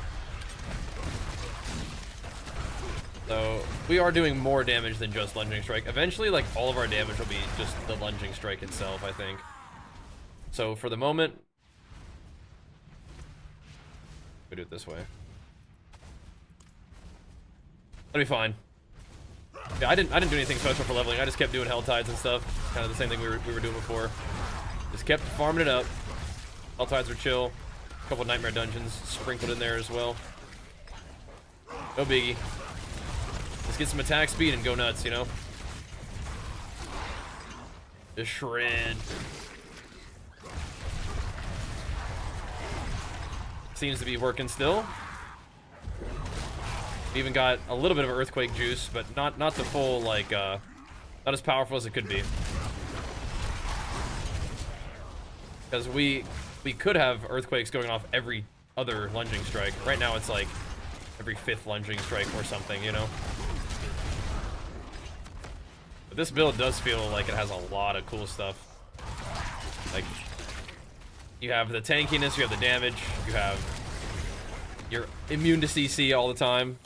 So we are doing more damage than just Lunging Strike. Eventually, like all of our damage will be just the Lunging Strike itself, I think. So for the moment, we do it this way. That'll be fine. Yeah, I didn't do anything special for leveling. I just kept doing Hell Tides and stuff. Kind of the same thing we were doing before. Just kept farming it up. Hell Tides are chill. A couple Nightmare Dungeons sprinkled in there as well. No biggie. Let's get some attack speed and go nuts, you know? Just shred. Seems to be working still. We even got a little bit of earthquake juice, but not the full, like, not as powerful as it could be. Because we could have earthquakes going off every other lunging strike. Right now it's like every 5th lunging strike or something, you know? But this build does feel like it has a lot of cool stuff. Like, you have the tankiness, you have the damage, you're immune to CC all the time.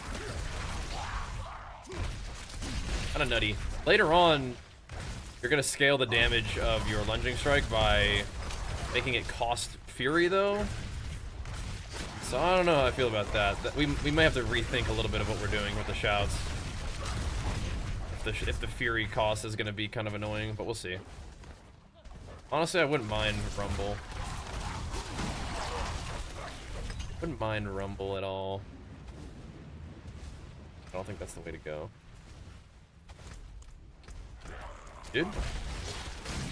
Kinda nutty. Later on, you're gonna scale the damage of your lunging strike by making it cost Fury, though. So I don't know how I feel about that. We might have to rethink a little bit of what we're doing with the shouts. If the Fury cost is gonna be kind of annoying, but we'll see. Honestly, I wouldn't mind Rumble. Wouldn't mind Rumble at all. I don't think that's the way to go. Dude,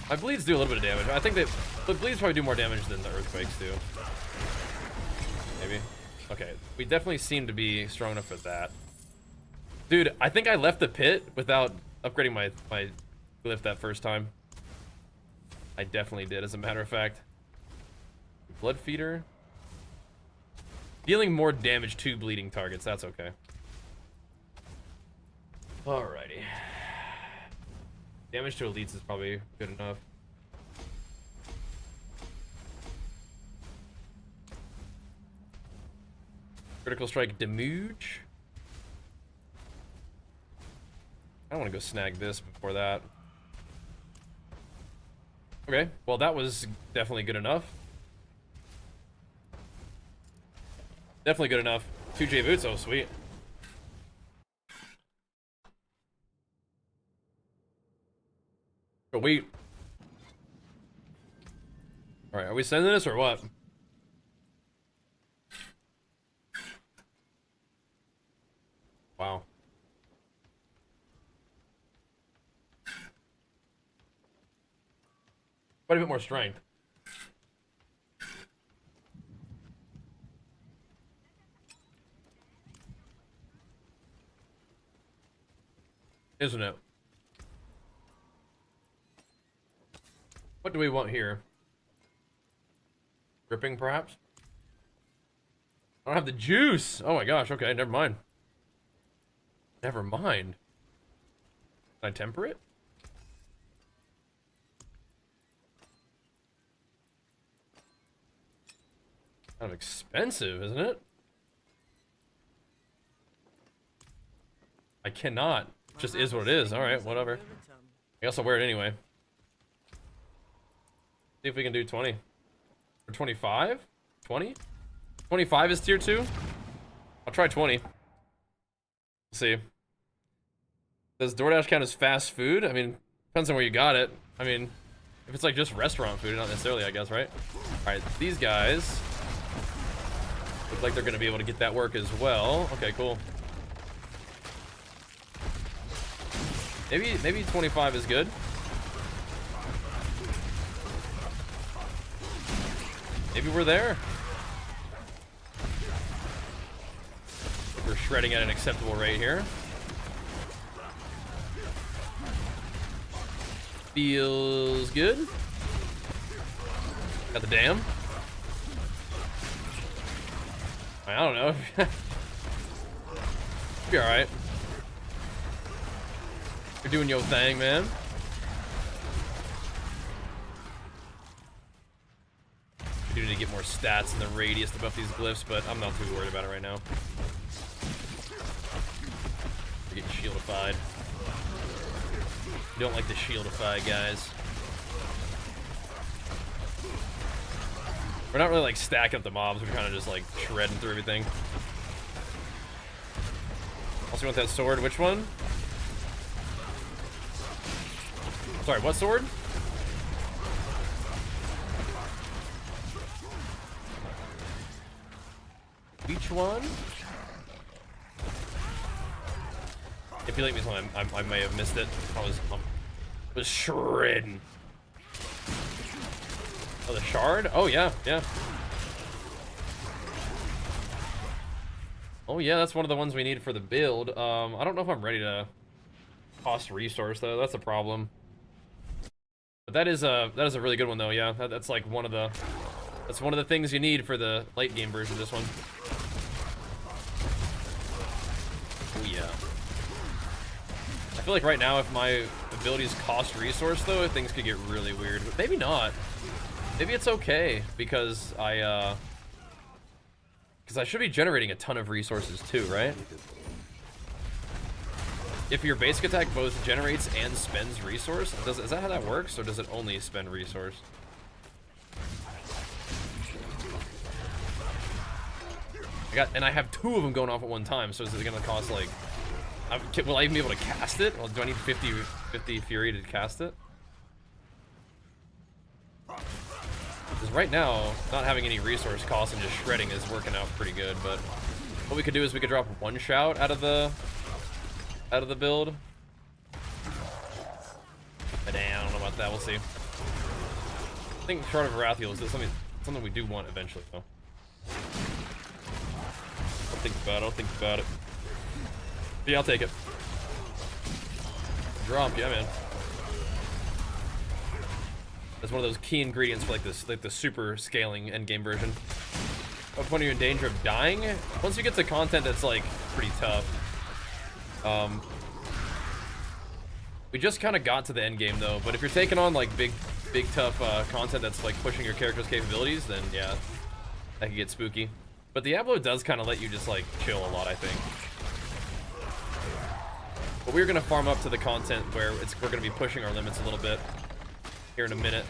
my bleeds do a little bit of damage. I think that the bleeds probably do more damage than the earthquakes do. Maybe. Okay, we definitely seem to be strong enough for that. Dude, I think I left the pit without upgrading my glyph that first time. I definitely did, as a matter of fact. Blood feeder. Dealing more damage to bleeding targets, that's okay. Alrighty. Damage to elites is probably good enough. Critical strike damage. I want to go snag this before that. Okay, well that was definitely good enough. Definitely good enough. 2J boots, oh sweet. Oh wait. Alright, are we sending this or what? Wow. Quite a bit more strength. Isn't it? What do we want here? Gripping, perhaps? I don't have the juice! Oh my gosh, okay, never mind. Never mind. Can I temper it? Kind of expensive, isn't it? I cannot. It just is what it is. Alright, whatever. I guess I'll wear it anyway. See if we can do 20. Or 25? 20? 25 is tier 2? I'll try 20. Let's see. Does DoorDash count as fast food? I mean, depends on where you got it. I mean, if it's like just restaurant food, not necessarily, I guess, right? Alright, these guys look like they're gonna be able to get that work as well. Okay, cool. Maybe 25 is good. Maybe we're there. We're shredding at an acceptable rate here. Feels good. Got the dam. I don't know. Be alright. You're doing your thing, man. We do need to get more stats in the radius to buff these glyphs, but I'm not too worried about it right now. We're getting shieldified. You don't like the shieldify, guys. We're not really like stacking up the mobs, we're kind of just like shredding through everything. Also, want that sword? Which one? Sorry, what sword? Which one? If you like me, I may have missed it. I was shredding. Oh, the shard? Oh yeah, yeah. Oh yeah, that's one of the ones we need for the build. I don't know if I'm ready to cost resource though. That's a problem. But that is a really good one though. Yeah, that's like one of the That's one of the things you need for the late game version of this one. Oh yeah. I feel like right now, if my abilities cost resource, though, things could get really weird. But maybe not. Maybe it's okay, because I should be generating a ton of resources too, right? If your basic attack both generates and spends resource, is that how that works, or does it only spend resource? I have 2 of them going off at one time, so is it gonna cost like... will I even be able to cast it? Well, do I need 50 Fury to cast it? Because right now, not having any resource cost and just shredding is working out pretty good, but... What we could do is we could drop 1 shout out of the build. But I don't know about that, we'll see. I think Shard of Varathiel is something we do want eventually, though. I'll think about it. But yeah, I'll take it. Drop, yeah, man. That's one of those key ingredients for like the super scaling endgame version. But when you're in danger of dying, once you get to content that's like pretty tough. We just kind of got to the end game though, but if you're taking on like big tough content that's like pushing your character's capabilities, then yeah, that can get spooky. But Diablo does kind of let you just like chill a lot, I think. But we're gonna farm up to the content where we're gonna be pushing our limits a little bit here in a minute.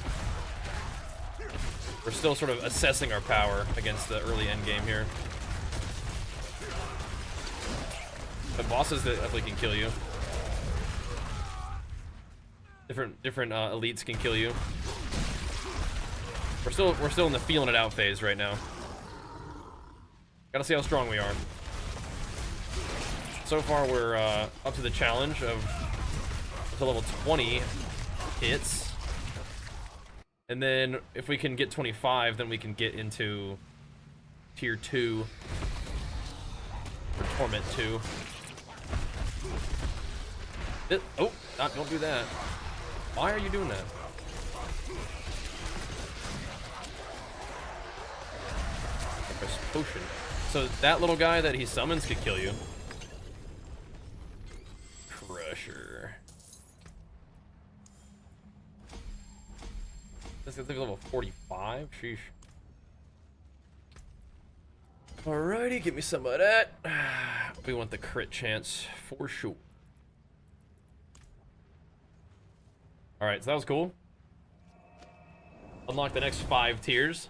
We're still sort of assessing our power against the early end game here. The bosses that definitely can kill you. Different elites can kill you. We're still in the feeling it out phase right now. Gotta see how strong we are. So far, we're up to the challenge of to level 20 hits. And then if we can get 25, then we can get into tier 2 or torment 2. Oh, don't do that. Why are you doing that? Press potion. So that little guy that he summons could kill you. Crusher. This is level 45. Sheesh. Alrighty, give me some of that. We want the crit chance for sure. Alright, so that was cool. Unlock the next 5 tiers.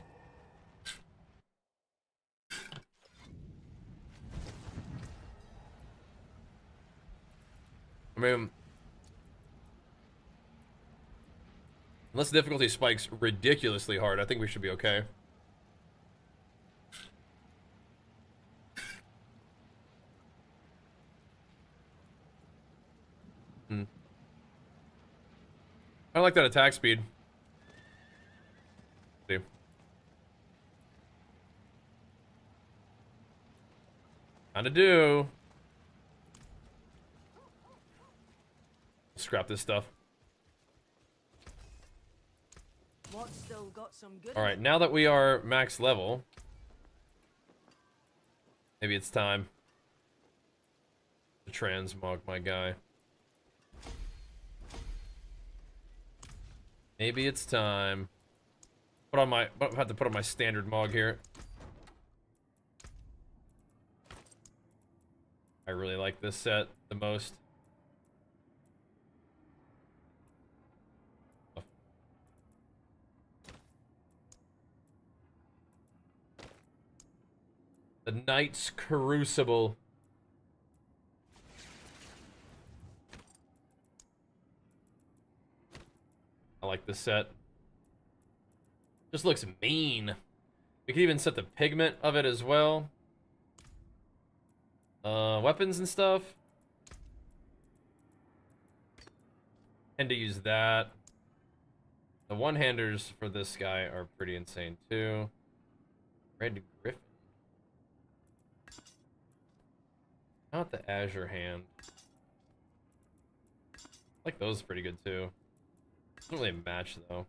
I mean, unless the difficulty spikes ridiculously hard, I think we should be okay. I like that attack speed. See. Kinda do. Scrap this stuff. Still got some good. All right, now that we are max level, maybe it's time to transmog my guy. Maybe it's time. I have to put on my standard mog here. I really like this set the most. The Knight's Crucible. I like this set. Just looks mean. We could even set the pigment of it as well. Weapons and stuff. Tend to use that. The one-handers for this guy are pretty insane too. Red Griffin. Not the Azure Hand. I like those pretty good too. Doesn't really match though.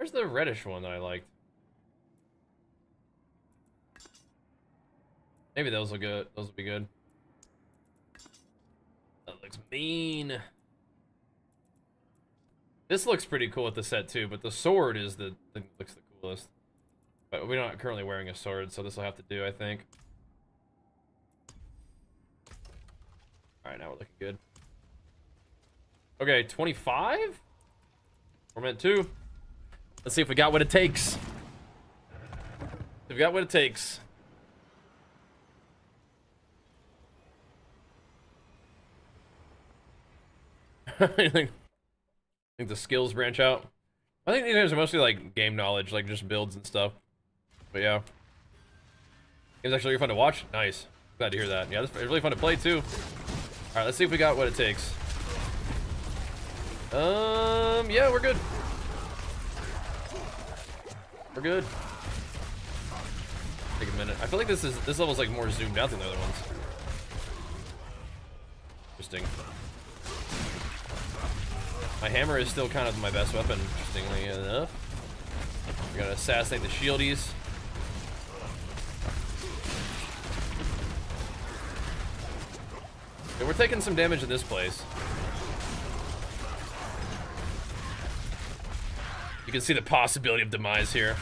Where's the reddish one that I liked? Maybe those will good. Those will be good. That looks mean. This looks pretty cool with the set too, but the sword is the thing that looks the coolest. But we're not currently wearing a sword, so this will have to do, I think. All right, now we're looking good. Okay, 25? We're meant to. Let's see if we got what it takes. If we got what it takes. I think the skills branch out. I think these guys are mostly like game knowledge, like just builds and stuff. But yeah. Game's actually really fun to watch. Nice. Glad to hear that. Yeah, it's really fun to play too. Alright, let's see if we got what it takes. Yeah, we're good. We're good. Take a minute. I feel like this level's like more zoomed out than the other ones. Interesting. My hammer is still kind of my best weapon, interestingly enough. We gotta assassinate the shieldies. Yeah, we're taking some damage in this place. You can see the possibility of demise here.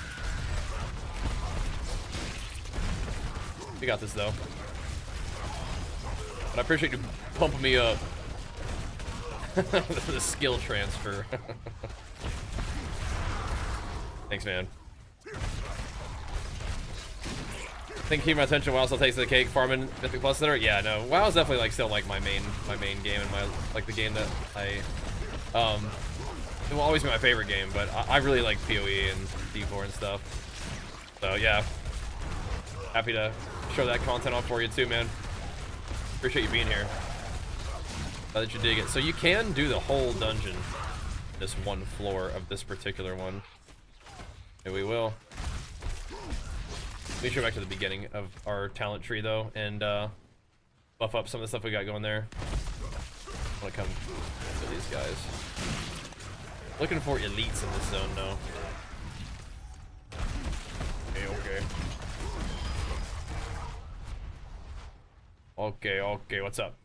We got this though. But I appreciate you pumping me up. The skill transfer. Thanks, man. I think keeping my attention WoW still takes the cake, farming Mythic Plus cetera. Yeah, no, WoW's definitely like still like my main game and my like the game that I it will always be my favorite game, but I really like PoE and D4 and stuff. So yeah, happy to show that content off for you too, man. Appreciate you being here. Glad that you dig it. So you can do the whole dungeon, this one floor of this particular one. And we will. Let me go back to the beginning of our talent tree though, and buff up some of the stuff we got going there. I want to come to these guys. Looking for elites in this zone though. Okay. Okay, what's up?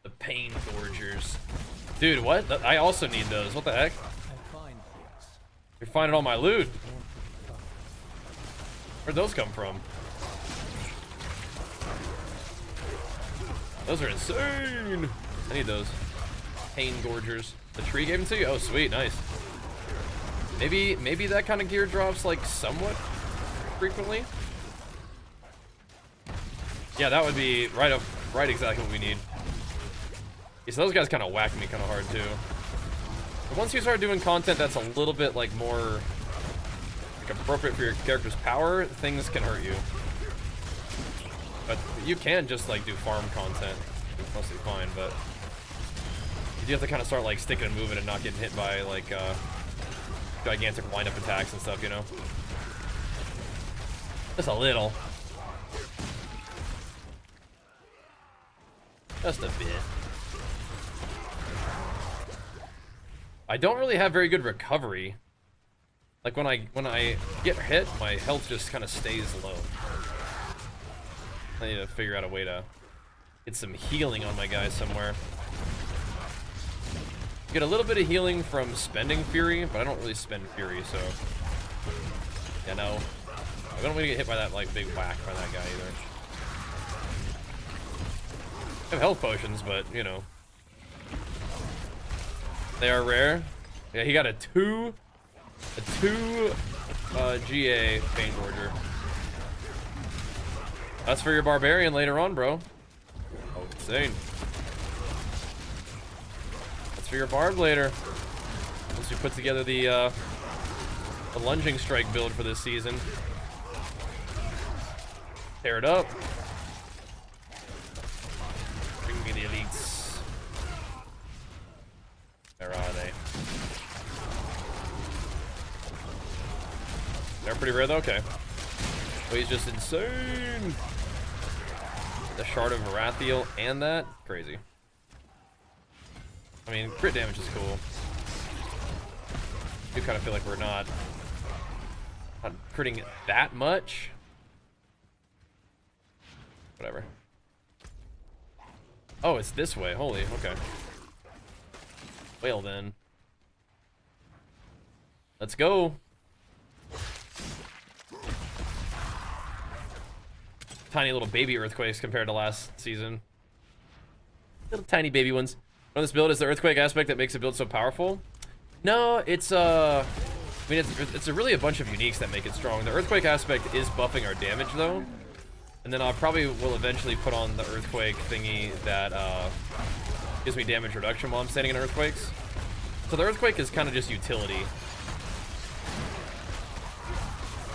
The pain gorgers. Dude, what? I also need those. What the heck? You're finding all my loot. Where'd those come from? Those are insane. I need those. Pain gorgers. The tree gave them to you? Oh, sweet, nice. Maybe that kind of gear drops like somewhat frequently. Yeah, that would be right exactly what we need. Yeah, so those guys kind of whack me kind of hard too. But once you start doing content that's a little bit like more like appropriate for your character's power, things can hurt you. But you can just like do farm content. It's mostly fine, but you have to kind of start like sticking and moving and not getting hit by like gigantic lineup attacks and stuff, you know? Just a little. Just a bit. I don't really have very good recovery. Like when I get hit, my health just kind of stays low. I need to figure out a way to get some healing on my guys somewhere. Get a little bit of healing from spending Fury, but I don't really spend Fury, so yeah, no. I don't want to get hit by that like big whack by that guy either. I have health potions, but you know, they are rare. Yeah, he got a two GA Pain Gorger. That's for your Barbarian later on, bro. Oh, insane. That's for your Barb later. Once you put together the lunging strike build for this season. Tear it up. Bring me the elites. Where are they? They're pretty rare though? Okay. Oh, he's just insane. The Shard of Varathiel and that? Crazy. I mean, crit damage is cool. do kind of feel like we're not critting it that much. Whatever. Oh, it's this way. Holy, okay. Well then. Let's go. Tiny little baby earthquakes compared to last season. Little tiny baby ones. On this build, is the earthquake aspect that makes the build so powerful? No, it's I mean, it's really a bunch of uniques that make it strong. The earthquake aspect is buffing our damage though. And then I probably will eventually put on the earthquake thingy that gives me damage reduction while I'm standing in earthquakes. So the earthquake is kind of just utility.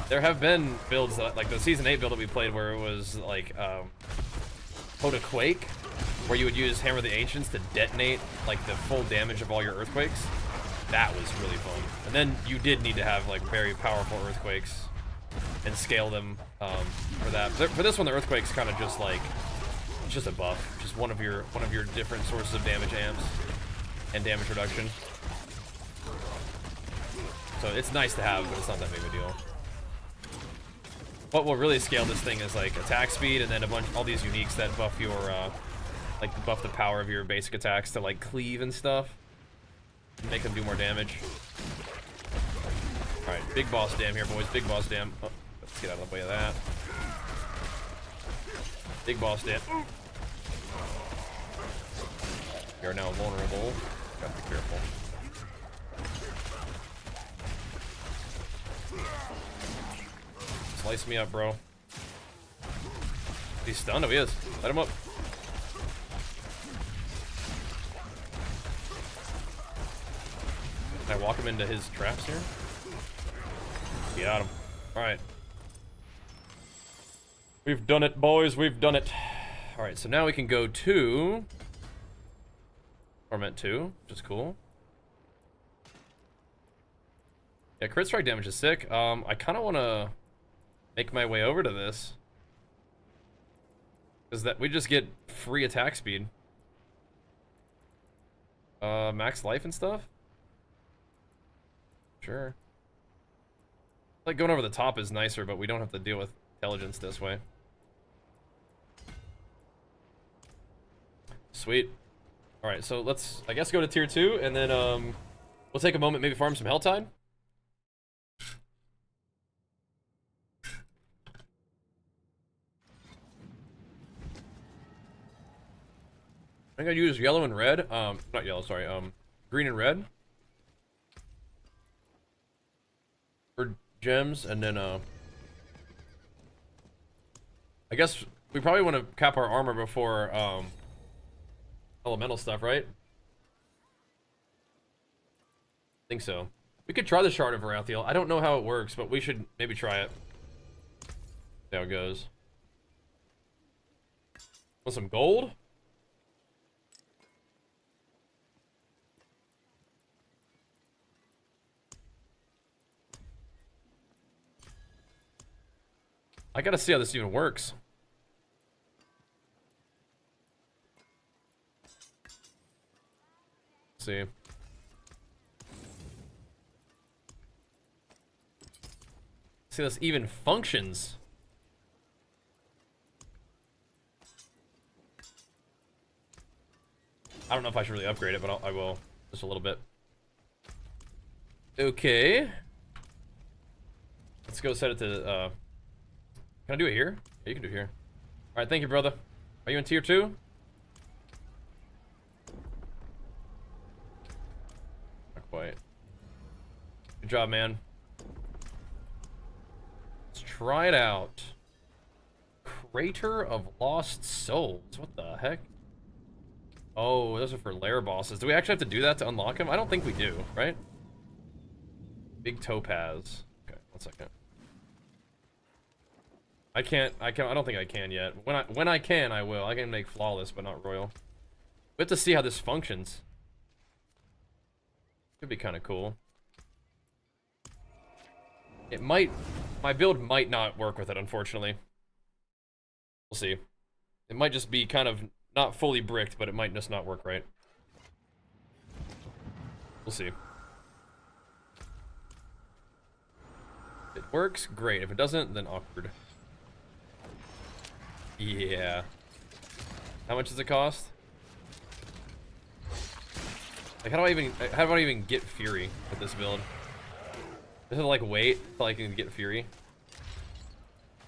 There have been builds that, like the season 8 build that we played, where it was like Hoda Quake, where you would use Hammer of the Ancients to detonate like the full damage of all your earthquakes. That was really fun. And then you did need to have like very powerful earthquakes and scale them for that. For this one, the earthquake's kind of just like, it's just a buff, just one of your different sources of damage amps and damage reduction. So it's nice to have, but it's not that big of a deal. What will really scale this thing is like attack speed, and then all these uniques that buff your like buff the power of your basic attacks to like cleave and stuff, and make them do more damage. All right, big boss dam here, boys. Big boss dam. Oh, let's get out of the way of that. Big boss dam. We are now vulnerable. Gotta be careful. Slice me up, bro. He's stunned. Oh, he is. Let him up. Can I walk him into his traps here? Got him. Alright. We've done it, boys. We've done it. Alright, so now we can go to Torment 2, which is cool. Yeah, crit strike damage is sick. I kind of want to make my way over to this, because that we just get free attack speed, max life and stuff. Sure. Like going over the top is nicer, but we don't have to deal with intelligence this way. Sweet. All right, so let's, I guess, go to tier 2, and then we'll take a moment, maybe farm some Helltide. I'm gonna use yellow and red. Not yellow, sorry. Green and red for gems, and then I guess we probably want to cap our armor before elemental stuff, right? I think so. We could try the Shard of Varathiel. I don't know how it works, but we should maybe try it. See how it goes. Want some gold? I gotta see how this even works. Let's see. See, this even functions. I don't know if I should really upgrade it, but I will just a little bit. Okay. Let's go set it to can I do it here? Yeah, you can do it here. Alright, thank you, brother. Are you in tier 2? Not quite. Good job, man. Let's try it out. Crater of Lost Souls. What the heck? Oh, those are for lair bosses. Do we actually have to do that to unlock them? I don't think we do, right? Big Topaz. Okay, 1 second. I don't think I can yet. When I can, I will. I can make flawless, but not royal. We have to see how this functions. Could be kind of cool. It might, my build might not work with it, unfortunately. We'll see. It might just be kind of not fully bricked, but it might just not work right. We'll see. If it works, great. If it doesn't, then awkward. Yeah. How much does it cost? Like, how do I even get Fury with this build? Does it like wait till I can get Fury?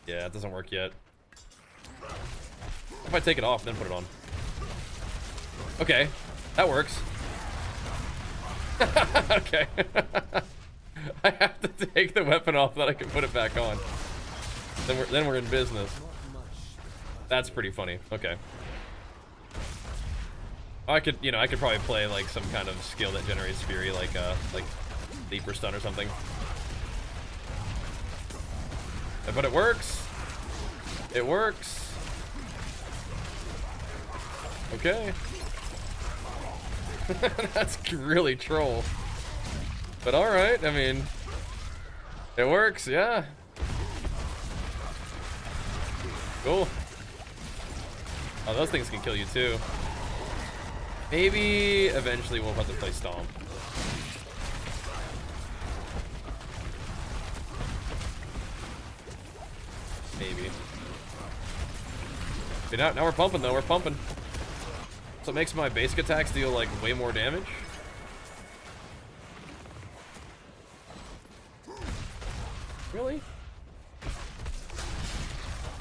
Yeah, it doesn't work yet. If I take it off, then put it on. Okay, that works. Okay. I have to take the weapon off so that I can put it back on. Then we're in business. That's pretty funny. Okay. I could probably play like some kind of skill that generates Fury, like Leap or Stun or something. But it works. It works. Okay. That's really troll. But alright, I mean, it works, yeah. Cool. Oh, those things can kill you too. Maybe eventually we'll have to play Stomp. Maybe. Okay, now we're pumping though, we're pumping. So it makes my basic attacks deal like way more damage. Really?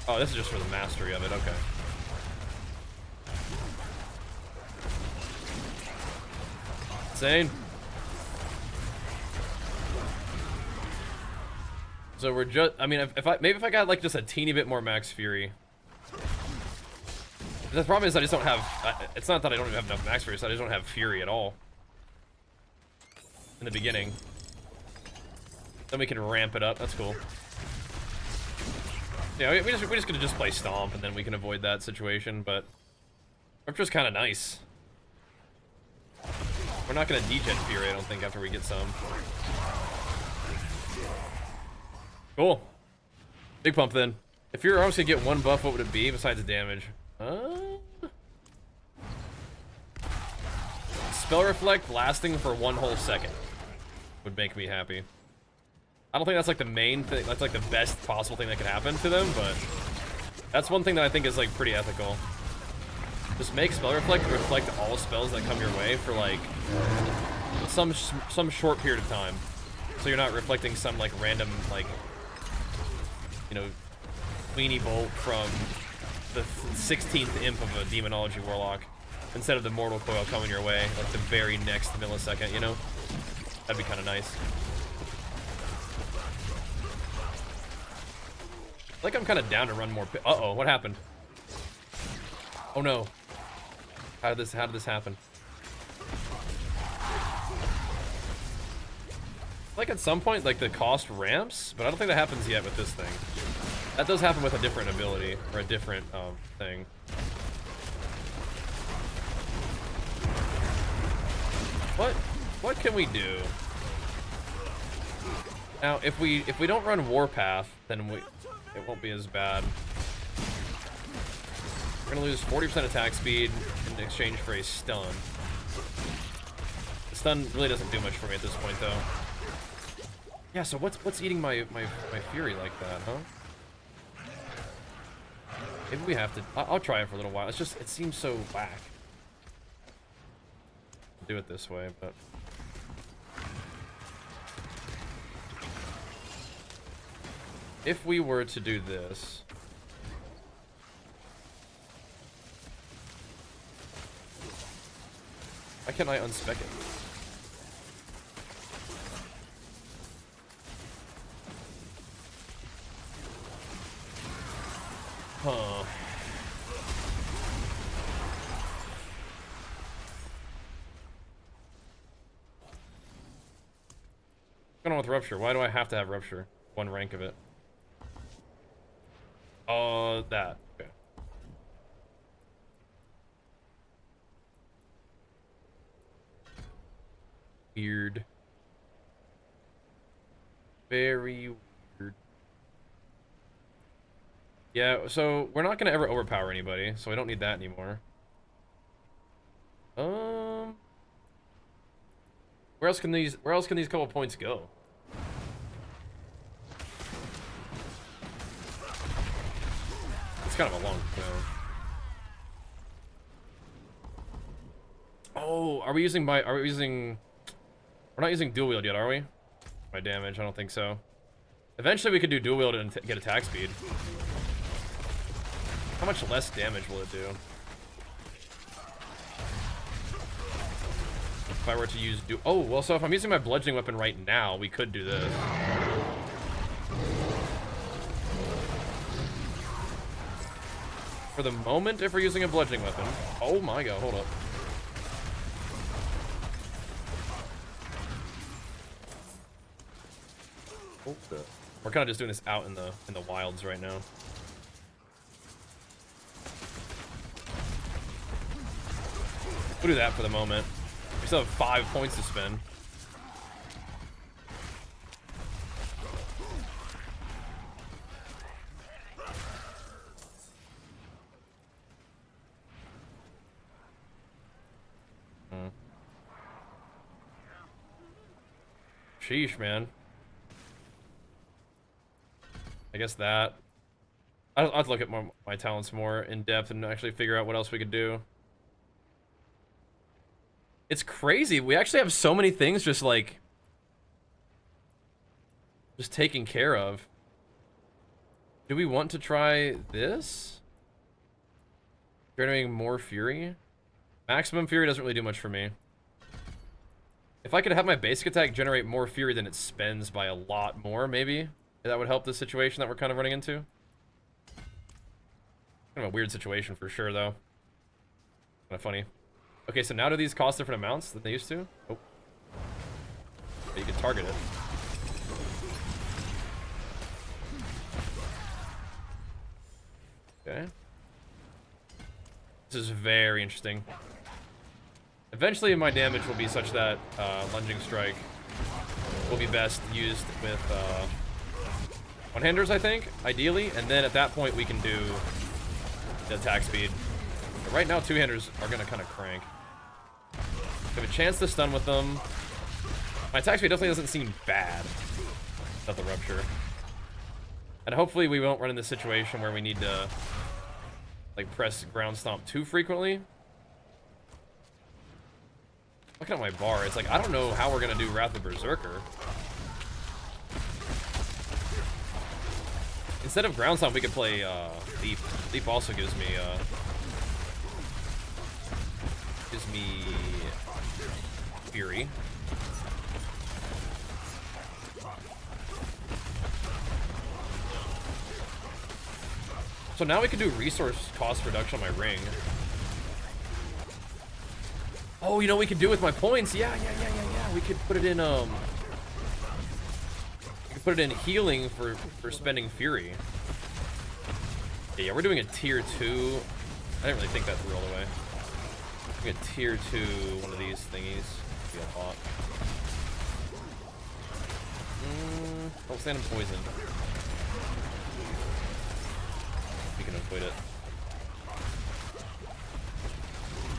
Oh, this is just for the mastery of it, okay. Insane. So we're just, I mean, maybe if I got like just a teeny bit more max Fury. The problem is I just don't have, it's not that I don't even have enough max Fury, it's that I just don't have Fury at all. In the beginning. Then we can ramp it up, that's cool. Yeah, we just gonna just play Stomp and then we can avoid that situation, but Rapture's kind of nice. We're not gonna degen Fury, I don't think, after we get some. Cool. Big pump then. If your arms could get one buff, what would it be besides damage? Spell Reflect lasting for 1 whole second would make me happy. I don't think that's like the main thing, that's like the best possible thing that could happen to them, but that's one thing that I think is like pretty ethical. Just make Spell Reflect all spells that come your way for like some short period of time. So you're not reflecting some like random like, you know, weenie bolt from the 16th imp of a Demonology Warlock instead of the Mortal Coil coming your way like the very next millisecond, you know? That'd be kind of nice. Like I'm kind of down to run more. Uh-oh, what happened? Oh no. How did this happen? Like at some point, like the cost ramps, but I don't think that happens yet with this thing. That does happen with a different ability or a different thing. What can we do? Now, if we don't run Warpath, then it won't be as bad. We're gonna lose 40% attack speed in exchange for a stun. The stun really doesn't do much for me at this point, though. Yeah, so what's eating my Fury like that, huh? Maybe we have to. I'll try it for a little while. It's just, it seems so whack. I'll do it this way, but. If we were to do this. Why can't I unspec it? Huh. What's going on with Rupture? Why do I have to have Rupture? 1 rank of it. Oh, that. Okay. Weird. Very weird. Yeah, so we're not gonna ever overpower anybody, so we don't need that anymore. Where else can these couple points go? It's kind of a long Oh, are we using we're not using dual wield yet, are we? My damage, I don't think so. Eventually we could do dual wield and get attack speed. How much less damage will it do? If I were to use oh, well, so if I'm using my bludgeoning weapon right now, we could do this. For the moment, if we're using a bludgeoning weapon. Oh my god, hold up. We're kind of just doing this out in the wilds right now. We'll do that for the moment. We still have 5 points to spend. Sheesh, man. I guess that. I'll have to look at my talents more in depth and actually figure out what else we could do. It's crazy. We actually have so many things just like taken care of. Do we want to try this? Generating more fury? Maximum fury doesn't really do much for me. If I could have my basic attack generate more fury than it spends by a lot more, maybe that would help the situation that we're kind of running into. Kind of a weird situation for sure, though. Kind of funny. Okay, so now do these cost different amounts than they used to? Oh. Yeah, you can target it. Okay. This is very interesting. Eventually, my damage will be such that lunging strike will be best used with one-handers, I think, ideally, and then at that point we can do the attack speed. But right now, two-handers are gonna kind of crank. I have a chance to stun with them. My attack speed definitely doesn't seem bad without the rupture, and hopefully we won't run into this situation where we need to like press ground stomp too frequently. Looking at my bar, it's like, I don't know how we're gonna do Wrath of Berserker. Instead of ground stomp, we could play Leap. Leap also gives me Fury. So now we can do resource cost reduction on my ring. Oh, you know what we could do with my points? Yeah. We could put it in we could put it in healing for spending fury. Yeah, we're doing a tier 2. I didn't really think that through all the way. We get tier 2 one of these thingies. Be a lot. Don't stand in poison. We can avoid it.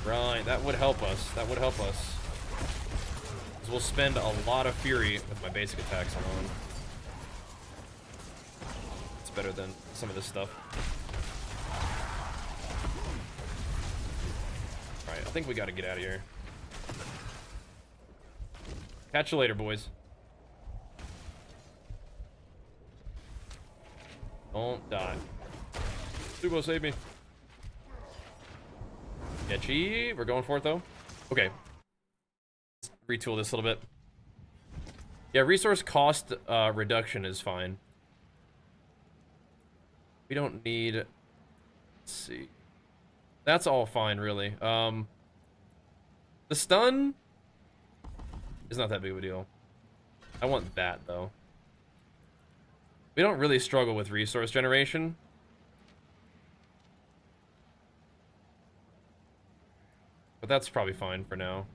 Right, that would help us. That would help us. Because we'll spend a lot of fury with my basic attacks alone. It's better than some of this stuff. Alright, I think we gotta get out of here. Catch you later, boys. Don't die. Subo, save me. Getchy, we're going for it though. Okay. Let's retool this a little bit. Yeah, resource cost reduction is fine. We don't need. Let's see. That's all fine, really. The stun is not that big of a deal. I want that though. We don't really struggle with resource generation. But that's probably fine for now.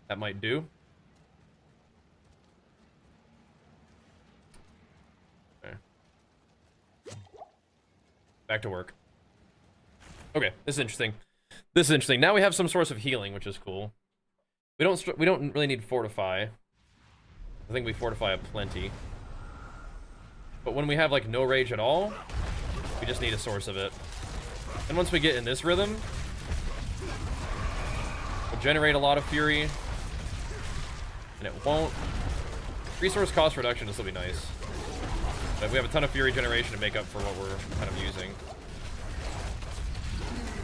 That might do. Okay. Back to work. Okay, this is interesting. This is interesting. Now we have some source of healing, which is cool. We don't really need fortify. I think we fortify a plenty. But when we have like no rage at all, we just need a source of it. And once we get in this rhythm, we'll generate a lot of fury. And it won't. Resource cost reduction will still be nice. But we have a ton of fury generation to make up for what we're kind of using.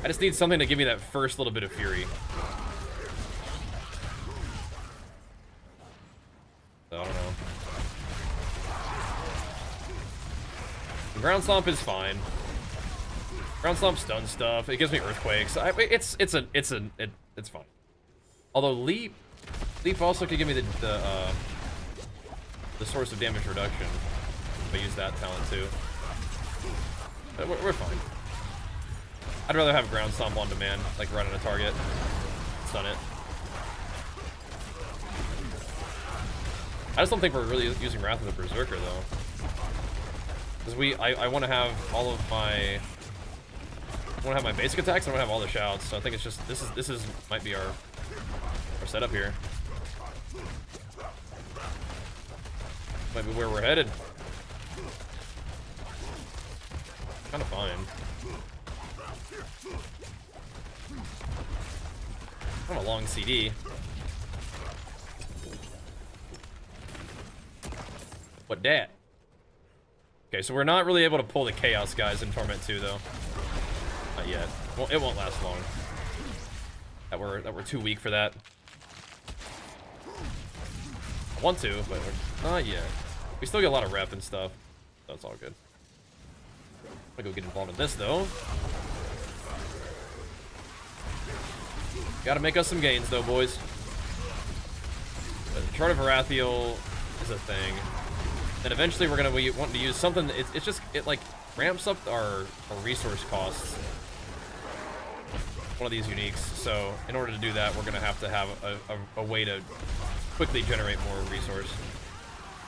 I just need something to give me that first little bit of fury. So, I don't know. The ground stomp is fine. Ground stomp stun stuff. It gives me earthquakes. It's fine. Although leap also could give me the source of damage reduction. If I use that talent too. But we're fine. I'd rather have ground stomp on demand, like right on a target, stun it. I just don't think we're really using Wrath of the Berserker though, because I want to have all of my, basic attacks. I want to have all the shouts. So I think it's just this is might be our setup here. Might be where we're headed. Kind of fine. Kind of a long CD. What dat? Okay, so we're not really able to pull the Chaos guys in Torment 2 though. Not yet. Well, it won't last long. That we're too weak for that. I want to, but we're not yet. We still get a lot of rep and stuff. That's all good. I'm gonna go get involved in this though. Gotta make us some gains though, boys. But the Chart of Varathiel is a thing. And eventually we're gonna want to use something. It like ramps up our resource costs. One of these uniques. So in order to do that, we're gonna have to have a way to quickly generate more resource.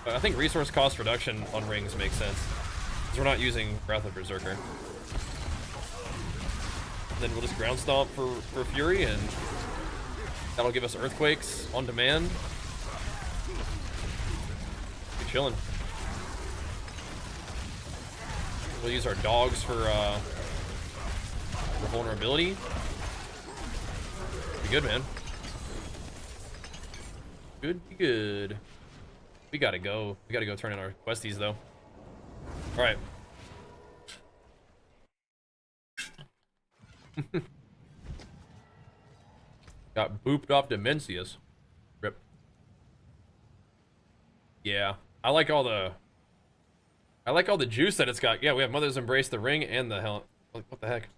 But I think resource cost reduction on rings makes sense, because we're not using Wrath of Berserker. And then we'll just ground stomp for fury, and that'll give us earthquakes on demand. Be chilling. We'll use our dogs for vulnerability. Be good, man. Good, be good. We gotta go. We gotta go turn in our questies, though. All right. Got booped off Demencius. Rip. Yeah, I like all the juice that it's got. Yeah, we have Mother's Embrace, the ring, and the helmet. What the heck?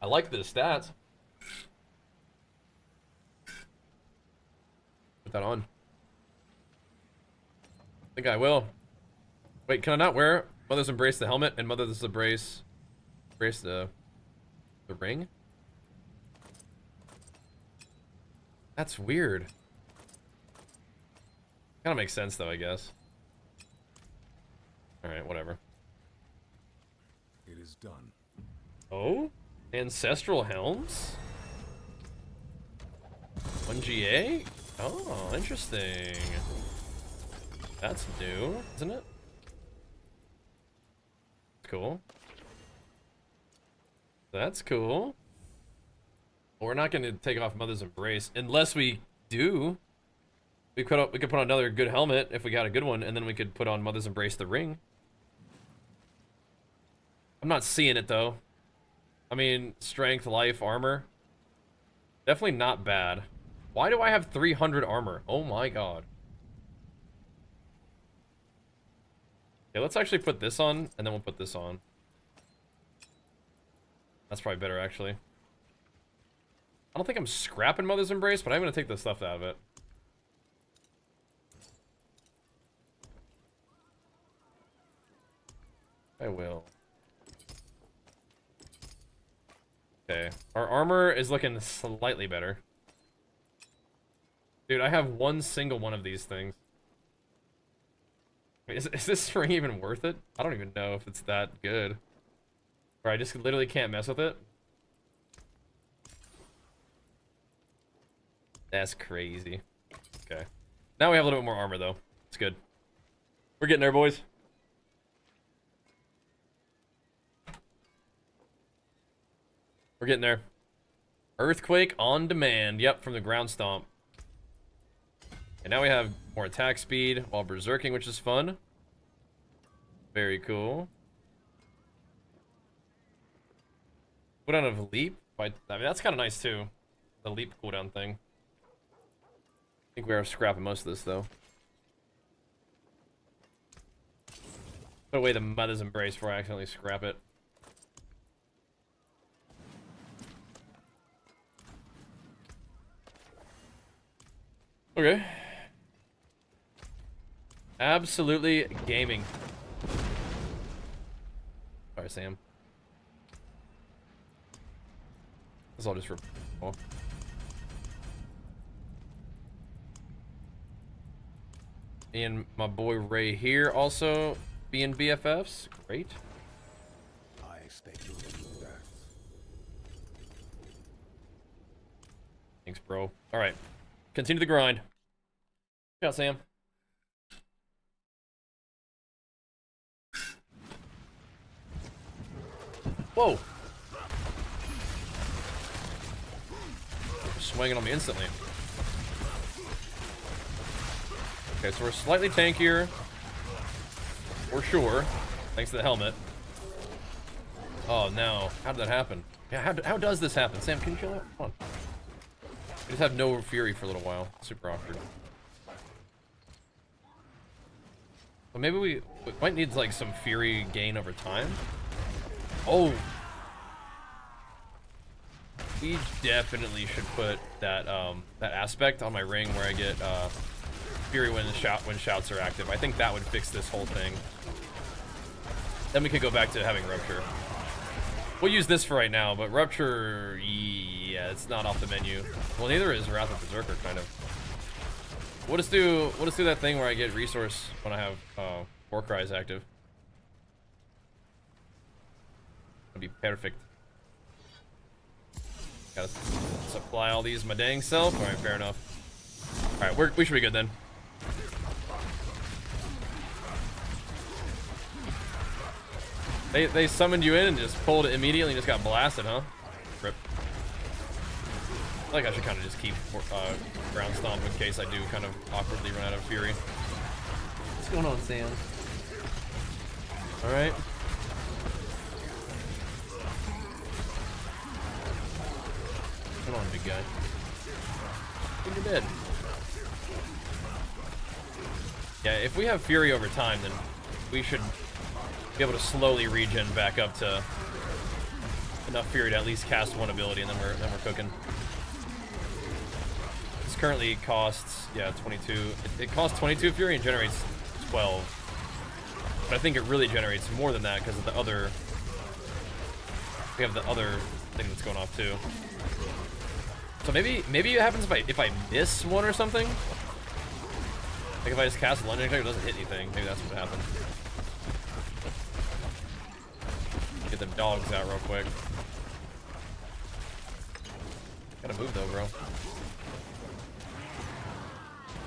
I like the stats. Put that on. I think I will. Wait, can I not wear Mother's Embrace the helmet and Mother's Embrace the ring? That's weird. Kind of makes sense though, I guess. All right, whatever. It is done. Oh, Ancestral Helms? 1 GA? Oh, interesting. That's new, isn't it? Cool. That's cool. Well, we're not going to take off Mother's Embrace unless we do. We could put on another good helmet if we got a good one, and then we could put on Mother's Embrace the ring. I'm not seeing it though. I mean, strength, life, armor. Definitely not bad. Why do I have 300 armor? Oh my god. Okay, let's actually put this on, and then we'll put this on. That's probably better, actually. I don't think I'm scrapping Mother's Embrace, but I'm going to take the stuff out of it. I will. Okay. Our armor is looking slightly better. Dude, I have one single one of these things. Wait, is this ring even worth it? I don't even know if it's that good. Or I just literally can't mess with it. That's crazy. Okay. Now we have a little bit more armor, though. It's good. We're getting there, boys. We're getting there. Earthquake on demand. Yep, from the ground stomp. And now we have more attack speed while berserking, which is fun. Very cool. Cooldown of leap. I mean, that's kind of nice too. The leap cooldown thing. I think we are scrapping most of this though. Put away the Mother's Embrace before I accidentally scrap it. Okay. Absolutely gaming. Sorry, Sam. This is all just for... Oh. And my boy Ray here also being BFFs. Great. I expect you to do that. Thanks, bro. Alright. Continue the grind. Ciao, Sam. Whoa. Swinging on me instantly. Okay, so we're slightly tankier. For sure. Thanks to the helmet. Oh, no. How did that happen? Yeah, how does this happen? Sam, can you chill out? Come on. I just have no fury for a little while. Super awkward. But maybe we might need, like, some fury gain over time. Oh! We definitely should put that that aspect on my ring where I get fury when shouts are active. I think that would fix this whole thing. Then we could go back to having rupture. We'll use this for right now, but rupture, yeah, it's not off the menu. Well, neither is Wrath of Berserker, kind of. We'll just do that thing where I get resource when I have War Cries active. That'd be perfect. Gotta supply all these my dang self. Alright, fair enough. Alright, we should be good then. They summoned you in and just pulled it immediately and just got blasted, huh? Rip. I feel like I should kind of just keep ground stomp in case I do kind of awkwardly run out of fury. What's going on, Sam? Alright. Come on, big guy. I think you're dead. Yeah, if we have fury over time, then we should be able to slowly regen back up to enough fury to at least cast one ability, and then we're cooking. This currently costs 22. It costs 22 fury and generates 12. But I think it really generates more than that because of the other. We have the other thing that's going off too. So maybe it happens if I miss one or something. Like if I just cast Lunge Attack, it doesn't hit anything. Maybe that's what happened. Get them dogs out real quick. Gotta move though, bro.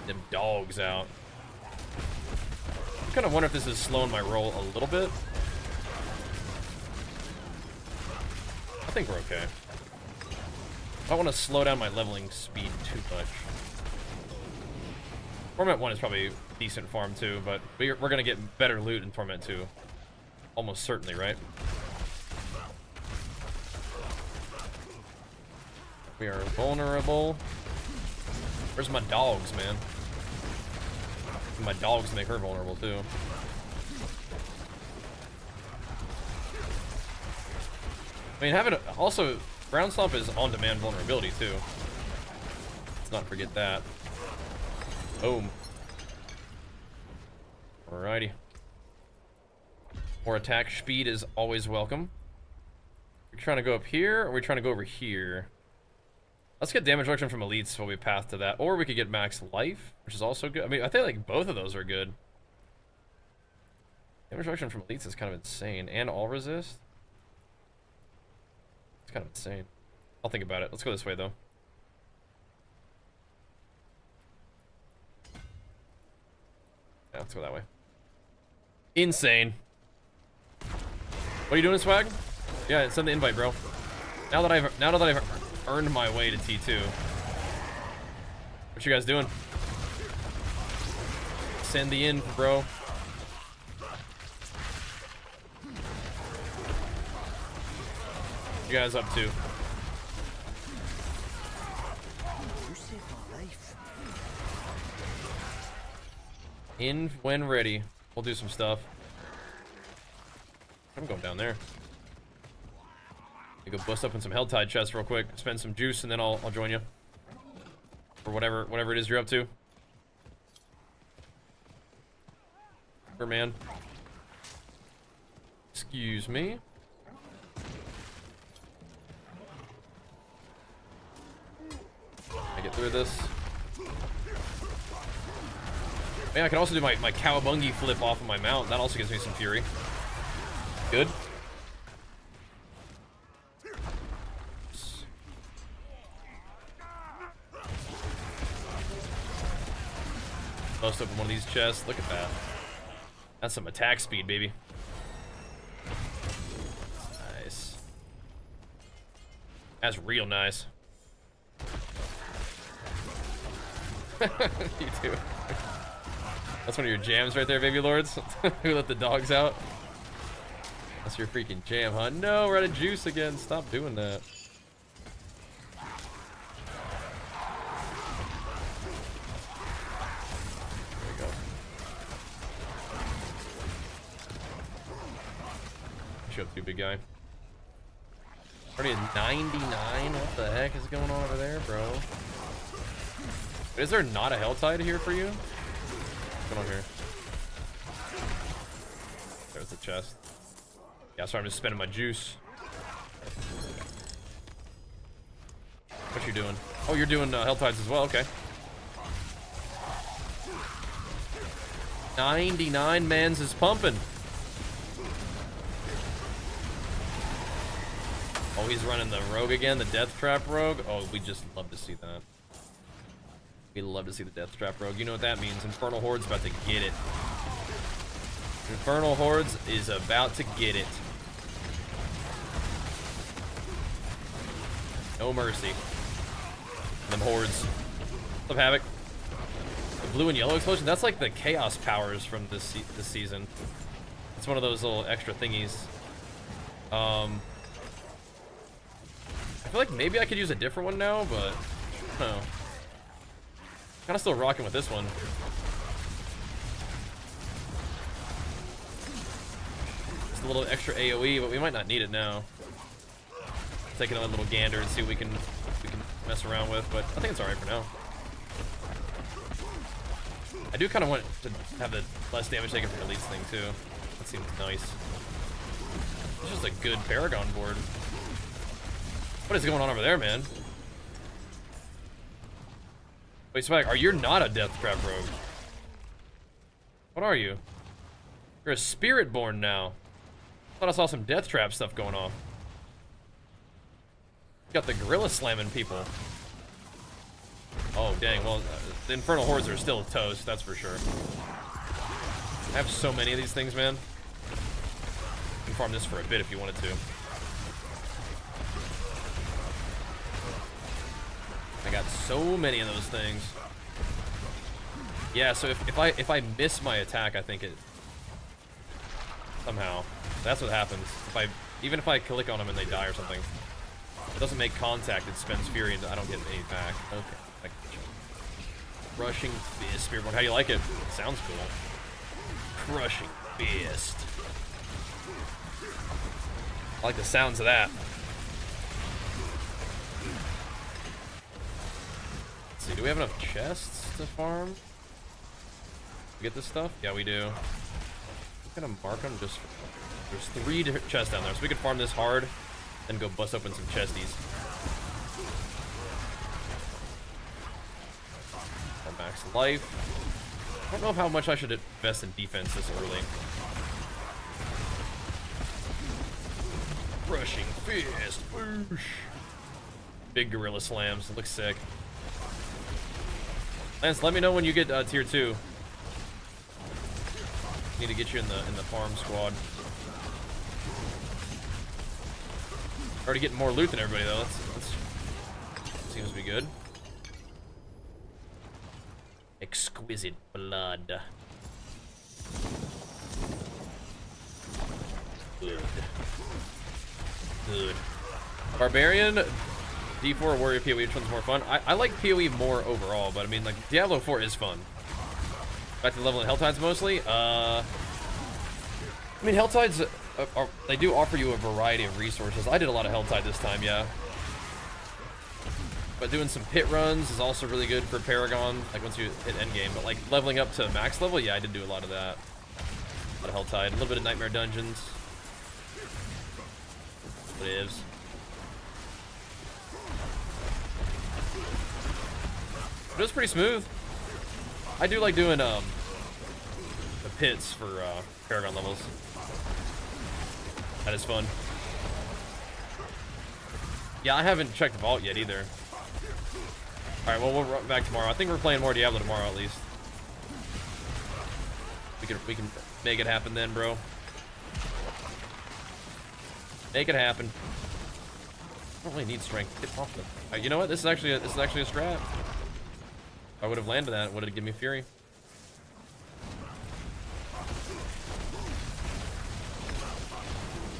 Them dogs out. I kind of wonder if this is slowing my roll a little bit. I think we're okay. I don't want to slow down my leveling speed too much. Torment 1 is probably decent farm too, but we're going to get better loot in Torment 2. Almost certainly, right? We are vulnerable. Where's my dogs, man? My dogs make her vulnerable too. I mean, having also ground stomp is on-demand vulnerability too. Let's not forget that. Boom. Alrighty. More attack speed is always welcome. We're trying to go up here, or are we trying to go over here? Let's get damage reduction from elites while we path to that, or we could get max life, which is also good. I mean, I think like both of those are good. Damage reduction from elites is kind of insane, and all resist. It's kind of insane. I'll think about it. Let's go this way though. Yeah, let's go that way. Insane. What are you doing, Swag? Yeah, send the invite, bro. Now that I've earned my way to T2. What you guys doing? Send the in, bro. What you guys up to? You saved my life. In when ready. We'll do some stuff. I'm going down there. You go bust up in some Helltide chests real quick, spend some juice, and then I'll join you. Or whatever it is you're up to. Sure, man. Excuse me. I get through this. Yeah, I can also do my cowabungie flip off of my mount. That also gives me some fury. Good. Bust open one of these chests. Look at that. That's some attack speed, baby. Nice. That's real nice. You too. That's one of your jams right there, baby lords. Who let the dogs out? That's your freaking jam, huh? No, we're out of juice again. Stop doing that. There we go. Show up to you, big guy. Already at 99? What the heck is going on over there, bro? Is there not a Helltide here for you? What's going on here? There's the chest. Yeah, sorry, I'm just spending my juice. What you doing? Oh, you're doing Helltides as well, okay. 99 mans is pumping. Oh, he's running the rogue again, the death trap rogue. Oh, we just love to see that. We love to see the death trap rogue. You know what that means. Infernal Horde's about to get it. Infernal Hordes is about to get it. No mercy. Them hordes. What's up, Havoc? The blue and yellow explosion, that's like the chaos powers from this season. It's one of those little extra thingies. I feel like maybe I could use a different one now, but I don't know. Kind of still rocking with this one. Just a little extra AoE, but we might not need it now. Take another little gander and see what we can mess around with, but I think it's alright for now. I do kind of want to have the less damage taken from the release thing too. That seems nice. It's just a good Paragon board. What is going on over there, man? Wait, Spike, you're not a Death Trap Rogue. What are you? You're a Spirit-born now. I thought I saw some Death Trap stuff going on. Got the gorilla slamming people. Oh, dang. Well, the Infernal Hordes are still toast, that's for sure. I have so many of these things, man. You can farm this for a bit if you wanted to. I got so many of those things. Yeah, so if I miss my attack, I think it somehow that's what happens. Even if I click on them and they die or something, it doesn't make contact. It spends fury and I don't get any back. Okay. Crushing Fist, Spirit. How do you like it? Sounds cool. Crushing Fist. I like the sounds of that. Let's see, do we have enough chests to farm? Get this stuff? Yeah, we do. I'm gonna mark them just. There's 3 different chests down there, so we can farm this hard and go bust open some chesties. Our max life. I don't know how much I should invest in defense this early. Crushing Fist. Whoosh. Big gorilla slams. It looks sick. Lance, let me know when you get tier 2. Need to get you in the farm squad. Already getting more loot than everybody though. That's seems to be good. Exquisite blood. Good. Good. Barbarian, D4 Warrior PoE, which one's more fun? I like PoE more overall, but I mean, like, Diablo 4 is fun. Back to leveling Helltides mostly. I mean, Helltides, they do offer you a variety of resources. I did a lot of Helltide this time, yeah. But doing some pit runs is also really good for Paragon, like once you hit endgame. But like leveling up to max level, yeah, I did do a lot of that. A lot of Helltide, a little bit of Nightmare Dungeons. Lives. It was pretty smooth. I do like doing the pits for Paragon levels. That is fun. Yeah, I haven't checked the vault yet either. All right, well, we'll run back tomorrow. I think we're playing more Diablo tomorrow at least. We can make it happen then, bro. Make it happen. I don't really need strength. Get off the. You know what? This is actually a strat. If I would have landed that, it would have given me fury.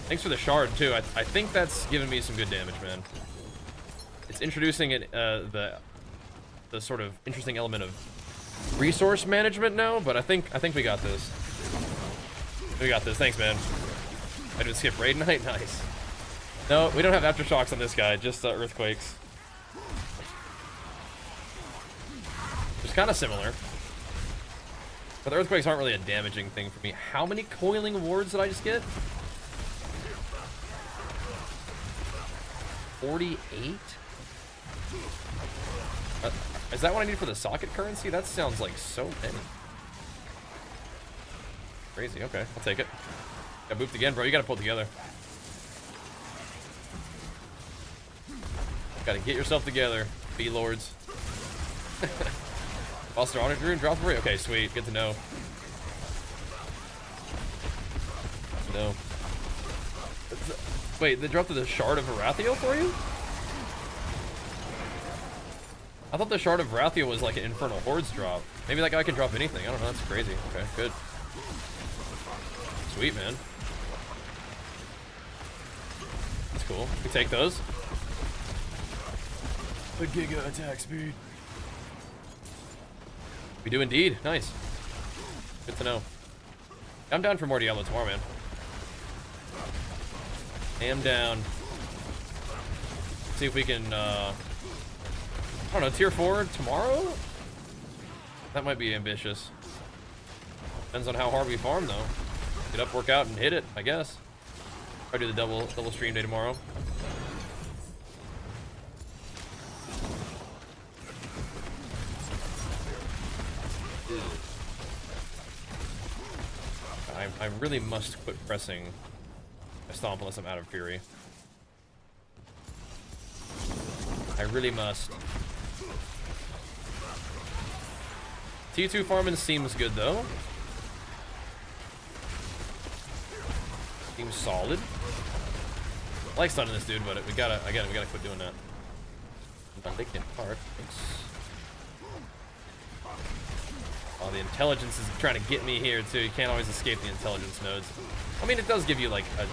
Thanks for the shard too. I think that's giving me some good damage, man. It's introducing it the sort of interesting element of resource management now, but I think we got this. We got this. Thanks, man. I did skip raid night. Nice. No, we don't have aftershocks on this guy. Just earthquakes. It's kind of similar, but the earthquakes aren't really a damaging thing for me. How many coiling wards did I just get? 48? Is that what I need for the socket currency? That sounds like so many. Crazy. Okay, I'll take it. Got booped again, bro. You gotta pull it together. Gotta get yourself together, B-lords. Foster Honor Drew and drop the ring. Okay, sweet. Good to know. No. Wait, they dropped the Shard of Varathio for you? I thought the Shard of Varathio was like an Infernal Hordes drop. Maybe that guy can drop anything. I don't know. That's crazy. Okay, good. Sweet, man. That's cool. We take those. The Giga attack speed. We do indeed. Nice. Good to know. I'm down for more Diablo tomorrow, man. Am down. See if we can, I don't know, tier 4 tomorrow? That might be ambitious. Depends on how hard we farm, though. Get up, work out, and hit it, I guess. I'll do the double stream day tomorrow. I really must quit pressing a stomp unless I'm out of fury. I really must. T2 farming seems good though. Seems solid. I like stunning this dude, but we gotta quit doing that. Vindictive Park. Oh, the intelligence is trying to get me here too. You can't always escape the intelligence nodes. I mean, it does give you like a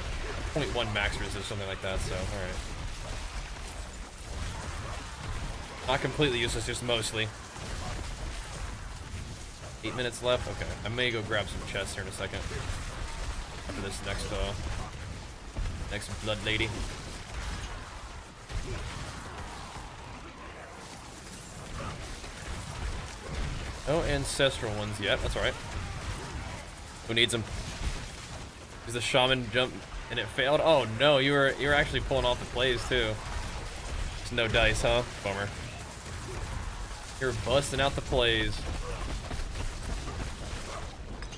0.1 max resist or something like that, so alright. Not completely useless, just mostly. 8 minutes left? Okay. I may go grab some chests here in a second. After this next blood lady. No ancestral ones yet. That's alright. Who needs them? Is the shaman jump and it failed? Oh no, you were actually pulling off the plays too. There's no dice, huh? Bummer. You're busting out the plays.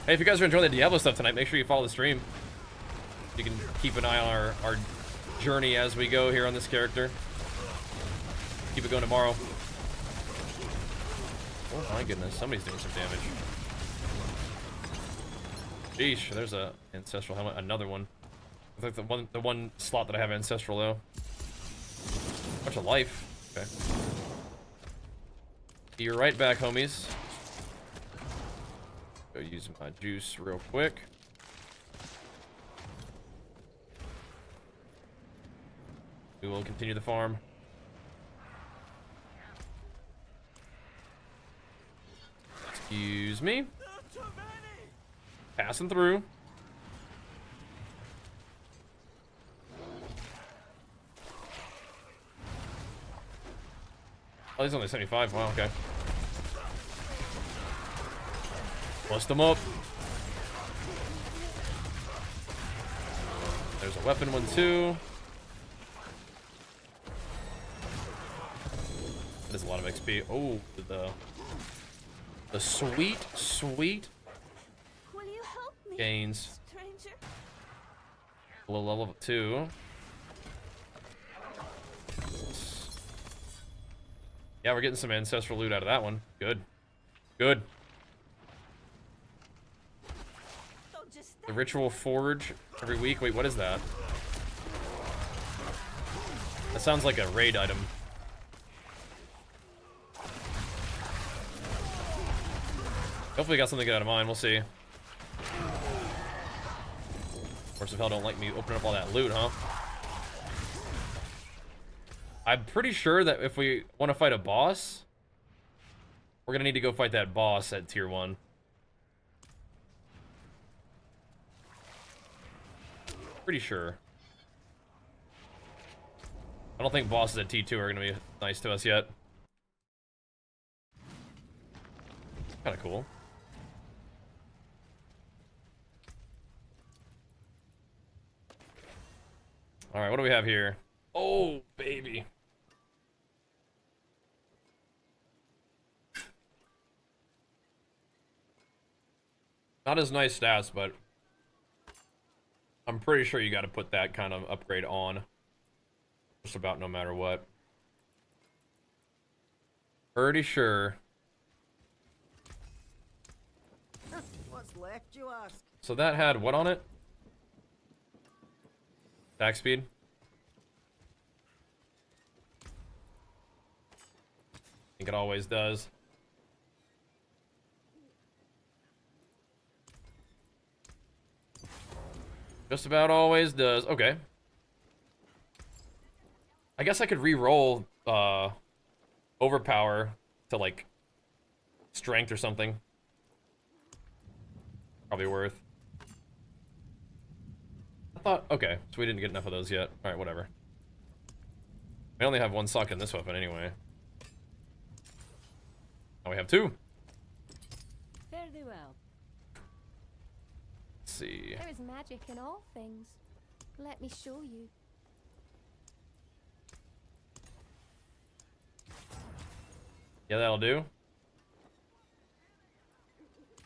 Hey, if you guys are enjoying the Diablo stuff tonight, make sure you follow the stream. You can keep an eye on our journey as we go here on this character. Keep it going tomorrow. Oh my goodness, somebody's doing some damage. Sheesh, there's a ancestral helmet, another one. I think the one slot that I have ancestral though. Bunch of life. Okay. You're right back, homies. Go use my juice real quick. We will continue the farm. Excuse me. Passing through. Oh, he's only 75. Wow, okay. Bust them up. There's a weapon one too. That is a lot of XP. Oh, the sweet Will you help me, gains. stranger? Level 2. Yeah, we're getting some ancestral loot out of that one. Good. Good. Don't just The ritual forge every week. Wait, what is that? That sounds like a raid item. Hopefully got something good out of mine. We'll see. Force of Hell don't like me opening up all that loot, huh? I'm pretty sure that if we want to fight a boss, we're gonna need to go fight that boss at tier 1. Pretty sure. I don't think bosses at T2 are gonna be nice to us yet. Kind of cool. All right, what do we have here? Oh, baby. Not as nice stats, but I'm pretty sure you got to put that kind of upgrade on. Just about no matter what. Pretty sure. What's left, you ask? So that had what on it? Attack speed? I think it always does. Just about always does. Okay. I guess I could re-roll overpower to like strength or something. Probably worth. I thought, okay, so we didn't get enough of those yet. Alright, whatever. We only have one sock in this weapon anyway. Now we have 2. Fairly well. Let's see. There is magic in all things. Let me show you. Yeah, that'll do.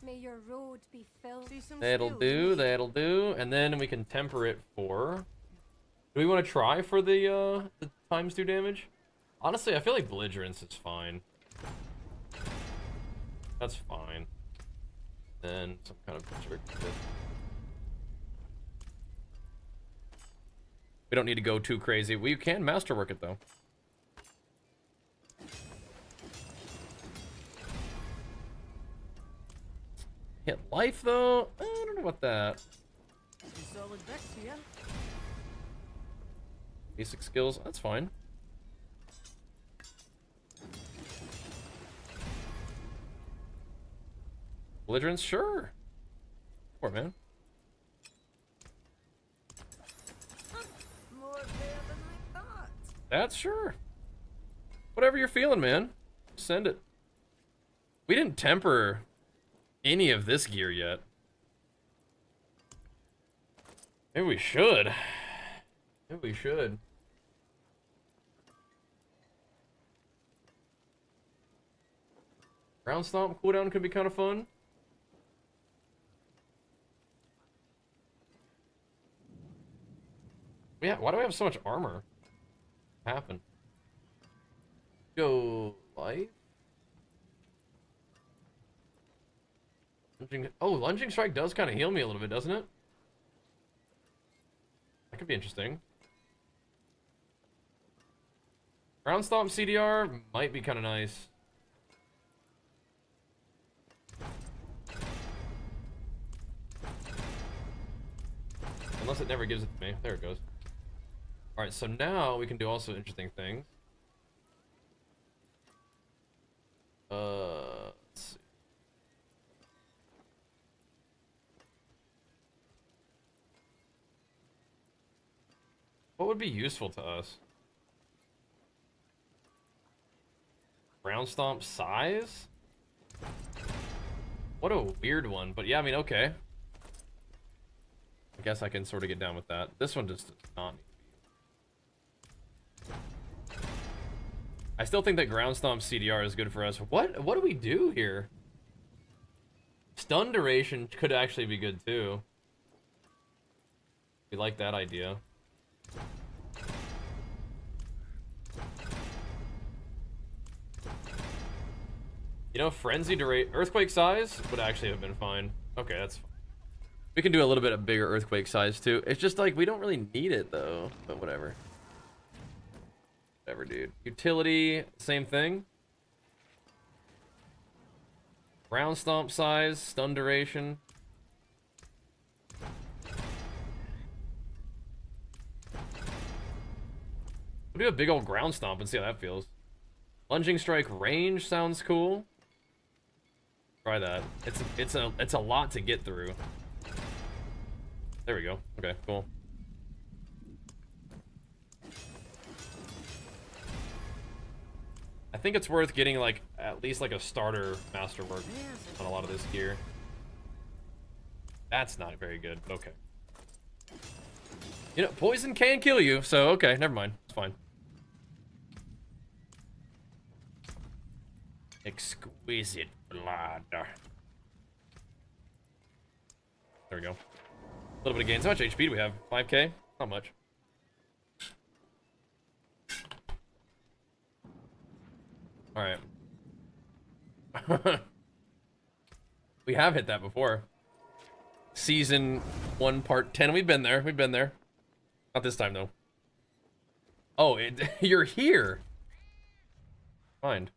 May your road be filled. See some That'll skills, do, eh? that'll do. And then we can temper it for... Do we want to try for the times 2 damage? Honestly, I feel like belligerence is fine. That's fine. Then some kind of restricted. We don't need to go too crazy. We can masterwork it though. Hit life though? I don't know about that. Some solid bits here. Basic skills, that's fine. Belligerence, sure. Poor man. More fair than I thought. That's sure. Whatever you're feeling, man. Send it. We didn't temper any of this gear yet. Maybe we should. Maybe we should. Ground Stomp cooldown could be kind of fun. Yeah, why do I have so much armor? What happened? Go life. Lunging, oh, lunging strike does kind of heal me a little bit, doesn't it? That could be interesting. Ground Stomp CDR might be kind of nice. Unless it never gives it to me. There it goes. Alright, so now we can do also interesting things. Let's see. What would be useful to us? Ground Stomp size? What a weird one, but yeah, I mean, okay. I guess I can sort of get down with that. This one just does not need to be. I still think that Ground Stomp CDR is good for us. What do we do here? Stun duration could actually be good too. We like that idea. You know, Frenzy duration, Earthquake size would actually have been fine. Okay, that's fine. We can do a little bit of bigger Earthquake size too. It's just like, we don't really need it though, but whatever. Whatever, dude. Utility, same thing. Ground Stomp size, stun duration. We'll do a big old Ground Stomp and see how that feels. Lunging Strike range sounds cool. Try that. It's a lot to get through. There we go. Okay, cool. I think it's worth getting like at least like a starter masterwork on a lot of this gear. That's not very good, but okay. You know, poison can kill you, so okay, never mind. It's fine. Exquisite blood. There we go. A little bit of gains. How much HP do we have? 5k? Not much. Alright. We have hit that before. Season 1, part 10. We've been there. We've been there. Not this time, though. Oh, you're here. Fine.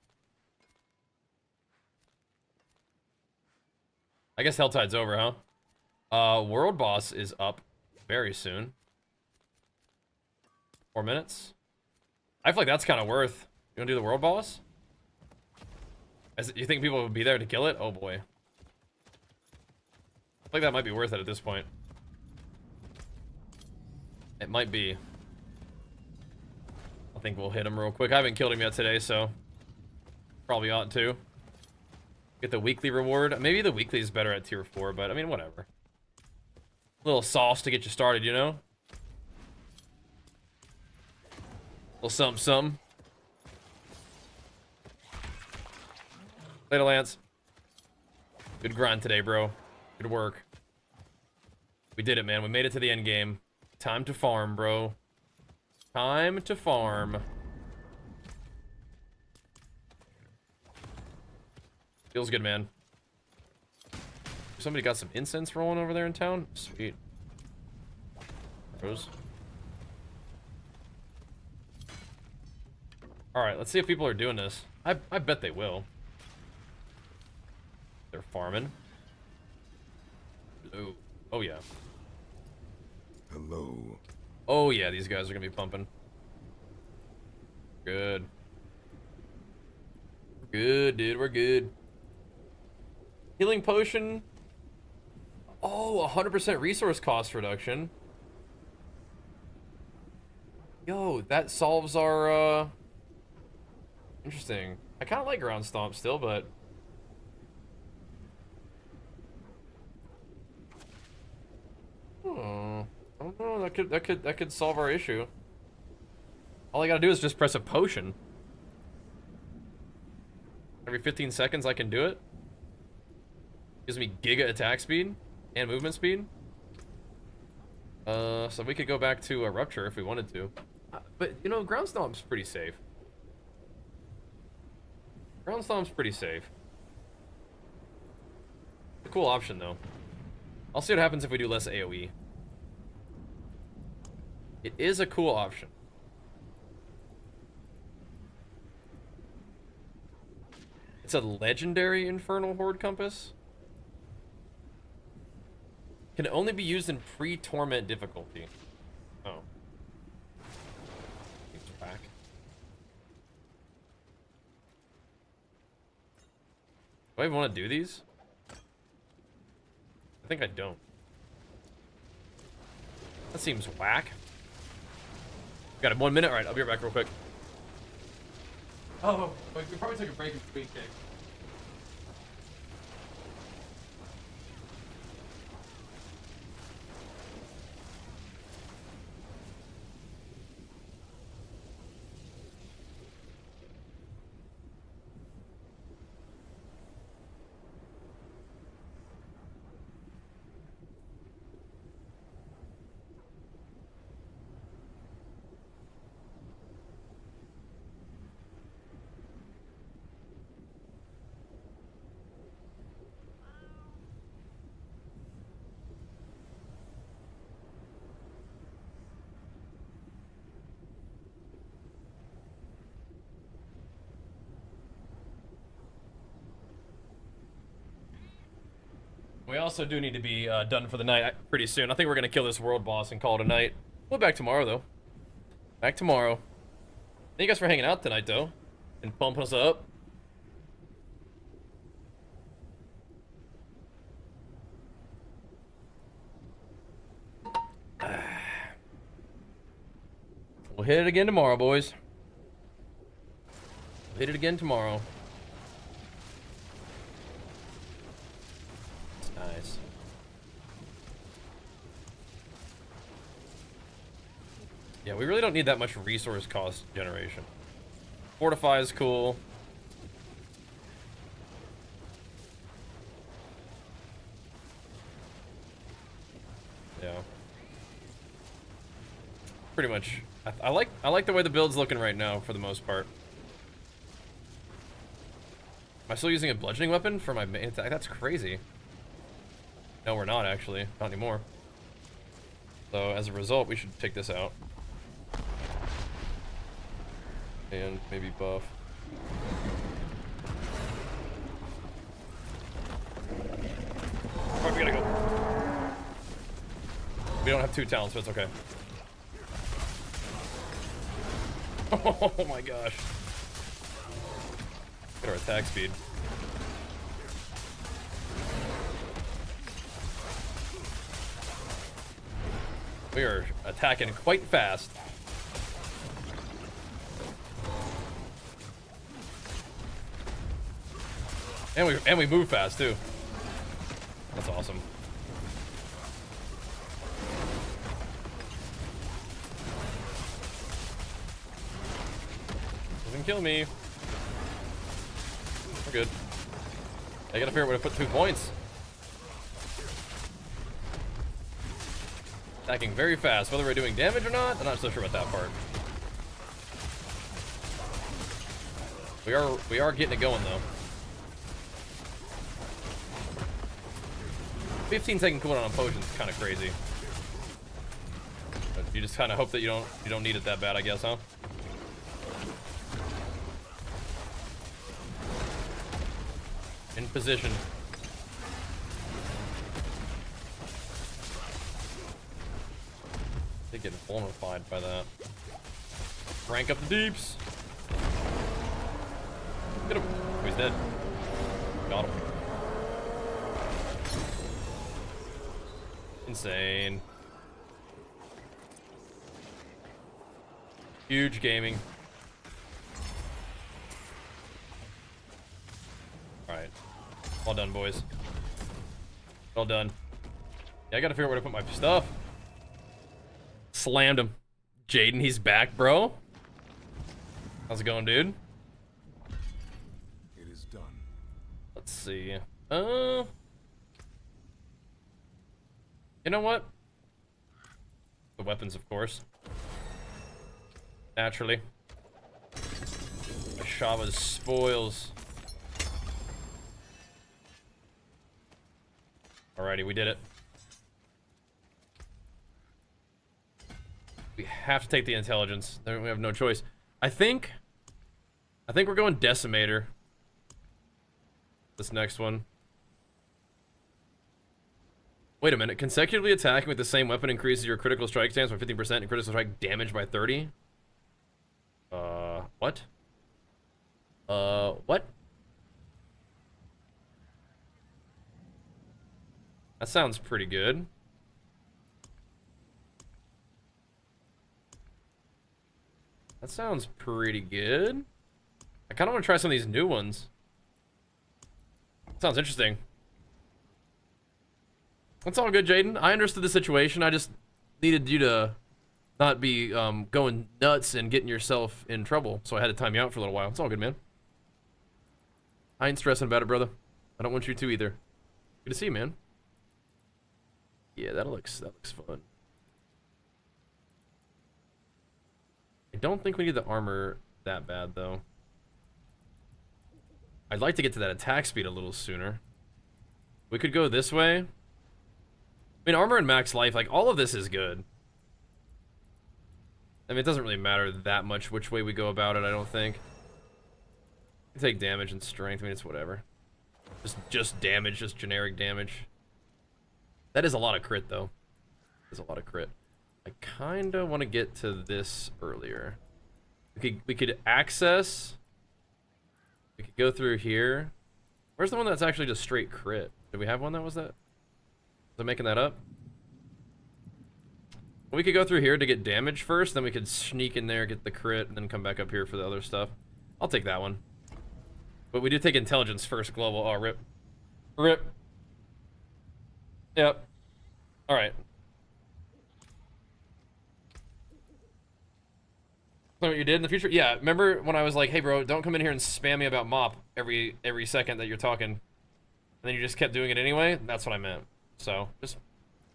I guess Helltide's over, huh? World Boss is up very soon. 4 minutes. I feel like that's kind of worth. You wanna do the World Boss? You think people would be there to kill it? Oh boy. I feel like that might be worth it at this point. It might be. I think we'll hit him real quick. I haven't killed him yet today, so probably ought to. Get the weekly reward. Maybe the weekly is better at tier 4, but I mean, whatever. Little sauce to get you started, you know? Little something, something. Later, Lance. Good grind today, bro. Good work. We did it, man. We made it to the end game. Time to farm, bro. Time to farm. Feels good, man. Somebody got some incense rolling over there in town? Sweet. Rose. Alright, let's see if people are doing this. I bet they will. They're farming. Hello. Oh, yeah. Hello. Oh, yeah, these guys are gonna be pumping. Good. Good, dude. We're good. Healing potion. Oh, 100% resource cost reduction. Yo, that solves our, Interesting. I kind of like Ground Stomp still, but... I don't know, that could solve our issue. All I gotta do is just press a potion. Every 15 seconds I can do it. Gives me giga attack speed and movement speed. So we could go back to a Rupture if we wanted to. But, you know, Ground Stomp's pretty safe. Ground Stomp's pretty safe. A cool option, though. I'll see what happens if we do less AoE. It is a cool option. It's a legendary Infernal Horde compass. Can only be used in pre-torment difficulty. Oh. It's back. Do I even want to do these? I think I don't. That seems whack. Got it, 1 minute? Alright, I'll be right back real quick. Oh, we probably took a break in between kicks. We also do need to be done for the night pretty soon. I think we're going to kill this world boss and call it a night. We'll be back tomorrow, though. Back tomorrow. Thank you guys for hanging out tonight, though. And pumping us up. We'll hit it again tomorrow, boys. We'll hit it again tomorrow. Nice. Yeah, we really don't need that much resource cost generation. Fortify is cool. Yeah. Pretty much. I like the way the build's looking right now for the most part. Am I still using a bludgeoning weapon for my main attack? That's crazy. No, we're not actually. Not anymore. So as a result, we should take this out. And maybe buff. Alright, we gotta go. We don't have 2 talents, but it's okay. Oh my gosh. Look at our attack speed. We are attacking quite fast. And we move fast too. That's awesome. Doesn't kill me. We're good. I gotta figure out where to put 2 points. Attacking very fast, whether we're doing damage or not, I'm not so sure about that part. We are getting it going though. 15-second cooldown on potions is kind of crazy. But you just kind of hope that you don't need it that bad, I guess, huh? In position. They get vulnerfied by that. Rank up the deeps. Get him. Oh, he's dead. Got him. Insane. Huge gaming. Alright. Well done, boys. Well done. Yeah, I gotta figure out where to put my stuff. Slammed him. Jaden, he's back, bro. How's it going, dude? It is done. Let's see. You know what? The weapons, of course. Naturally. Shava's spoils. Alrighty, we did it. We have to take the intelligence. We have no choice. I think we're going Decimator. this next one. Wait a minute. Consecutively attacking with the same weapon increases your critical strike stance by 15% and critical strike damage by 30? What? What? That sounds pretty good. That sounds pretty good. I kind of want to try some of these new ones. Sounds interesting. That's all good, Jaden. I understood the situation. I just needed you to not be going nuts and getting yourself in trouble. So I had to time you out for a little while. It's all good, man. I ain't stressing about it, brother. I don't want you to either. Good to see you, man. Yeah, that looks fun. I don't think we need the armor that bad, though. I'd like to get to that attack speed a little sooner. We could go this way. I mean, armor and max life, like, all of this is good. I mean, it doesn't really matter that much which way we go about it, I don't think. We take damage and strength, I mean, it's whatever. Just damage, just generic damage. That is a lot of crit, though. There's a lot of crit. I kinda want to get to this earlier. We could access. We could go through here. Where's the one that's actually just straight crit? Did we have one that was that? Was I making that up? We could go through here to get damage first, then we could sneak in there, get the crit, and then come back up here for the other stuff. I'll take that one. But we do take intelligence first, global. Oh, rip. Rip. Yep. Alright. So what you did in the future? Yeah, remember when I was like, hey bro, don't come in here and spam me about mop every second that you're talking. And then you just kept doing it anyway? That's what I meant. So, just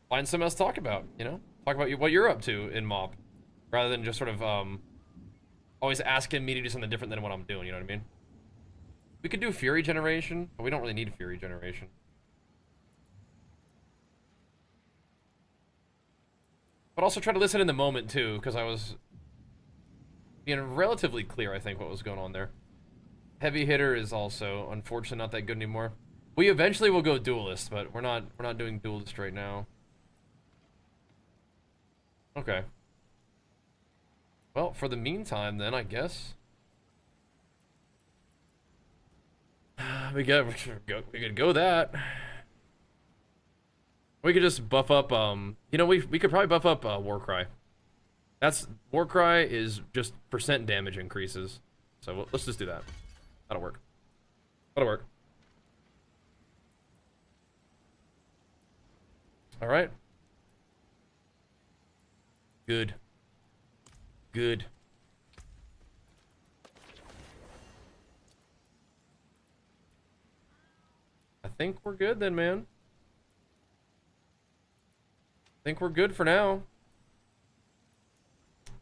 find something else to talk about, you know? Talk about what you're up to in mop. Rather than just sort of, always asking me to do something different than what I'm doing, you know what I mean? We could do Fury Generation, but we don't really need Fury Generation. But also try to listen in the moment, too, because I was being relatively clear, I think, what was going on there. Heavy Hitter is also, unfortunately, not that good anymore. We eventually will go Duelist, but we're not doing Duelist right now. Okay. Well, for the meantime, then, I guess we could go that. We could just buff up. You know, we could probably buff up Warcry. Warcry is just % damage increases. So let's just do that. That'll work. That'll work. All right. Good. Good. I think we're good then, man. I think we're good for now.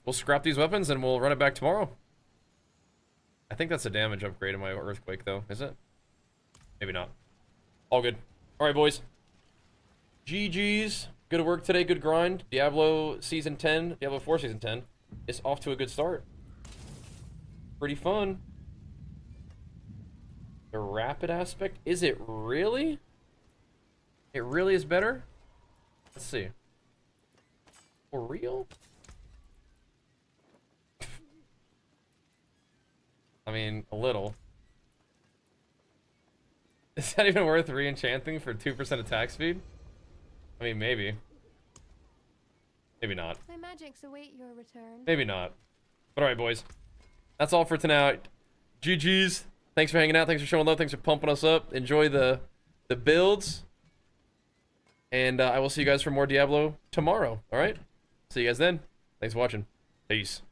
We'll scrap these weapons and we'll run it back tomorrow. I think that's a damage upgrade in my Earthquake, though, is it? Maybe not. All good. All right, boys. GG's. Good work today, good grind. Diablo Season 10, Diablo 4 Season 10 is off to a good start. Pretty fun. The rapid aspect, is it really? It really is better? Let's see. For real? I mean, a little. Is that even worth re-enchanting for 2% attack speed? I mean, maybe. Maybe not. My magics await your return. Maybe not. But alright, boys. That's all for tonight. GG's. Thanks for hanging out. Thanks for showing love. Thanks for pumping us up. Enjoy the builds. And I will see you guys for more Diablo tomorrow. Alright? See you guys then. Thanks for watching. Peace.